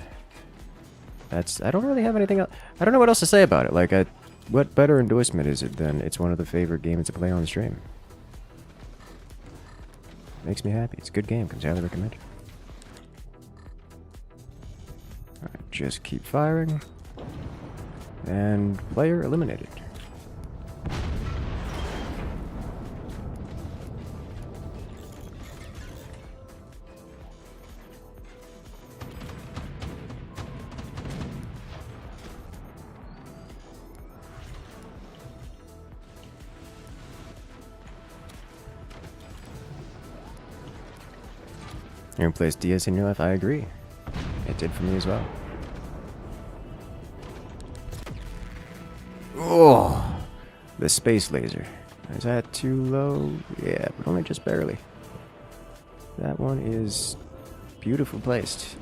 that's, I don't really have anything else. I don't know what else to say about it. Like, what better endorsement is it than it's one of the favorite games to play on stream? Makes me happy. It's a good game. Comes highly recommended. Alright, just keep firing. And player eliminated. You gonna place DS in your life? I agree. It did for me as well. Oh, the space laser. Is that too low? Yeah, but only just barely. That one is beautifully placed.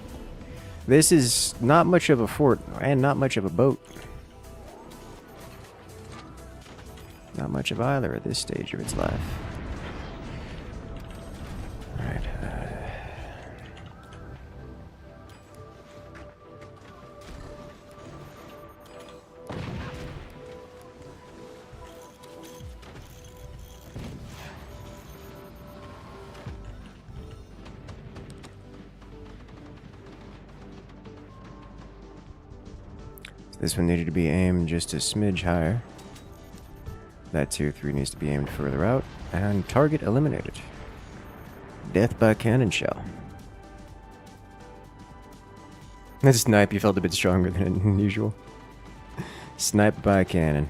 This is not much of a fort and not much of a boat. Not much of either at this stage of its life. Alright. This one needed to be aimed just a smidge higher. That tier 3 needs to be aimed further out. And target eliminated. Death by cannon shell. That snipe, you felt a bit stronger than usual. Sniped by a cannon.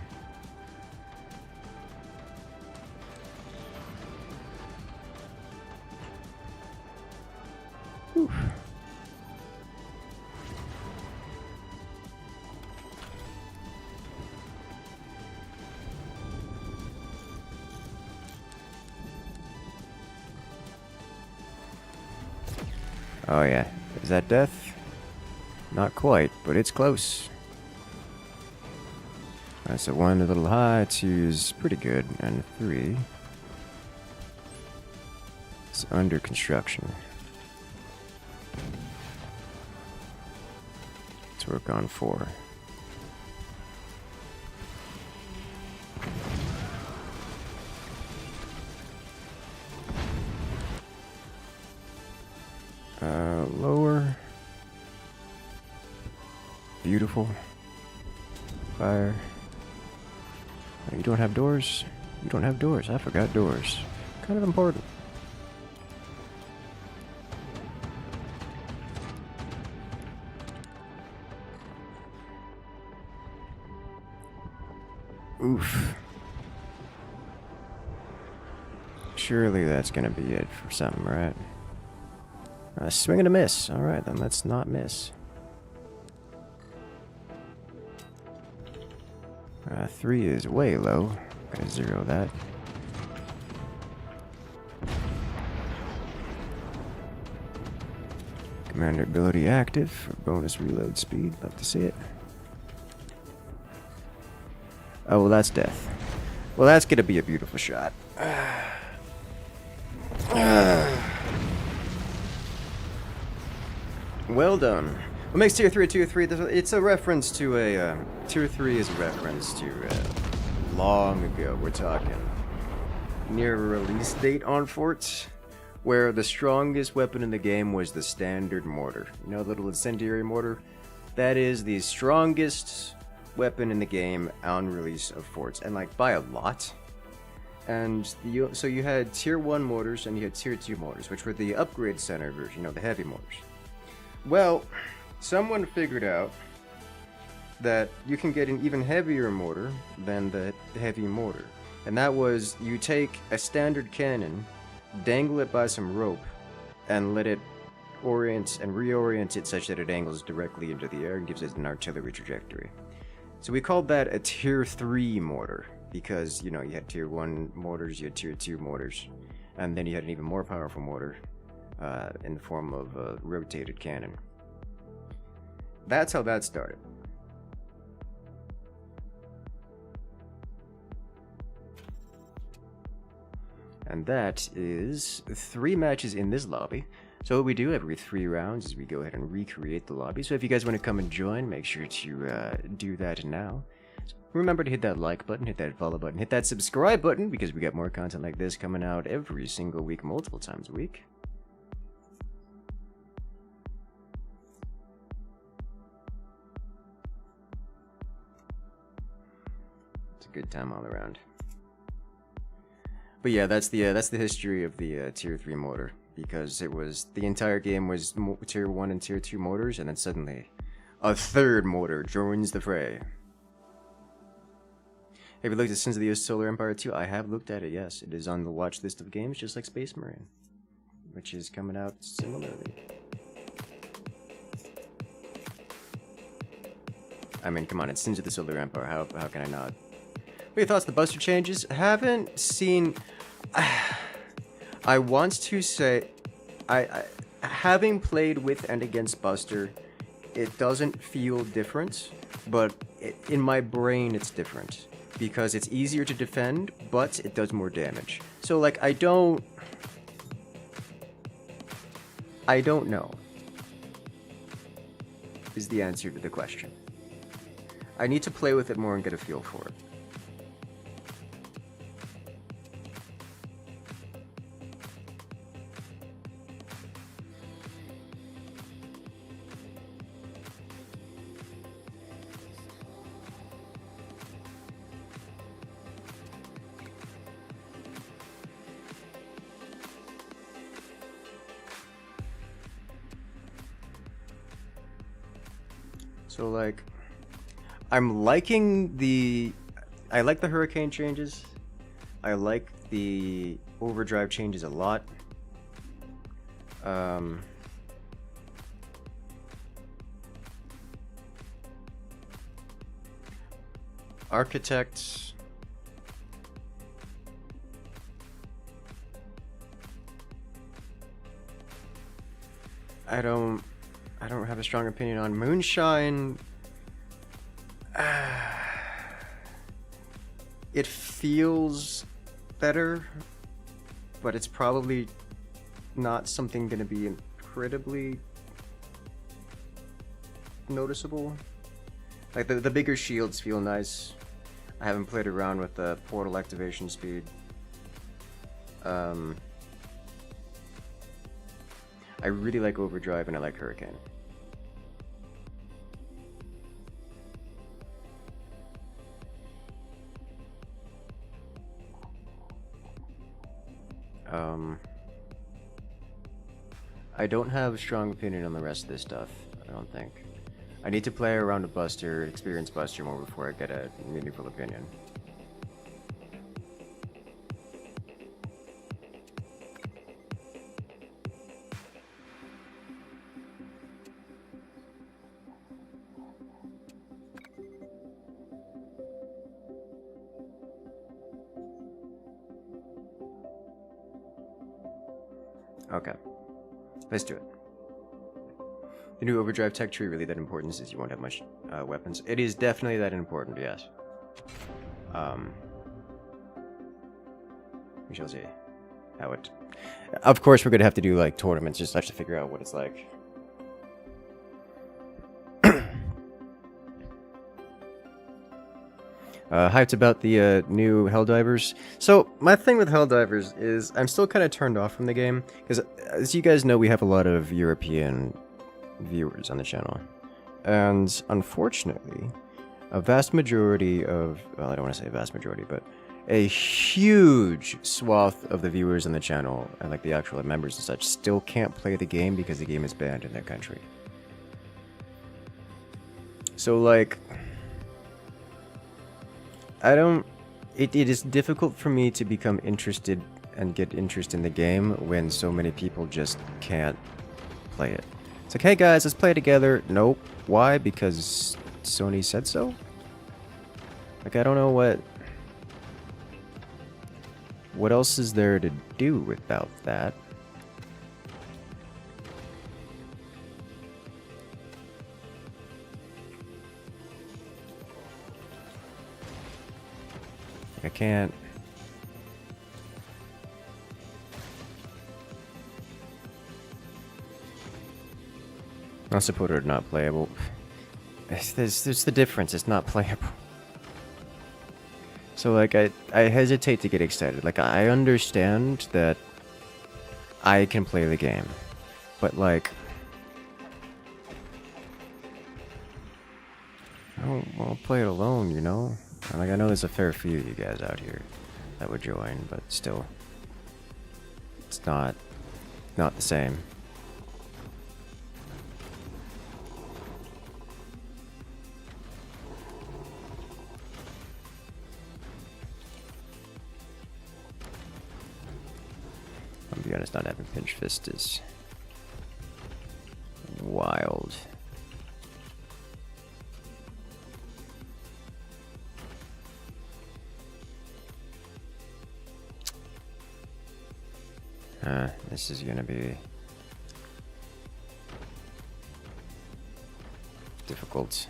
Whew. Oh yeah, is that death? Not quite, but it's close. Alright, so 1 a little high, 2 is pretty good, and 3 is under construction. Let's work on 4. Lower. Beautiful. Fire. Oh, you don't have doors? You don't have doors. I forgot doors. Kind of important. Oof. Surely that's gonna be it for something, right? Swing and a miss. Alright, then let's not miss. 3 is way low. Gonna 0 that. Commander ability active for bonus reload speed. Love to see it. Oh, well, that's death. Well, that's gonna be a beautiful shot. Well done. What makes tier 3 a tier 3? It's a reference to a tier 3 is a reference to long ago. We're talking near a release date on forts, where the strongest weapon in the game was the standard mortar. You know, the little incendiary mortar. That is the strongest weapon in the game on release of forts, and like by a lot. And so you had tier 1 mortars and you had tier 2 mortars, which were the upgrade center version, you know, the heavy mortars. Well, someone figured out that you can get an even heavier mortar than the heavy mortar. And that was, you take a standard cannon, dangle it by some rope, and let it orient and reorient it such that it angles directly into the air and gives it an artillery trajectory. So we called that a tier 3 mortar because, you know, you had tier 1 mortars, you had tier 2 mortars, and then you had an even more powerful mortar in the form of a rotated cannon. That's how that started. And that is 3 matches in this lobby. So what we do every 3 rounds is we go ahead and recreate the lobby. So if you guys want to come and join, make sure to do that now. So remember to hit that like button, hit that follow button, hit that subscribe button, because we got more content like this coming out every single week, multiple times a week. It's a good time all around. But yeah, that's the history of the tier 3 mortar, because it was the entire game was tier 1 and tier 2 mortars, and then suddenly a 3rd mortar joins the fray. Have you looked at Sins of the Solar Empire 2? I have looked at it, yes. It is on the watch list of games, just like Space Marine, which is coming out similarly. I mean, come on, it's Sins of the Solar Empire. How can I not? What are your thoughts on the Buster changes? Haven't seen... I want to say... having played with and against Buster, it doesn't feel different, but in my brain it's different. Because it's easier to defend, but it does more damage. So, like, I don't know, is the answer to the question. I need to play with it more and get a feel for it. So, like, I'm liking I like the hurricane changes. I like the overdrive changes a lot. Architects. I don't have a strong opinion on Moonshine. It feels better, but it's probably not something going to be incredibly noticeable. Like the bigger shields feel nice. I haven't played around with the portal activation speed. I really like Overdrive and I like Hurricane. I don't have a strong opinion on the rest of this stuff, I don't think. I need to play around a Buster, experience Buster more before I get a meaningful opinion. Okay, let's do it. The new Overdrive tech tree really that important since you won't have much weapons? It is definitely that important, yes. We shall see how it... Of course we're going to have to do like tournaments just to figure out what it's like. Hyped about the new Helldivers. So, my thing with Helldivers is I'm still kind of turned off from the game, because as you guys know, we have a lot of European viewers on the channel. And unfortunately, a vast majority of, well, I don't want to say a vast majority, but a huge swath of the viewers on the channel, and like the actual members and such, still can't play the game because the game is banned in their country. So, like... it is difficult for me to become interested and get interest in the game when so many people just can't play it. It's like, hey guys, let's play together. Nope. Why? Because Sony said so? Like, I don't know what else is there to do about that? I can't. Not supported or not playable. There's the difference. It's not playable. So like I hesitate to get excited. Like I understand that I can play the game, but like I'll play it alone, you know? And like I know there's a fair few of you guys out here that would join, but still, it's not the same. I'll be honest, not having pinch fist is wild. This is gonna be difficult.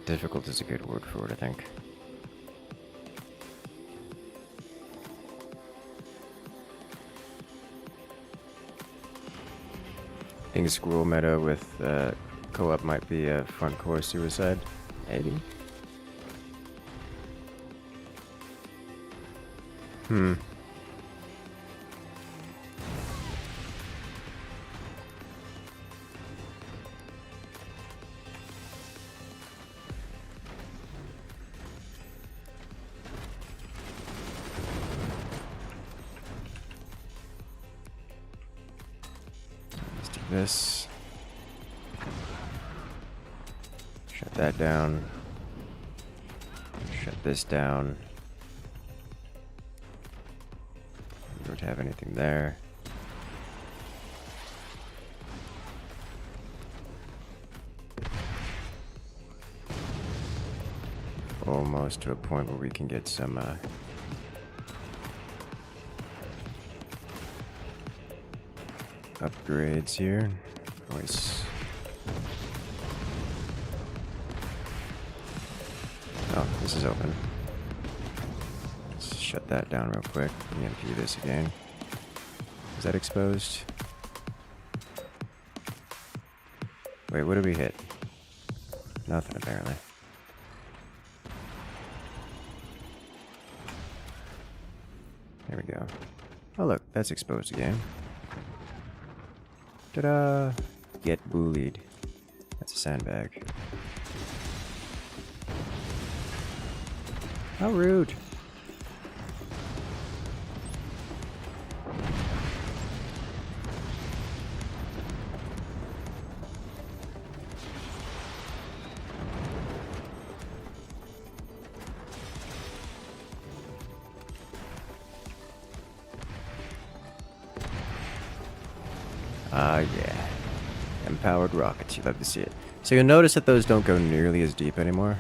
Difficult is a good word for it, I think. I think squirrel meta with co-op might be a front core suicide. Maybe. This. Shut that down. Shut this down. We don't have anything there. Almost to a point where we can get some upgrades here. Always. Oh, this is open. Let's shut that down real quick. EMP this again. Is that exposed? Wait, what did we hit? Nothing, apparently. There we go. Oh look, that's exposed again. Ta-da! Get bullied. That's a sandbag. How rude. Yeah. Empowered rockets, you love to see it. So you'll notice that those don't go nearly as deep anymore.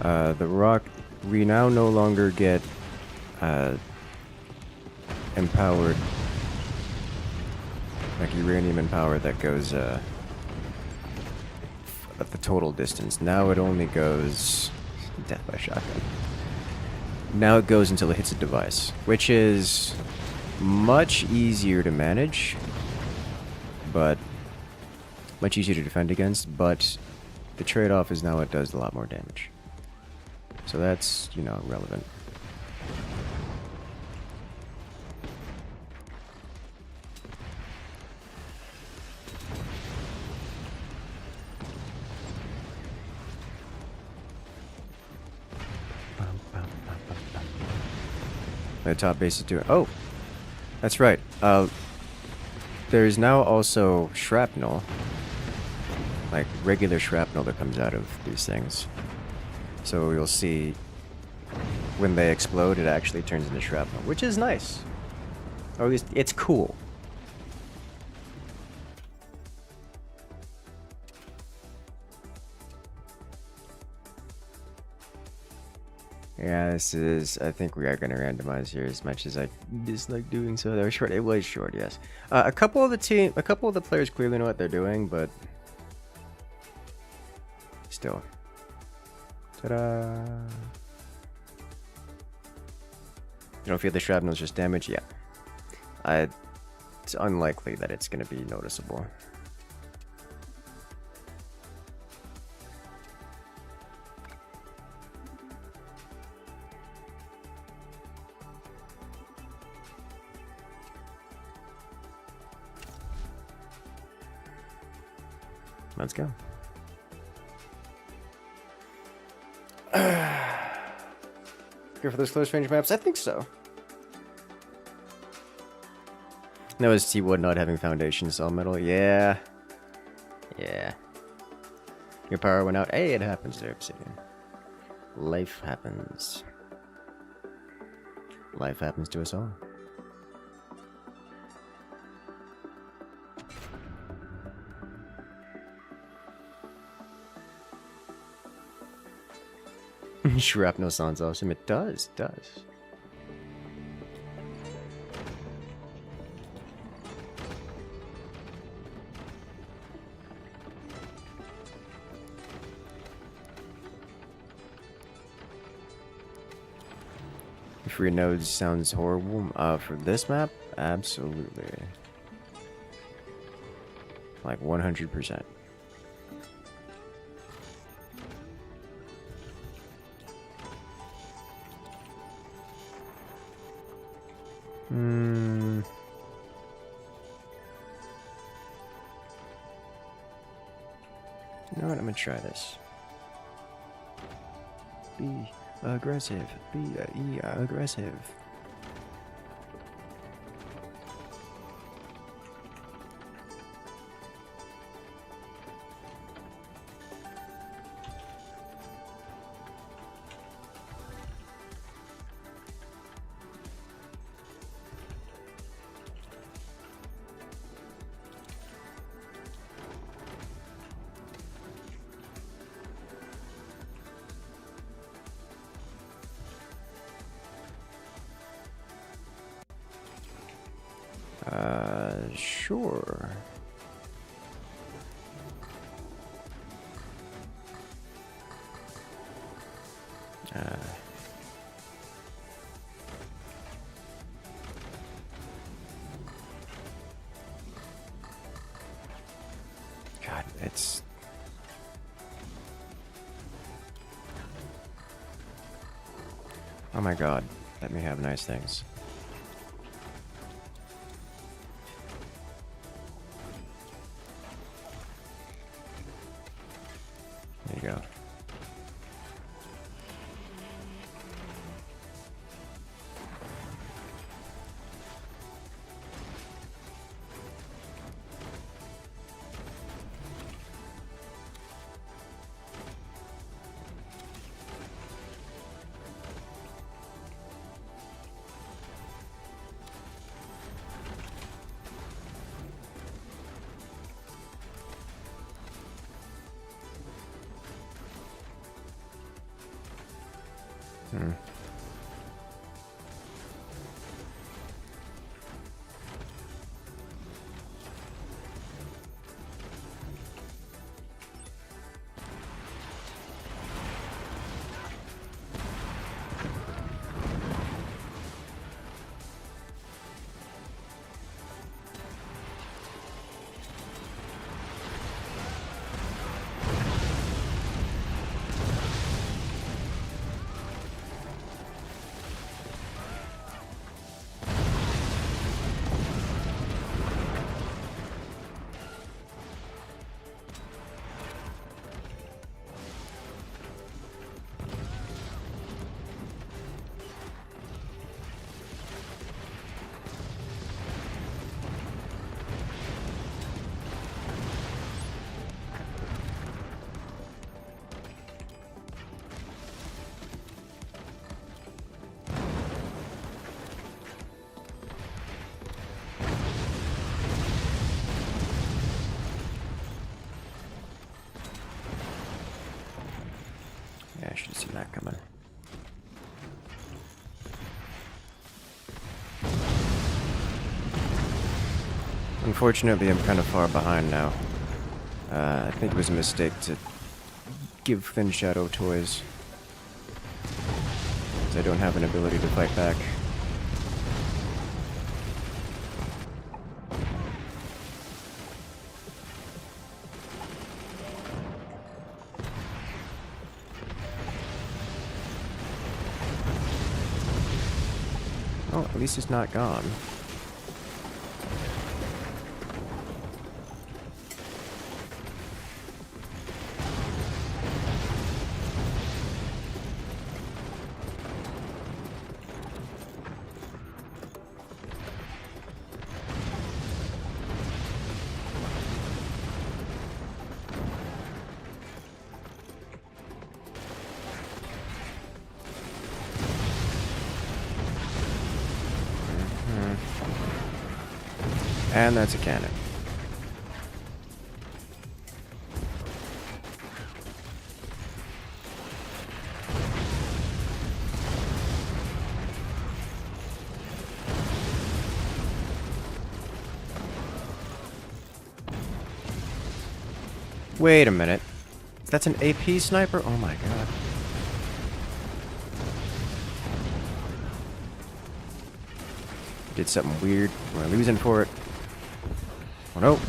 The rock, we now no longer get empowered, like uranium empowered that goes at the total distance. Now it only goes death by shotgun. Now it goes until it hits a device, which is much easier to manage, but much easier to defend against, but the trade-off is now it does a lot more damage. So that's, you know, relevant. The top base is doing... Oh! That's right. There's now also shrapnel, like regular shrapnel that comes out of these things. So you'll see when they explode, it actually turns into shrapnel, which is nice. Or at least it's cool. Yeah, this is. I think we are going to randomize here as much as I dislike doing so. They were short. It was short, yes. A couple of the players clearly know what they're doing, but still. Ta-da! You don't feel the shrapnel's just damage? Yeah. It's unlikely that it's going to be noticeable. Let's go. Good for those close range maps? I think so. No, is T-Wood not having foundation cell metal? Yeah. Yeah. Your power went out. Hey, it happens to Obsidian. Life happens. Life happens to us all. Shrapnel sounds awesome. It does, Free nodes sounds horrible. For this map, absolutely. Like 100%. You know what? I'm gonna try this. Be aggressive. Be aggressive. Sure. God, it's... Oh my god, let me have nice things. There you go. Unfortunately, I'm kind of far behind now. I think it was a mistake to give Thin Shadow toys. Because I don't have an ability to fight back. Oh, at least it's not gone. And that's a cannon. Wait a minute. That's an AP sniper? Oh my god. Did something weird. We're losing for it. Oh no.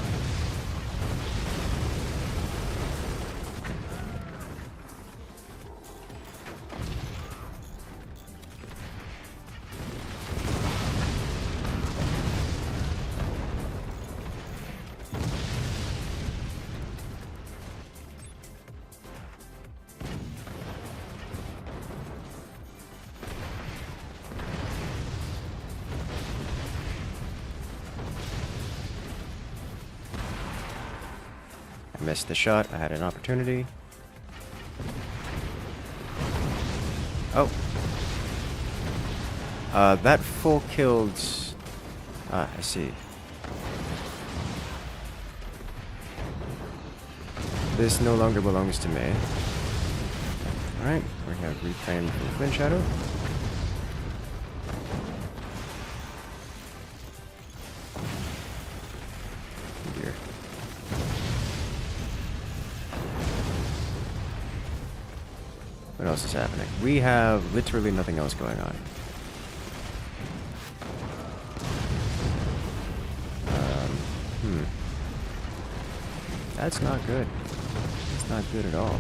I missed the shot. I had an opportunity. Oh. That full killed... Ah, I see. This no longer belongs to me. Alright, we have reclaimed from Twin Shadow. Dear. What else is happening? We have literally nothing else going on. That's not good. It's not good at all.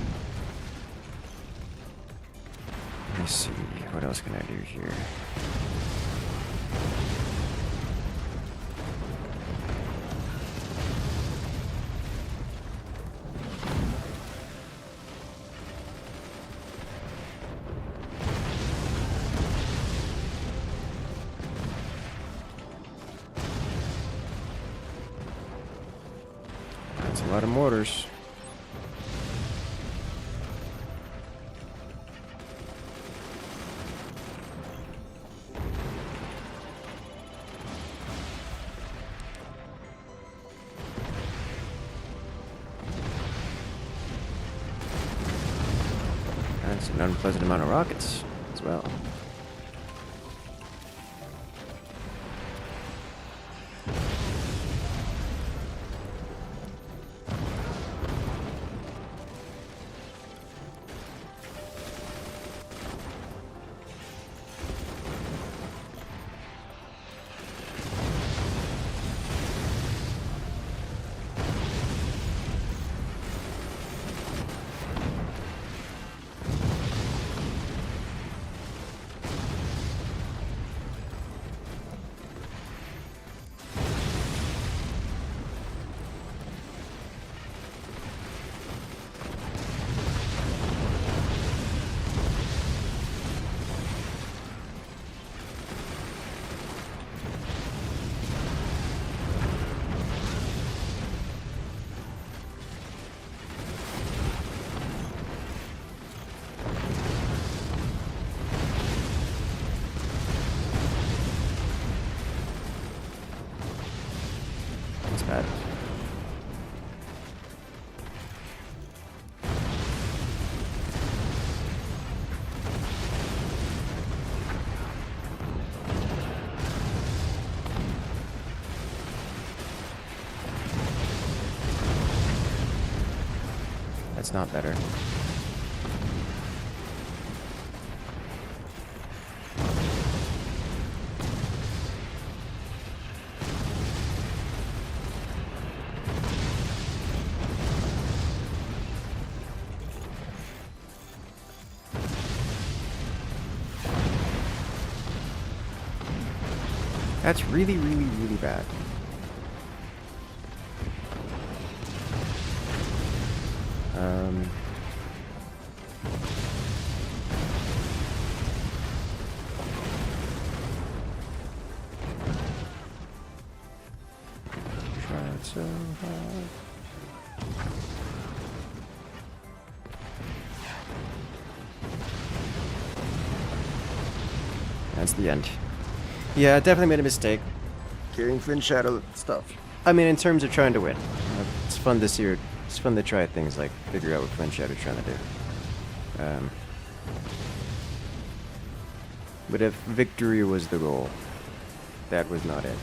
Let me see. What else can I do here? That's a lot of mortars. That's an unpleasant amount of rockets as well. That's bad. That's not better. That's really, really, really bad. Tried so hard. That's the end. Yeah, I definitely made a mistake. Carrying Flint Shadow stuff. I mean, in terms of trying to win. It's fun this year. It's fun to try things like figure out what Flint Shadow's trying to do. But if victory was the goal, that was not it.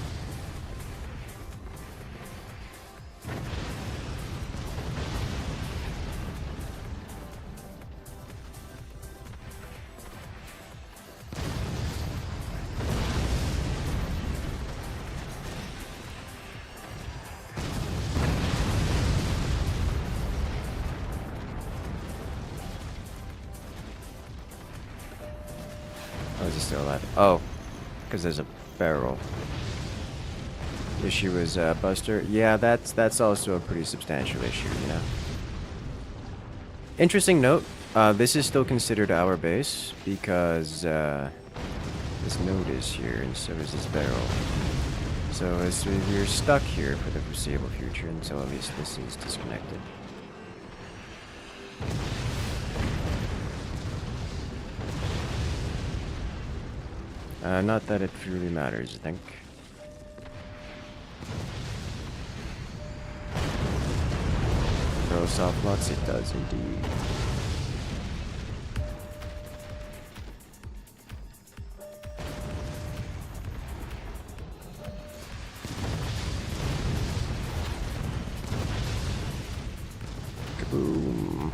Oh, is he still alive? Oh, because there's a barrel. Issue is Buster. Yeah, that's also a pretty substantial issue, you know. Interesting note. This is still considered our base because this node is here, and so is this barrel. So we're stuck here for the foreseeable future until at least this is disconnected. Not that it really matters, I think. Throw soft blocks, it does indeed. Kaboom.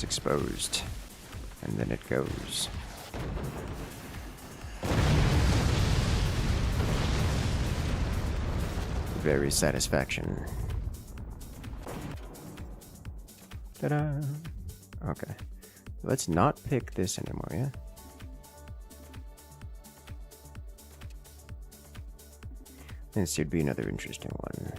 Exposed, and then it goes. Very satisfaction. Ta-da! Okay, let's not pick this anymore, yeah? This should be another interesting one.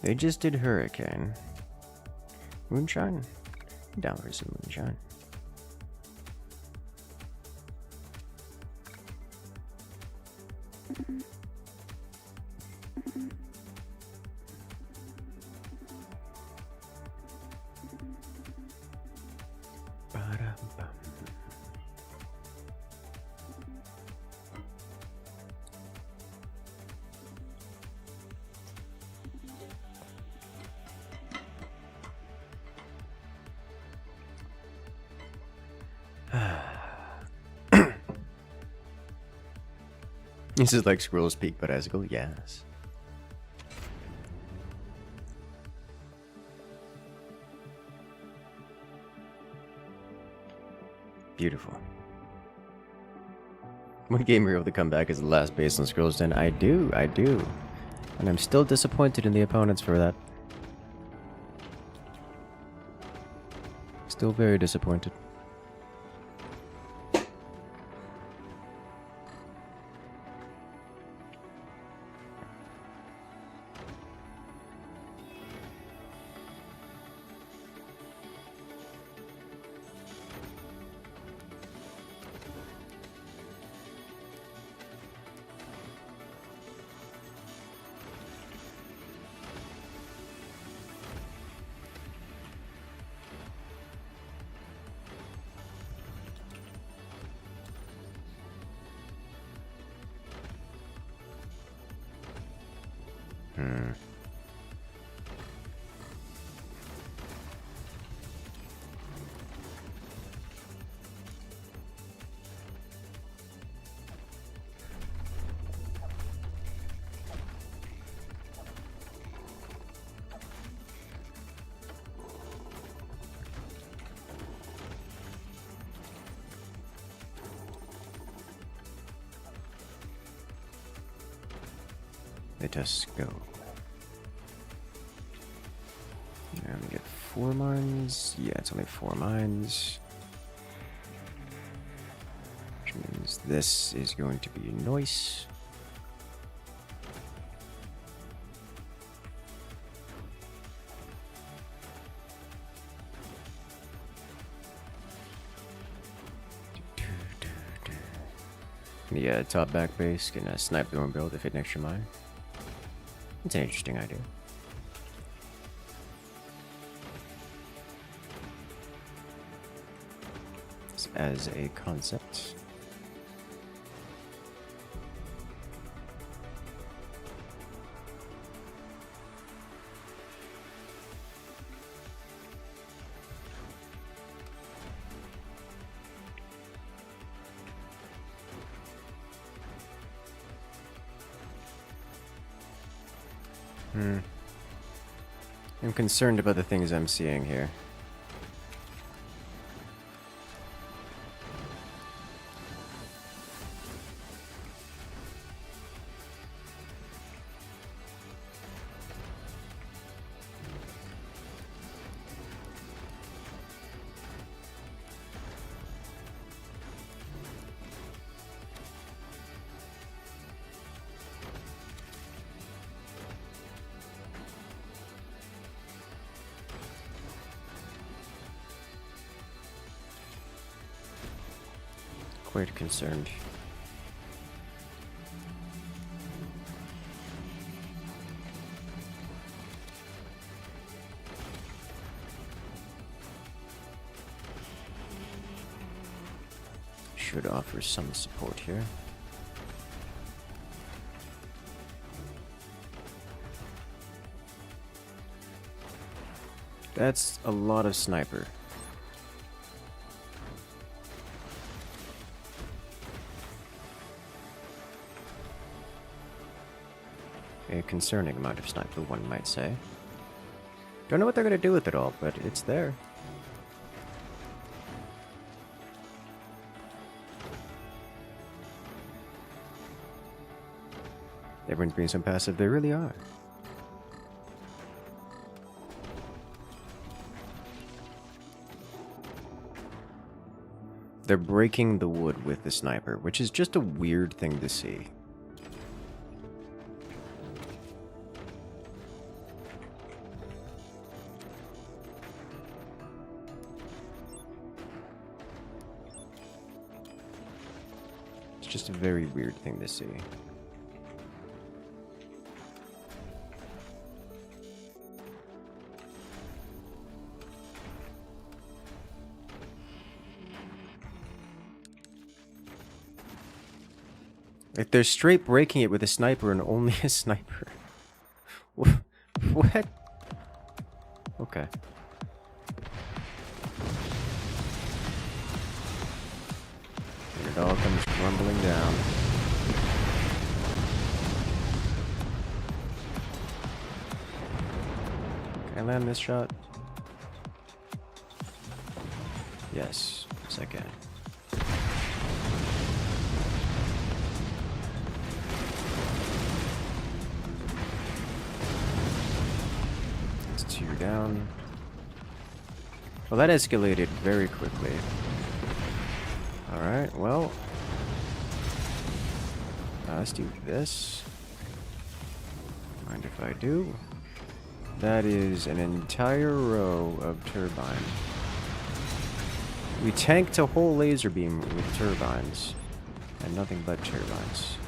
They just did Hurricane. Moonshine? I'm down for some moonshine. Ba-dum-bum. This is like Squirrel's Peak, but Esgal, yes. Beautiful. One game you're able to come back as the last base on Squirrel's Den. I do. And I'm still disappointed in the opponents for that. Still very disappointed. Let us go. And we get 4 mines. Yeah, it's only 4 mines. Which means this is going to be nice. The top back base can snipe their own build if it next your mine. It's an interesting idea. As a concept. I'm concerned about the things I'm seeing here. Quite concerned. Should offer some support here. That's a lot of sniper. A concerning amount of sniper, one might say. Don't know what they're gonna do with it all, but it's there. Everyone's being so passive, they really are. They're breaking the wood with the sniper, which is just a weird thing to see. Just a very weird thing to see. Like, they're straight breaking it with a sniper and only a sniper. What? Okay. It all comes crumbling down. Can I land this shot? Yes, yes I can. It's 2 down. Well, that escalated very quickly. Alright, well, let's do this. Mind if I do? That is an entire row of turbine. We tanked a whole laser beam with turbines, and nothing but turbines.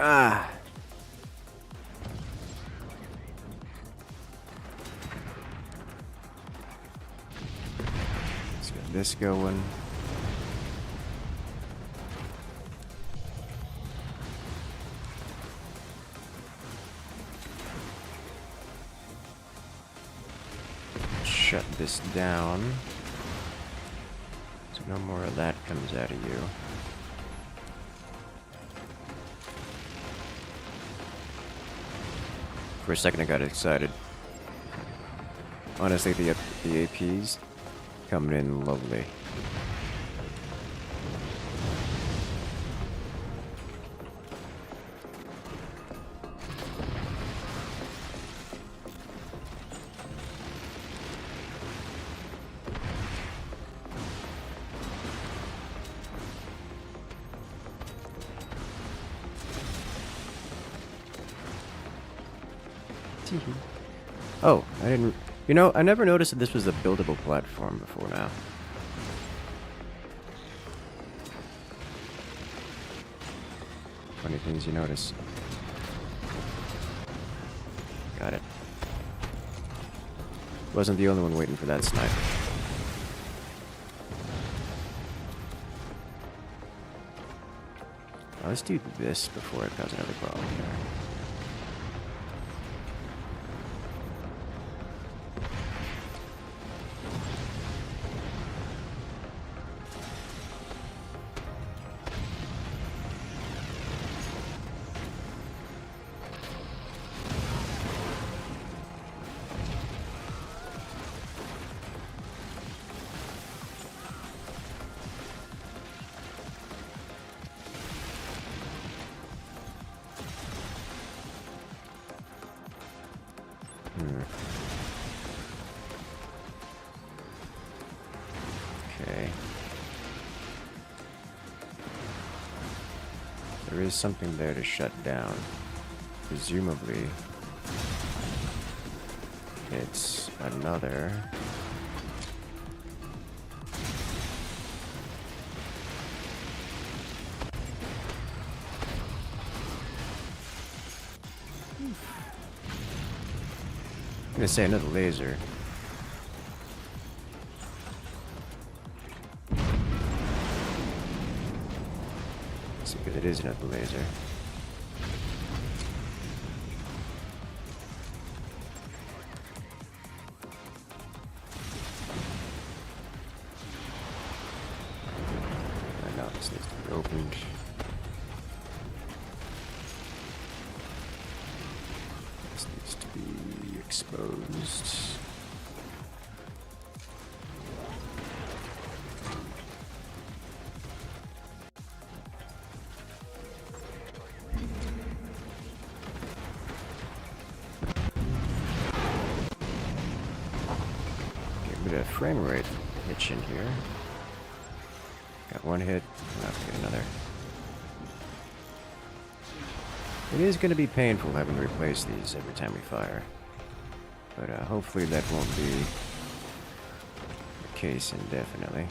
Ah! Let's get this going. Shut this down. So no more of that comes out of you. For a second I got excited. Honestly, the APs coming in lovely. Oh, I didn't... You know, I never noticed that this was a buildable platform before now. Funny things you notice. Got it. Wasn't the only one waiting for that sniper. Now let's do this before it causes another problem here. Okay. There is something there to shut down. Presumably, it's another... I'm gonna say another laser. Let's see, because it is another laser. And now this needs to be opened. This needs to be exposed. Get rid of frame rate hitch in here. Got one hit, I'll have to get another. It is going to be painful having to replace these every time we fire. But hopefully that won't be the case indefinitely.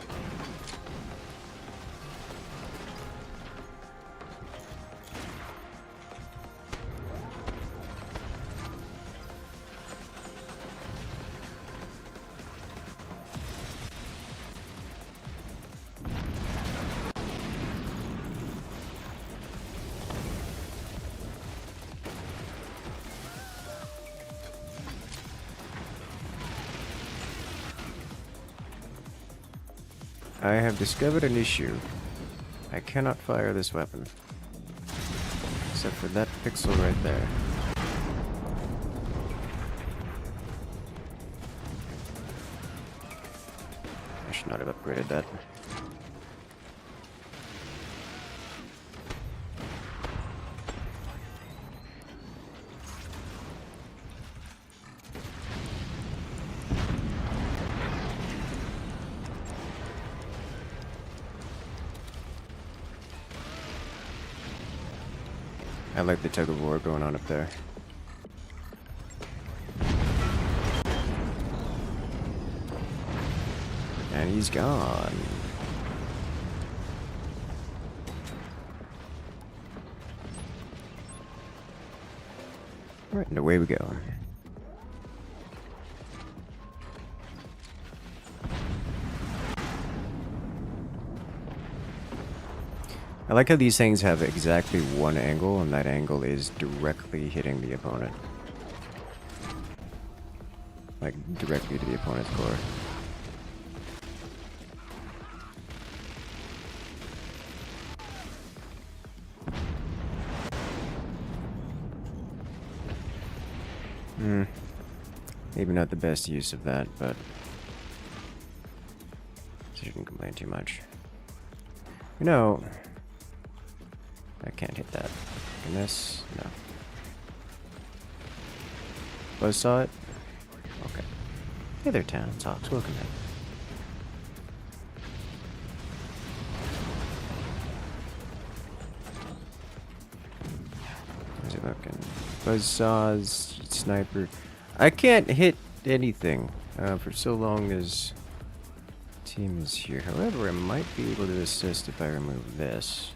I have discovered an issue. I cannot fire this weapon. Except for that pixel right there. I should not have upgraded that. I like the tug of war going on up there. And he's gone. Right, and away we go. I like how these things have exactly one angle, and that angle is directly hitting the opponent. Like, directly to the opponent's core. Maybe not the best use of that, but shouldn't complain too much. You know, I can't hit that. Can this? No. Buzzsaw it? Okay. Hey there, Town Talks. Welcome in. How's it looking? Buzzsaws, sniper. I can't hit anything for so long as team is here. However, I might be able to assist if I remove this.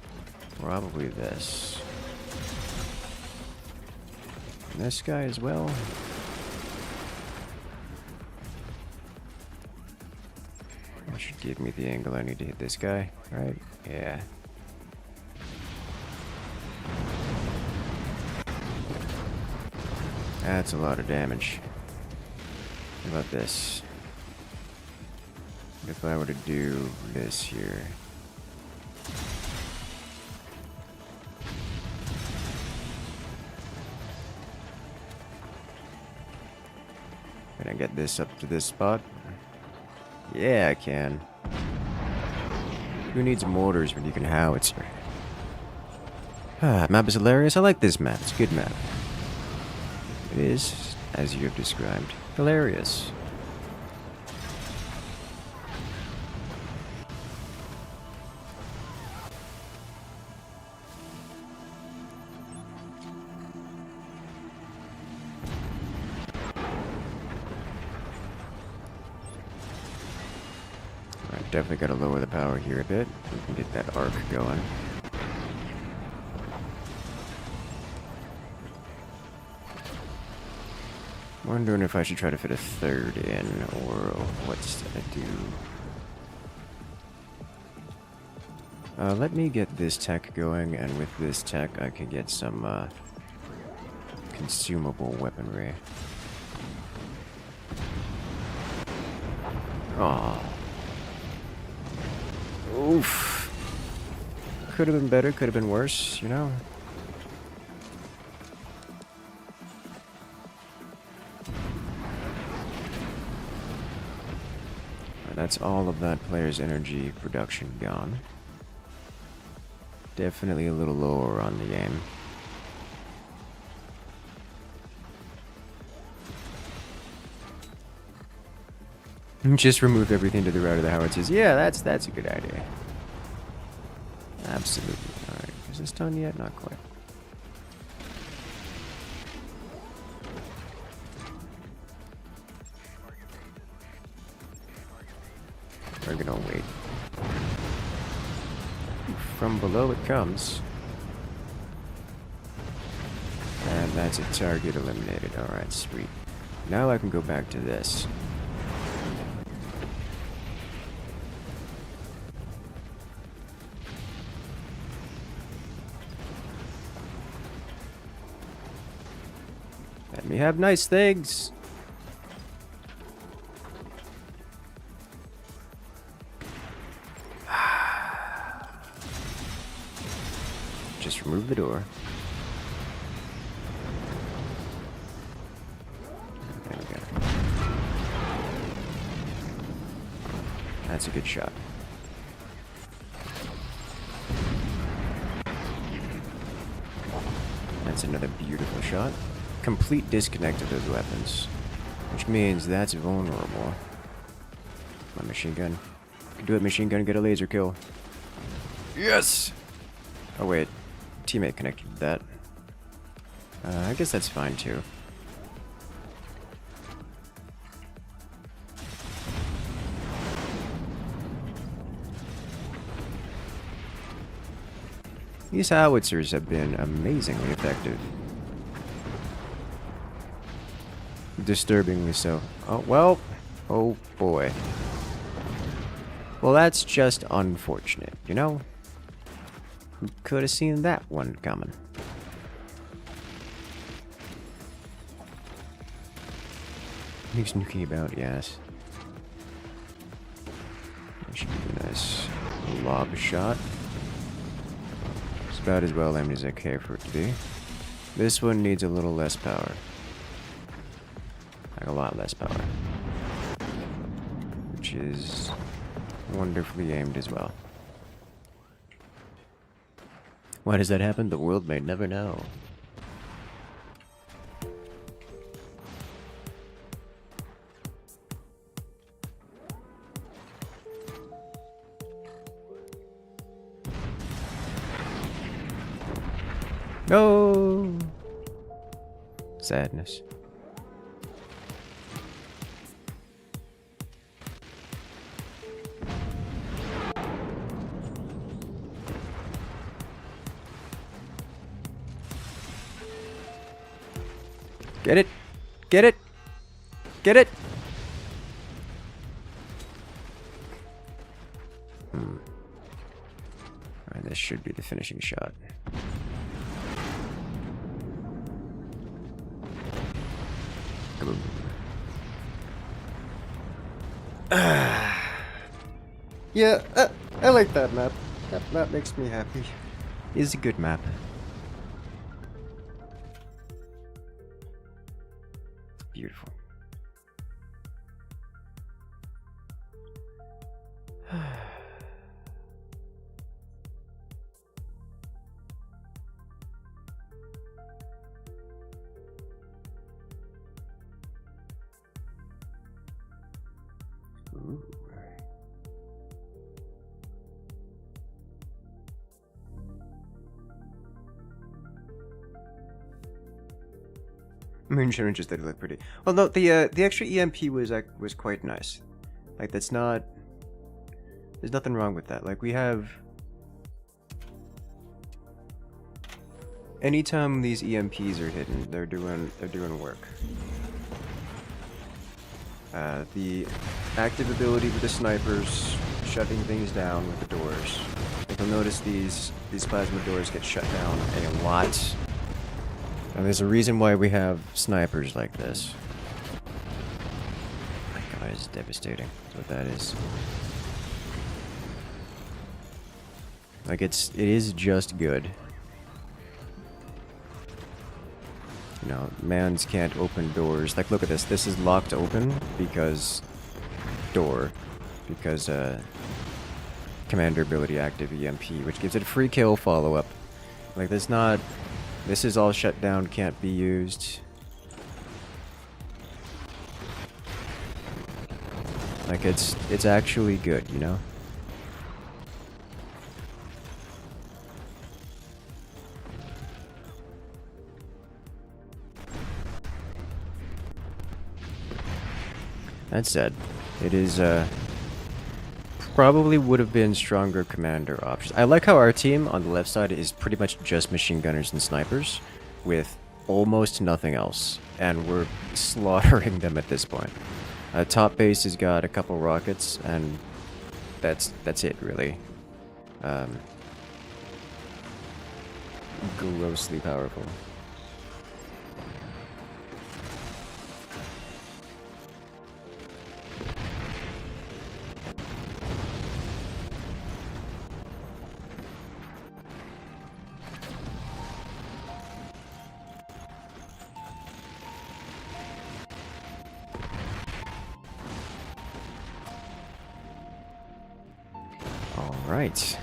Probably this. And this guy as well. That should give me the angle I need to hit this guy, right? Yeah. That's a lot of damage. How about this? If I were to do this here. Can I get this up to this spot? Yeah, I can. Who needs mortars when you can howitzer? Map is hilarious. I like this map. It's a good map. It is, as you have described, hilarious. Definitely got to lower the power here a bit. We can get that arc going. Wondering if I should try to fit a third in, or what should I do? Let me get this tech going, and with this tech I can get some consumable weaponry. Aww. Oof. Could have been better, could have been worse, you know? That's all of that player's energy production gone. Definitely a little lower on the game. Just remove everything to the right of the howitzers. Yeah, that's a good idea. Absolutely. Alright, is this done yet? Not quite. We're gonna wait. From below it comes. And that's a target eliminated. Alright, sweet. Now I can go back to this. Let me have nice things. Just remove the door. There we go. That's a good shot. That's another beautiful shot. Complete disconnect of those weapons, which means that's vulnerable. My machine gun. Can do it, machine gun, get a laser kill. Yes! Oh wait, teammate connected to that. I guess that's fine too. These howitzers have been amazingly effective. Disturbingly so. Oh, well. Oh, boy. Well, that's just unfortunate, you know? Who could have seen that one coming? He's nuking about, yes. That should be a nice lob shot. It's about as well aimed as I care for it to be. This one needs a little less power. Like a lot less power. Which is wonderfully aimed as well. Why does that happen? The world may never know. No! Sadness. Get it! Get it! Get it! Alright, this should be the finishing shot. Kaboom. Yeah, I like that map. That map makes me happy. It's a good map. Beautiful. Ooh. Moon challenges that look pretty. Well, no, the extra EMP was quite nice. Like that's not. There's nothing wrong with that. Like we have. Anytime these EMPs are hidden, they're doing work. The active ability with the snipers, shutting things down with the doors. Like you'll notice these plasma doors get shut down a lot. And there's a reason why we have snipers like this. My god, it's devastating. That's what that is. Like it is just good. You know, mans can't open doors. Like look at this. This is locked open because commander ability active EMP, which gives it a free kill follow-up. Like that's not. This is all shut down, can't be used. Like it's actually good, you know? That said, it is probably would have been stronger commander options. I like how our team on the left side is pretty much just machine gunners and snipers with almost nothing else. And we're slaughtering them at this point. Top base has got a couple rockets and that's it really. Grossly powerful. Right.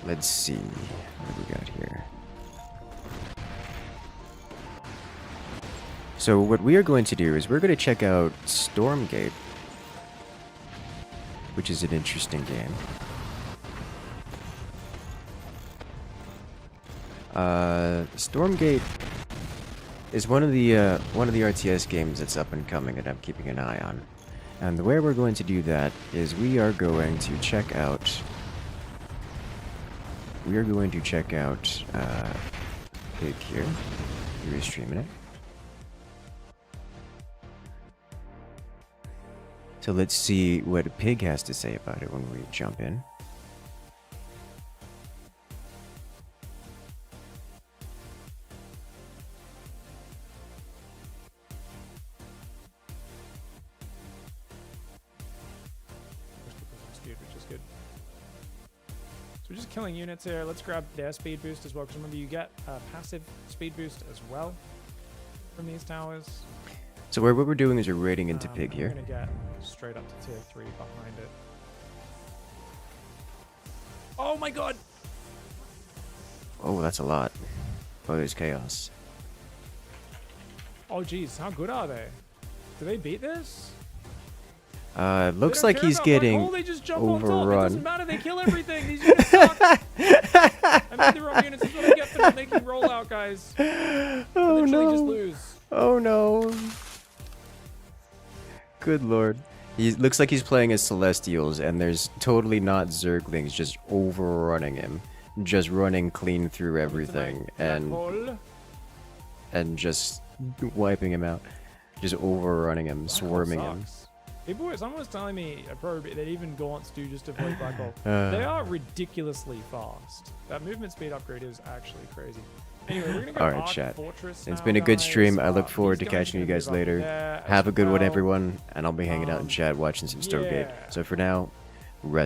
Let's see what we got here. So what we are going to do is we're going to check out Stormgate, which is an interesting game. Stormgate is one of the RTS games that's up and coming that I'm keeping an eye on. And the way we're going to do that is we are going to check out Pig here. He was streaming it. So let's see what Pig has to say about it when we jump in. Which is good. we're just killing units here. Let's grab their speed boost as well, because remember you get a passive speed boost as well from these towers. So what we're doing is we're raiding into Pig here. We're going to get straight up to tier 3 behind it. Oh my god! Oh, that's a lot. Oh, there's chaos. Oh jeez, how good are they? Do they beat this? Looks They don't like care he's about getting black hole, they just jump on top. It overrun. doesn't matter, they kill everything. These units suck. I made the wrong units. This is what I get for not making rollout, guys. I Oh literally just no! lose. Oh no! Good lord. He looks like he's playing as Celestials, and there's totally not Zerglings just overrunning him, just running clean through everything, and just wiping him out, just overrunning him, swarming him. Someone was telling me that even Gaunts do just avoid black hole. They are ridiculously fast. That movement speed upgrade is actually crazy. Anyway, we're gonna go Alright, Arc chat. Fortress It's now, been a good guys. stream. I look forward to These guys catching you are gonna guys move up later. there Have as a good one, well. everyone, and I'll be hanging out in chat watching some Stargate. Yeah. So for now,